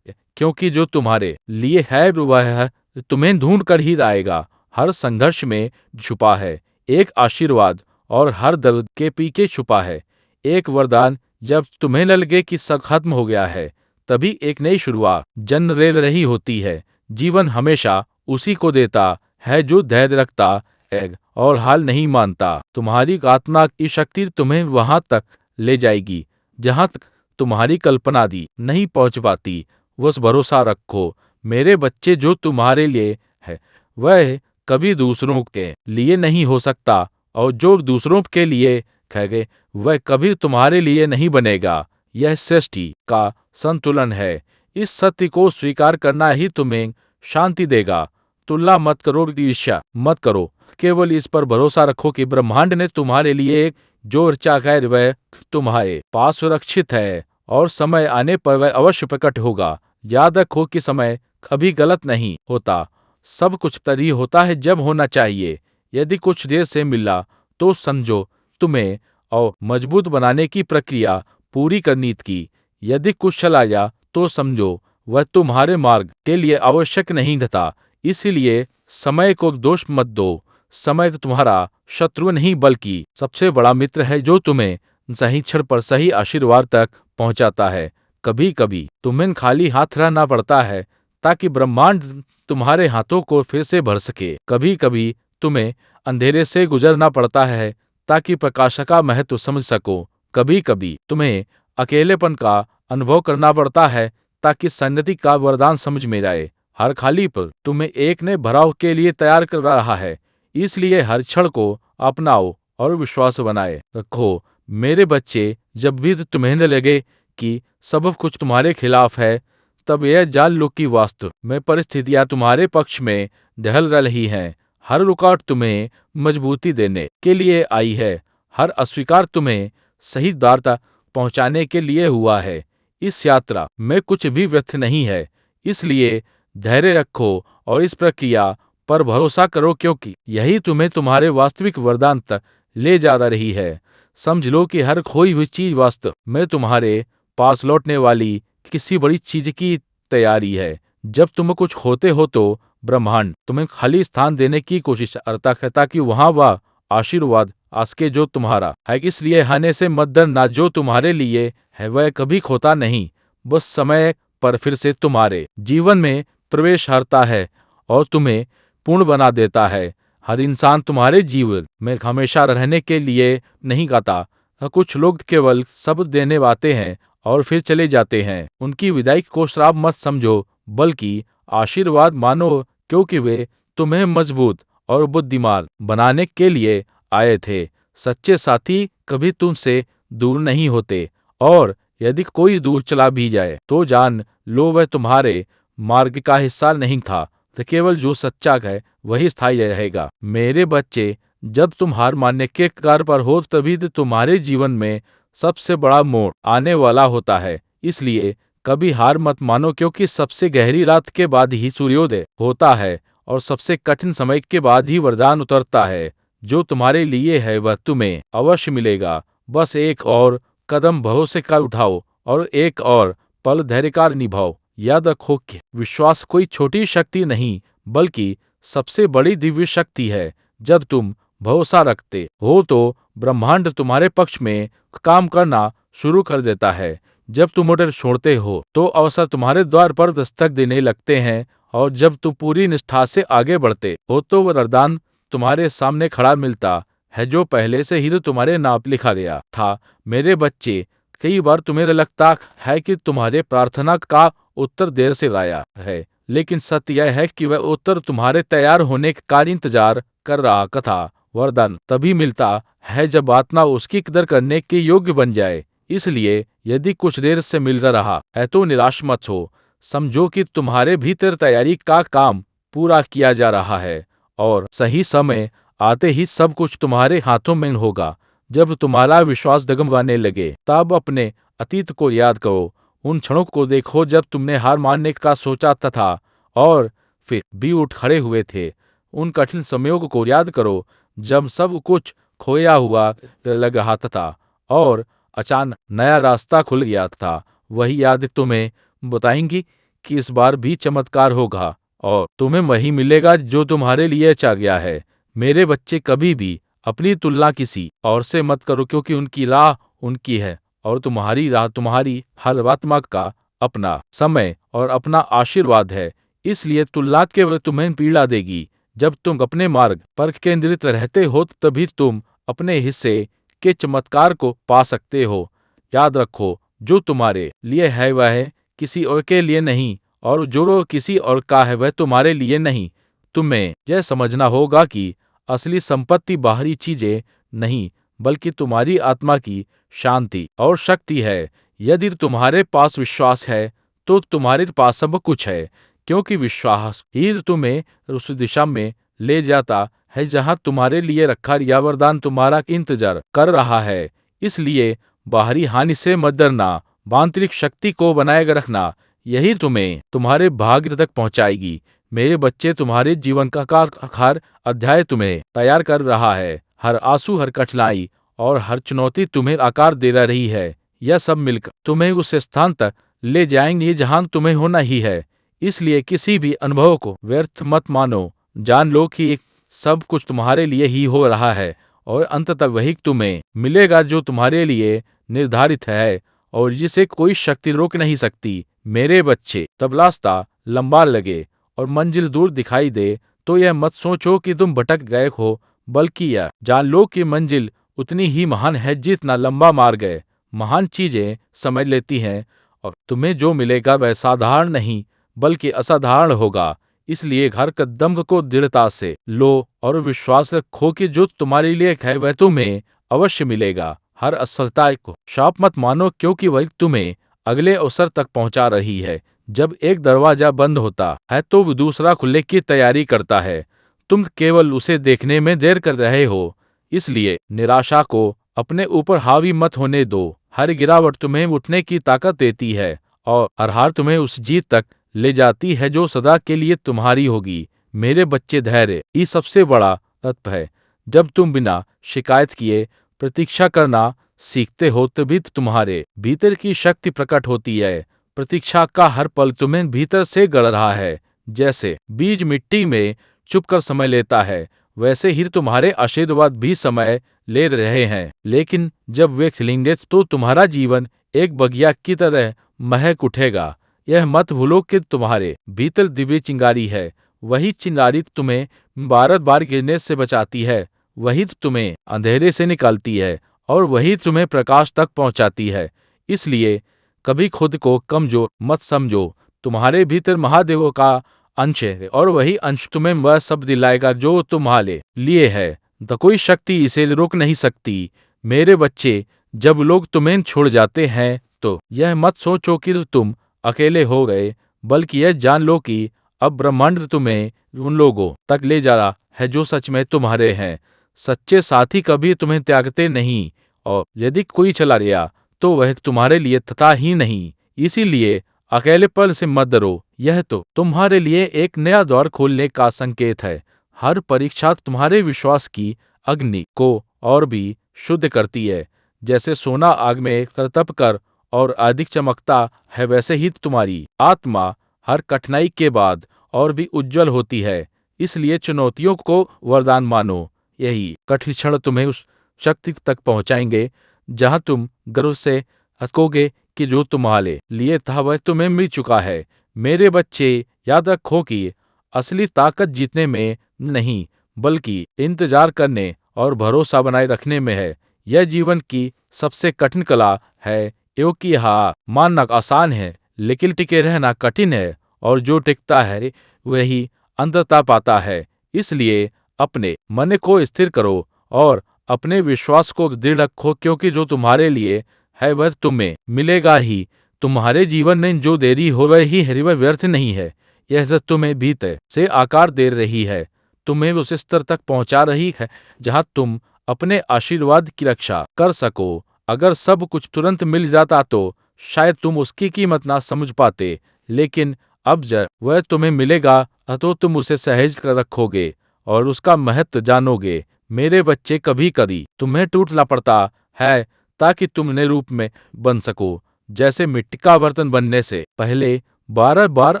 Speaker 1: क्योंकि जो तुम्हारे लिए है वह तुम्हें ढूंढ कर ही आएगा। हर संघर्ष में छुपा है एक आशीर्वाद, और हर दर्द के पीछे छुपा है एक वरदान। जब तुम्हें लगे कि सब खत्म हो गया है, तभी एक नई शुरुआत जन्म ले रही होती है। जीवन हमेशा उसी को देता है जो धैर्य रखता है और हाल नहीं मानता। तुम्हारी आत्मा की शक्ति तुम्हें वहां तक ले जाएगी जहां तक तुम्हारी कल्पना भी नहीं पहुंच पाती। बस भरोसा रखो मेरे बच्चे, जो तुम्हारे लिए है वह कभी दूसरों के लिए नहीं हो सकता, और जो दूसरों के लिए है वह कभी तुम्हारे लिए नहीं बनेगा। यह सृष्टि का संतुलन है। इस सत्य को स्वीकार करना ही तुम्हें शांति देगा। तुलना मत करो, ईर्ष्या मत करो, केवल इस पर भरोसा रखो कि ब्रह्मांड ने तुम्हारे लिए एक जो रचा है वह तुम्हारे पास सुरक्षित है, और समय आने पर वह अवश्य प्रकट होगा। याद रखो कि समय कभी गलत नहीं होता, सब कुछ तभी होता है जब होना चाहिए। यदि कुछ देर से मिला तो समझो तुम्हें और मजबूत बनाने की प्रक्रिया पूरी करनी थी। यदि कुछ चला गया तो समझो वह तुम्हारे मार्ग के लिए आवश्यक नहीं था। इसीलिए समय को दोष मत दो। समय तुम्हारा शत्रु नहीं बल्कि सबसे बड़ा मित्र है, जो तुम्हें सही क्षण पर सही आशीर्वाद तक पहुंचाता है। कभी कभी तुम्हें खाली हाथ रहना पड़ता है ताकि ब्रह्मांड तुम्हारे हाथों को फिर से भर सके। कभी कभी तुम्हें अंधेरे से गुजरना पड़ता है ताकि प्रकाश का महत्व समझ सको। कभी कभी तुम्हें अकेलेपन का अनुभव करना पड़ता है ताकि सन्नति का वरदान समझ में आए। हर खाली पर तुम्हें एक नए भराव के लिए तैयार कर रहा है, इसलिए हर क्षण को अपनाओ और विश्वास बनाए रखो। मेरे बच्चे, जब भी तुम्हें लगे कि सब कुछ तुम्हारे खिलाफ है, तब यह जान लो कि वास्तव में परिस्थितियां तुम्हारे पक्ष में ढल रही हैं। हर रुकावट तुम्हें मजबूती देने के लिए आई है, हर अस्वीकार तुम्हें सही द्वार तक पहुंचाने के लिए हुआ है। इस यात्रा में कुछ भी व्यर्थ नहीं है, इसलिए धैर्य रखो और इस प्रक्रिया पर भरोसा करो, क्योंकि यही तुम्हें तुम्हारे वास्तविक वरदान तक ले जा रही है। समझ लो कि हर खोई हुई चीज वास्तव में तुम्हारे पास लौटने वाली किसी बड़ी चीज की तैयारी है। जब तुम कुछ खोते हो तो ब्रह्मांड तुम्हें खाली स्थान देने की कोशिश करता है, ताकि वहां वह आशीर्वाद आ सके जो तुम्हारा है। इसलिए हारने से मत डरना, जो तुम्हारे लिए है वह कभी खोता नहीं, बस समय पर फिर से तुम्हारे जीवन में प्रवेश करता है और तुम्हें पूर्ण बना देता है। हर इंसान तुम्हारे जीवन में हमेशा रहने के लिए नहीं गाता। कुछ लोग केवल शब्द देने आते हैं और फिर चले जाते हैं। उनकी विदाई को श्राप मत समझो, बल्कि आशीर्वाद मानो, क्योंकि वे तुम्हें मजबूत और बुद्धिमान बनाने के लिए आए थे। सच्चे साथी कभी तुमसे दूर नहीं होते, और यदि कोई दूर चला भी जाए तो जान लो वह तुम्हारे मार्ग का हिस्सा नहीं था। तो केवल जो सच्चा है वही स्थायी रहेगा। मेरे बच्चे, जब तुम हार मानने के कगार पर हो, तभी तो तुम्हारे जीवन में सबसे बड़ा मोड़ आने वाला होता है। इसलिए कभी हार मत मानो, क्योंकि सबसे गहरी रात के बाद ही सूर्योदय होता है और सबसे कठिन समय के बाद ही वरदान उतरता है। जो तुम्हारे लिए है वह तुम्हें अवश्य मिलेगा। बस एक और कदम भरोसे का उठाओ और एक और पल धैर्य का निभाओ। याद रखो कि विश्वास कोई छोटी शक्ति नहीं, बल्कि सबसे बड़ी दिव्य शक्ति है। जब तुम भरोसा रखते हो तो ब्रह्मांड तुम्हारे पक्ष में काम करना शुरू कर देता है। जब तुम डर छोड़ते हो तो अवसर तुम्हारे द्वार पर दस्तक देने लगते हैं, और जब तुम पूरी निष्ठा से आगे बढ़ते हो तो वह वरदान तुम्हारे सामने खड़ा मिलता है, जो पहले से ही तुम्हारे नाम लिखा गया था। मेरे बच्चे, कई बार तुम्हें लगता है कि तुम्हारे प्रार्थना का उत्तर देर से आया है, लेकिन सत्य यह है कि वह उत्तर तुम्हारे तैयार होने का इंतजार कर रहा था। वरदान तभी मिलता है जब आत्मा उसकी कदर करने के योग्य बन जाए। इसलिए यदि कुछ देर से मिल रहा है तो निराश मत हो। समझो कि तुम्हारे भीतर तैयारी का काम पूरा किया जा रहा है, और सही समय आते ही सब कुछ तुम्हारे हाथों में होगा। जब तुम्हारा विश्वास डगमगाने लगे, तब अपने अतीत को याद करो। उन क्षणों को देखो जब तुमने हार मानने का सोचा था और फिर भी उठ खड़े हुए थे। उन कठिन समयों को याद करो जब सब कुछ खोया हुआ लग रहा था और अचानक नया रास्ता खुल गया था। वही याद तुम्हें बताएंगी कि इस बार भी चमत्कार होगा और तुम्हें वही मिलेगा जो तुम्हारे लिए चाह गया है। मेरे बच्चे, कभी भी अपनी तुलना किसी और से मत करो, क्योंकि उनकी राह उनकी है और तुम्हारी राह तुम्हारी। हर आत्मा का अपना समय और अपना आशीर्वाद है, इसलिए तुलना केवल तुम्हें पीड़ा देगी। जब तुम अपने मार्ग पर केंद्रित रहते हो तभी तुम अपने हिस्से के चमत्कार को पा सकते हो। याद रखो, जो तुम्हारे लिए है वह किसी और के लिए नहीं, और जो किसी और का है वह तुम्हारे लिए नहीं। तुम्हें यह समझना होगा कि असली संपत्ति बाहरी चीजें नहीं, बल्कि तुम्हारी आत्मा की शांति और शक्ति है। यदि तुम्हारे पास विश्वास है तो तुम्हारे पास सब कुछ है, क्योंकि विश्वास ही तुम्हें उस दिशा में ले जाता है जहां तुम्हारे लिए रखा यह वरदान तुम्हारा इंतजार कर रहा है। इसलिए बाहरी हानि से मत डरना, आंतरिक शक्ति को बनाए रखना, यही तुम्हें तुम्हारे भाग्य तक पहुंचाएगी। मेरे बच्चे, तुम्हारे जीवन का हर अध्याय तुम्हें तैयार कर रहा है। हर आंसू, हर कठिनाई और हर चुनौती तुम्हें आकार दे रही है। यह सब मिलकर तुम्हें उस स्थान तक ले जाएंगे जहां तुम्हें होना ही है। इसलिए किसी भी अनुभव को व्यर्थ मत मानो। जान लो कि सब कुछ तुम्हारे लिए ही हो रहा है, और अंततः वही तुम्हें मिलेगा जो तुम्हारे लिए निर्धारित है और जिसे कोई शक्ति रोक नहीं सकती। मेरे बच्चे, तब रास्ता लंबा लगे और मंजिल दूर दिखाई दे तो यह मत सोचो कि तुम भटक गए हो, बल्कि यह जान लो कि मंजिल उतनी ही महान है जितना लंबा मार्ग है। महान चीजें समय लेती हैं और तुम्हें जो मिलेगा वह साधारण नहीं बल्कि असाधारण होगा। इसलिए हर कदम को दृढ़ता से लो और विश्वास रखो कि जो तुम्हारे लिए है वह तुम्हें अवश्य मिलेगा। हर असफलता को शाप मत मानो, क्योंकि वह तुम्हें अगले अवसर तक पहुंचा रही है। जब एक दरवाजा बंद होता है तो वो दूसरा खुलने की तैयारी करता है। तुम केवल उसे देखने में देर कर रहे हो। इसलिए निराशा को अपने ऊपर हावी मत होने दो। हर गिरावट तुम्हें उठने की ताकत देती है और हर हार तुम्हें उस जीत तक ले जाती है जो सदा के लिए तुम्हारी होगी। मेरे बच्चे, धैर्य ही सबसे बड़ा तत्व है। जब तुम बिना शिकायत किए प्रतीक्षा करना सीखते हो तभी तुम्हारे भीतर की शक्ति प्रकट होती है। प्रतीक्षा का हर पल तुम्हें भीतर से गढ़ रहा है। जैसे बीज मिट्टी में चुपकर समय लेता है, वैसे ही तुम्हारे आशीर्वाद भी समय ले रहे हैं। लेकिन जब वे खिलेंगे तो तुम्हारा जीवन एक बगिया की तरह महक उठेगा। यह मत भूलो कि तुम्हारे भीतर दिव्य चिंगारी है। वही चिंगारी तुम्हें बार बार गिरने से बचाती है, वही तुम्हें अंधेरे से निकालती है और वही तुम्हें प्रकाश तक पहुंचाती है। इसलिए कभी खुद को कमजोर मत समझो। तुम्हारे भीतर महादेव का अंश है और वही अंश तुम्हें वह सब दिलाएगा जो तुम्हारे लिए है। तो कोई शक्ति इसे रोक नहीं सकती। मेरे बच्चे, जब लोग तुम्हें छोड़ जाते हैं तो यह मत सोचो कि तुम अकेले हो गए, बल्कि यह जान लो कि अब ब्रह्मांड तुम्हें उन लोगों तक ले जा रहा है जो सच में तुम्हारे हैं। सच्चे साथी कभी तुम्हें त्यागते नहीं, और यदि कोई चला गया तो वह तुम्हारे लिए था ही नहीं। इसीलिए अकेलेपन से मत डरो, यह तो तुम्हारे लिए एक नया द्वार खोलने का संकेत है। हर परीक्षा तुम्हारे विश्वास की अग्नि को और भी शुद्ध करती है। जैसे सोना आग में करतब कर और अधिक चमकता है, वैसे ही तुम्हारी आत्मा हर कठिनाई के बाद और भी उज्जवल होती है। इसलिए चुनौतियों को वरदान मानो। यही कठिन क्षण तुम्हें उस शक्ति तक पहुंचाएंगे जहां तुम गर्व से हंसोगे कि जो तुम्हारे लिए था वह तुम्हें मिल चुका है। मेरे बच्चे, याद रखो कि असली ताकत जीतने में नहीं बल्कि इंतजार करने और भरोसा बनाए रखने में है। यह जीवन की सबसे कठिन कला है, क्योंकि हार मानना आसान है लेकिन टिके रहना कठिन है, और जो टिकता है वही अंततः पाता है। इसलिए अपने मन को स्थिर करो और अपने विश्वास को दृढ़ रखो, क्योंकि जो तुम्हारे लिए है वह तुम्हें मिलेगा ही। तुम्हारे जीवन में जो देरी हो रही है वह व्यर्थ नहीं है। यह सब तुम्हें भीतर से आकार दे रही है, तुम्हें उस स्तर तक पहुंचा रही है जहां तुम अपने आशीर्वाद की रक्षा कर सको। अगर सब कुछ तुरंत मिल जाता तो शायद तुम उसकी कीमत ना समझ पाते, लेकिन अब जब वह तुम्हें मिलेगा तो तुम उसे सहज कर रखोगे और उसका महत्व जानोगे। मेरे बच्चे, कभी कभी तुम्हें टूटना पड़ता है ताकि तुम नए रूप में बन सको। जैसे मिट्टी का बर्तन बनने से पहले बार बार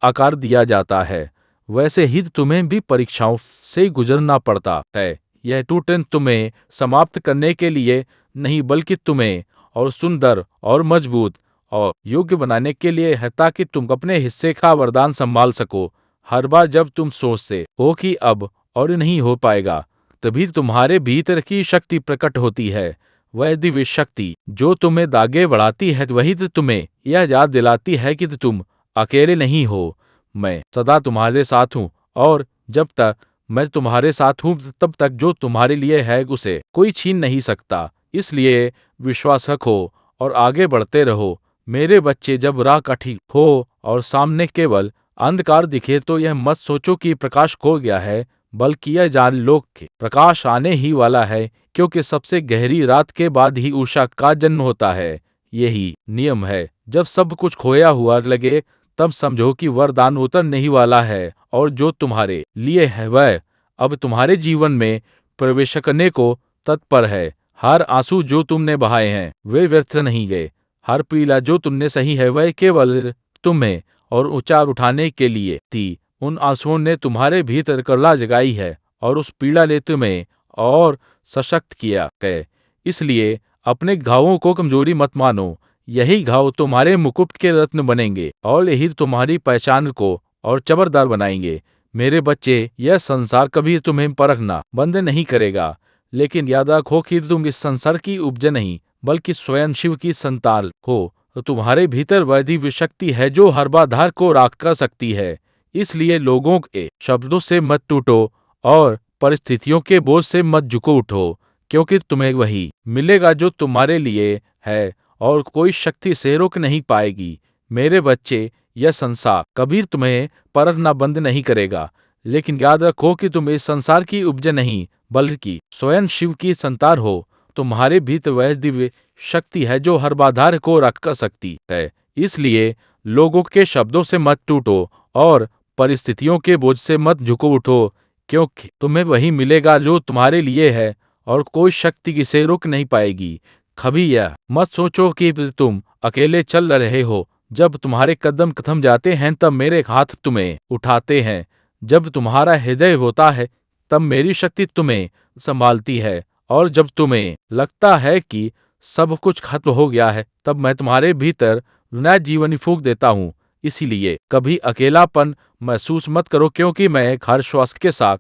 Speaker 1: आकार दिया जाता है, वैसे ही तुम्हें भी परीक्षाओं से गुजरना पड़ता है। यह टूटन तुम्हें समाप्त करने के लिए नहीं बल्कि तुम्हें और सुंदर और मजबूत और योग्य बनाने के लिए है, ताकि तुम अपने हिस्से का वरदान संभाल सको। हर बार जब तुम सोचते हो कि अब और नहीं हो पाएगा, तभी तुम्हारे भीतर की शक्ति प्रकट होती है। वह दिव्य शक्ति जो तुम्हें आगे बढ़ाती है, वही तो तुम्हें यह याद दिलाती है कि तुम अकेले नहीं हो। मैं सदा तुम्हारे साथ हूँ, और जब तक मैं तुम्हारे साथ हूँ तब तक जो तुम्हारे लिए है उसे कोई छीन नहीं सकता। इसलिए विश्वास रखो और आगे बढ़ते रहो। मेरे बच्चे, जब राह कठिन हो और सामने केवल अंधकार दिखे तो यह मत सोचो कि प्रकाश खो गया है, बल्कि यह जान लो कि प्रकाश आने ही वाला है, क्योंकि सबसे गहरी रात के बाद ही उषा का जन्म होता है। यही नियम है, जब सब कुछ खोया हुआ लगे तब समझो कि वरदान उतरने ही वाला है, और जो तुम्हारे लिए है वह अब तुम्हारे जीवन में प्रवेश करने को तत्पर है। हर आंसू जो तुमने बहाए हैं वे व्यर्थ नहीं गए। हर पीड़ा जो तुमने सही है वह केवल तुम्हें और ऊंचा उठाने के लिए थी। उन आंसुओं ने तुम्हारे भीतर करुणा जगाई है और उस पीड़ा ने तुम्हें और सशक्त किया है। इसलिए अपने घावों को कमजोरी मत मानो। यही घाव तुम्हारे मुकुट के रत्न बनेंगे और यही तुम्हारी पहचान को और चमकदार बनाएंगे। मेरे बच्चे, यह संसार कभी तुम्हें परखना बंद नहीं करेगा, लेकिन याद रखो कि तुम इस संसार की उपज नहीं बल्कि स्वयं शिव की संतान हो। तुम्हारे भीतर वह दिव्य शक्ति है जो हर बाधा को राख कर सकती है। इसलिए लोगों के शब्दों से मत टूटो और परिस्थितियों के बोझ से मत झुको उठो, क्योंकि तुम्हें वही मिलेगा जो तुम्हारे लिए है और कोई शक्ति से रोक नहीं पाएगी। मेरे बच्चे, यह संसार कभी तुम्हें परखना बंद नहीं करेगा, लेकिन याद रखो कि तुम इस संसार की उपज नहीं बल्कि स्वयं शिव की संतान हो। तुम्हारे भीतर वह दिव्य शक्ति है जो हर बाधा को रख कर सकती है। इसलिए लोगों के शब्दों से मत टूटो और परिस्थितियों के बोझ से मत झुको उठो, क्योंकि तुम्हें वही मिलेगा जो तुम्हारे लिए है और कोई शक्ति इसे रोक नहीं पाएगी। कभी यह मत सोचो कि तुम अकेले चल रहे हो। जब तुम्हारे कदम थम जाते हैं तब मेरे हाथ तुम्हें उठाते हैं। जब तुम्हारा हृदय होता है तब मेरी शक्ति तुम्हें संभालती है। और जब तुम्हें लगता है कि सब कुछ खत्म हो गया है तब मैं तुम्हारे भीतर नया जीवन फूंक देता हूँ। इसीलिए कभी अकेलापन महसूस मत करो, क्योंकि मैं हर श्वास के साथ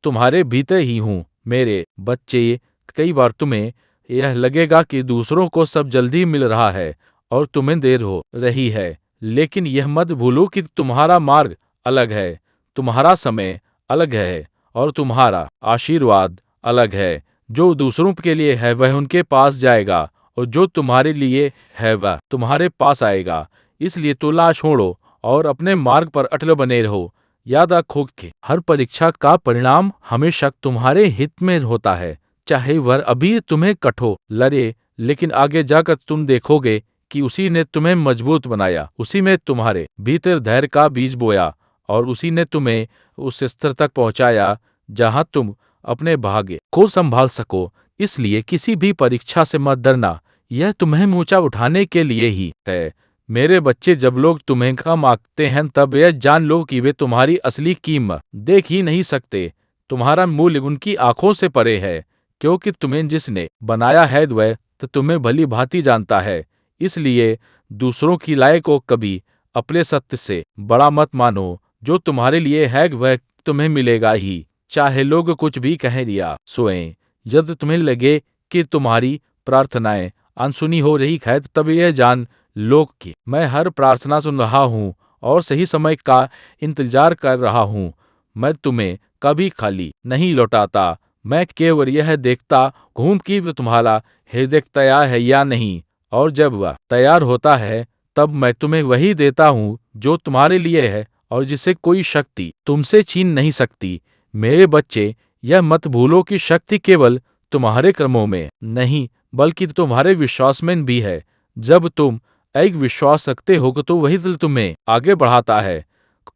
Speaker 1: तुम्हारे भीतर ही हूँ। मेरे बच्चे, कई बार तुम्हें यह लगेगा कि दूसरों को सब जल्दी मिल रहा है और तुम्हें देर हो रही है, लेकिन यह मत भूलो कि तुम्हारा मार्ग अलग है, तुम्हारा समय अलग है और तुम्हारा आशीर्वाद अलग है। जो दूसरों के लिए है वह उनके पास जाएगा और जो तुम्हारे लिए है वह तुम्हारे पास आएगा। इसलिए तुला छोड़ो और अपने मार्ग पर अटल बने रहो। याद रखो कि हर परीक्षा का परिणाम हमेशा तुम्हारे हित में होता है, चाहे वह अभी तुम्हें कठोर लगे, लेकिन आगे जाकर तुम देखोगे कि उसी ने तुम्हें मजबूत बनाया, उसी में तुम्हारे भीतर धैर्य का बीज बोया और उसी ने तुम्हें उस स्तर तक पहुंचाया जहां तुम अपने भाग्य को संभाल सको। इसलिए किसी भी परीक्षा से मत डरना, यह तुम्हें ऊंचा उठाने के लिए ही है। मेरे बच्चे, जब लोग तुम्हें कम आंकते हैं तब यह जान लो कि वे तुम्हारी असली कीमत देख ही नहीं सकते। तुम्हारा मूल्य उनकी आंखों से परे है, क्योंकि तुम्हें जिसने बनाया है वह तो तुम्हें भली भांति जानता है। इसलिए दूसरों की राय को कभी अपने सत्य से बड़ा मत मानो। जो तुम्हारे लिए है वह तुम्हें मिलेगा ही, चाहे लोग कुछ भी कह दिया सोएं। यदि तुम्हें लगे कि तुम्हारी प्रार्थनाएं अनसुनी हो रही है तब यह जान लो कि मैं हर प्रार्थना सुन रहा हूँ और सही समय का इंतजार कर रहा हूँ। मैं तुम्हें कभी खाली नहीं लौटाता, मैं केवल यह देखता हूँ कि तुम्हारा हृदय तैयार है या नहीं, और जब वह तैयार होता है तब मैं तुम्हें वही देता हूँ जो तुम्हारे लिए है और जिसे कोई शक्ति तुमसे छीन नहीं सकती। मेरे बच्चे, यह मत भूलो कि शक्ति केवल तुम्हारे कर्मों में नहीं बल्कि तुम्हारे विश्वास में भी है। जब तुम एक विश्वास रखते हो तो वही दिल तुम्हें आगे बढ़ाता है।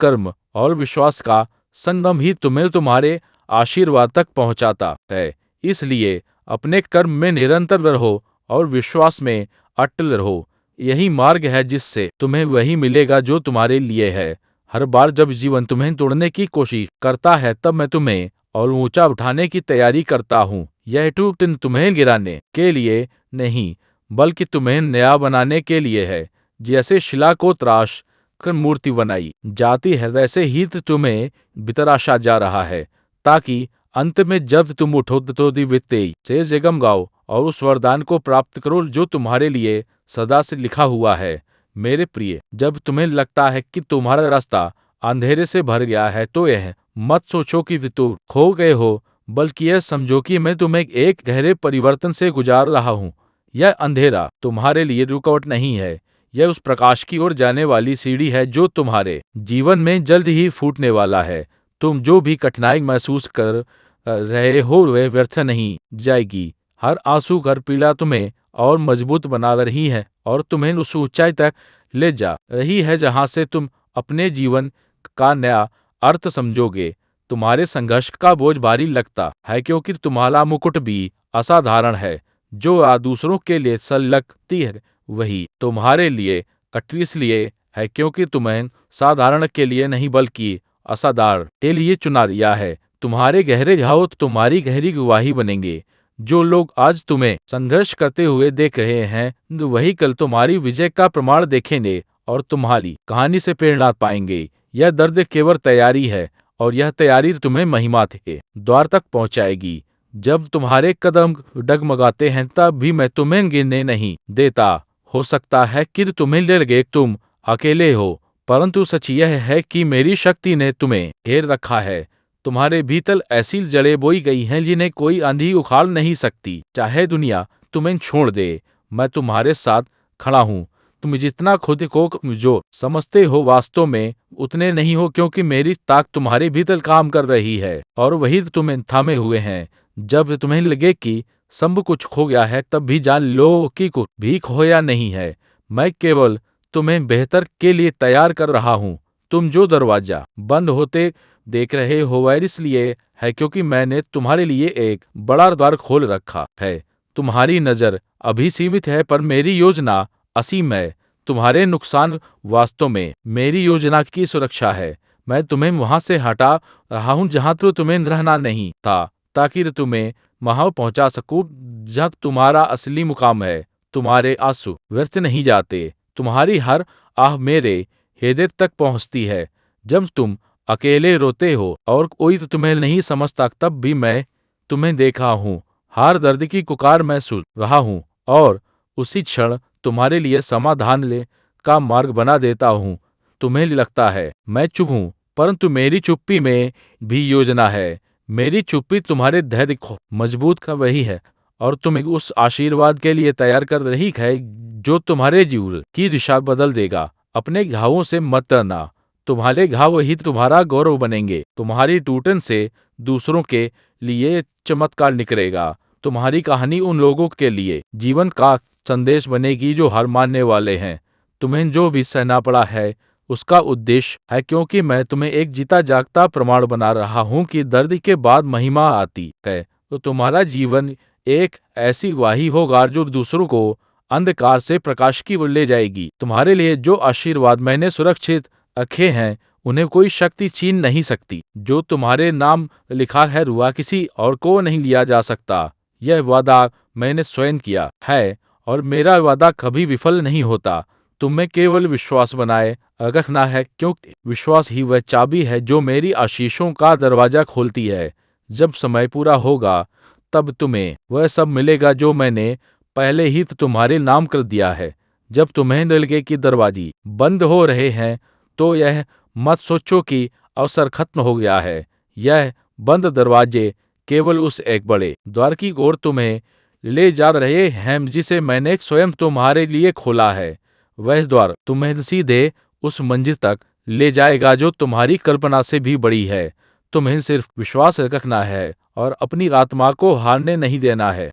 Speaker 1: कर्म और विश्वास का संगम ही तुम्हें तुम्हारे आशीर्वाद तक पहुंचाता है। इसलिए अपने कर्म में निरंतर रहो और विश्वास में अटल रहो। यही मार्ग है जिससे तुम्हें वही मिलेगा जो तुम्हारे लिए है। हर बार जब जीवन तुम्हें तोड़ने की कोशिश करता है तब मैं तुम्हें और ऊंचा उठाने की तैयारी करता हूँ। यह टूट तुम्हें गिराने के लिए नहीं बल्कि तुम्हें नया बनाने के लिए है। जैसे शिला को तराश कर मूर्ति बनाई जाती है वैसे ही तुम्हें बितराशा जा रहा है, ताकि अंत में जब तुम उठो तो दिव्य तेज से जगमगाओ और उस वरदान को प्राप्त करो जो तुम्हारे लिए सदा से लिखा हुआ है। मेरे प्रिय, जब तुम्हें लगता है कि तुम्हारा रास्ता अंधेरे से भर गया है तो यह मत सोचो कि तुम खो गए हो, बल्कि यह समझो कि मैं तुम्हें एक गहरे परिवर्तन से गुजार रहा हूँ। यह अंधेरा तुम्हारे लिए रुकावट नहीं है, यह उस प्रकाश की ओर जाने वाली सीढ़ी है जो तुम्हारे जीवन में जल्द ही फूटने वाला है। तुम जो भी कठिनाई महसूस कर रहे हो वह व्यर्थ नहीं जाएगी। हर आंसू हर पीड़ा तुम्हें और मजबूत बना रही है और तुम्हें उस ऊंचाई तक ले जा रही है जहां से तुम अपने जीवन का नया अर्थ समझोगे। तुम्हारे संघर्ष का बोझ भारी लगता है क्योंकि तुम्हारा मुकुट भी असाधारण है। जो दूसरों के लिए सल लगती है वही तुम्हारे लिए कठिन इसलिए है क्योंकि तुम्हें साधारण के लिए नहीं बल्कि असाधारण के लिए चुना लिया है। तुम्हारे गहरे घाव तुम्हारी गहरी गवाही बनेंगे। जो लोग आज तुम्हें संघर्ष करते हुए देख रहे हैं वही कल तुम्हारी विजय का प्रमाण देखेंगे और तुम्हारी कहानी से प्रेरणा पाएंगे। यह दर्द केवल तैयारी है और यह तैयारी तुम्हें महिमा के द्वार तक पहुंचाएगी। जब तुम्हारे कदम डगमगाते हैं तब भी मैं तुम्हें गिरने नहीं देता हो सकता है कि तुम्हें लगे तुम अकेले हो, परंतु सच यह है कि मेरी शक्ति ने तुम्हें घेर रखा है। तुम्हारे भीतर ऐसी जड़ें बोई गई हैं जिन्हें कोई आंधी उखाड़ नहीं सकती। चाहे दुनिया तुम्हें छोड़ दे, मैं तुम्हारे साथ खड़ा हूँ। तुम जितना खुद को जो समझते हो वास्तव में उतने नहीं हो, क्योंकि मेरी ताकत तुम्हारे भीतर काम कर रही है और वही तुम्हें थामे हुए हैं। जब तुम्हें लगे कि सब कुछ खो गया है, तब भी जान लो कि कुछ भी खोया नहीं है। मैं केवल तुम्हें बेहतर के लिए तैयार कर रहा हूँ। तुम जो दरवाजा बंद होते देख रहे हो वह इसलिए है क्योंकि मैंने तुम्हारे लिए एक बड़ा द्वार खोल रखा है। तुम्हारी नजर अभी सीमित है, पर मेरी योजना असीम है। तुम्हारे नुकसान वास्तव में मेरी योजना की सुरक्षा है। मैं तुम्हें वहां से हटा रहा हूं जहां तो तुम्हें रहना नहीं था, ताकि तुम्हें वहां पहुंचा सकूं जहां तुम्हारा असली मुकाम है। तुम्हारे आंसू व्यर्थ नहीं जाते। तुम्हारी हर आह मेरे हृदय तक पहुंचती है। जब तुम अकेले रोते हो और कोई तो तुम्हें नहीं समझता, तब भी मैं तुम्हें देखा हूँ। हर दर्द की पुकार मैं सुन रहा हूँ और उसी क्षण तुम्हारे लिए समाधान का मार्ग बना देता हूँ। तुम्हें लगता है मैं चुप हूँ, परंतु मेरी चुप्पी में भी योजना है। मेरी चुप्पी तुम्हारे धैर्य को मजबूत कर रही है और तुम्हें उस आशीर्वाद के लिए तैयार कर रही है जो तुम्हारे जीवन की दिशा बदल देगा। अपने घावों से मत डरना। तुम्हारे घाव ही तुम्हारा गौरव बनेंगे। तुम्हारी टूटन से दूसरों के लिए चमत्कार निकलेगा। तुम्हारी कहानी उन लोगों के लिए जीवन का संदेश बनेगी जो हार मानने वाले हैं। तुम्हें जो भी सहना पड़ा है उसका उद्देश्य है, क्योंकि मैं तुम्हें एक जीता जागता प्रमाण बना रहा हूँ कि दर्द के बाद महिमा आती है। तो तुम्हारा जीवन एक ऐसी वाही होगा जो दूसरों को अंधकार से प्रकाश की ओर ले जाएगी। तुम्हारे लिए जो आशीर्वाद मैंने सुरक्षित रखे हैं उन्हें कोई शक्ति छीन नहीं सकती। जो तुम्हारे नाम लिखा है रुआ किसी और को नहीं लिया जा सकता। यह वादा मैंने स्वयं किया है और मेरा वादा कभी विफल नहीं होता। तुम्हें केवल विश्वास बनाए रखना है, क्योंकि विश्वास ही वह चाबी है जो मेरी आशीषों का दरवाजा खोलती है। जब समय पूरा होगा तब तुम्हें वह सब मिलेगा जो मैंने पहले ही तुम्हारे नाम कर दिया है। जब तुम्हें लगे कि दरवाजे बंद हो रहे हैं तो यह मत सोचो कि अवसर खत्म हो गया है। यह बंद दरवाजे केवल उस एक बड़े द्वार की ओर तुम्हें ले जा रहे हैं जिसे मैंने स्वयं तुम्हारे लिए खोला है। वह द्वार तुम्हें सीधे उस मंजिल तक ले जाएगा जो तुम्हारी कल्पना से भी बड़ी है। तुम्हें सिर्फ विश्वास रखना है और अपनी आत्मा को हारने नहीं देना है।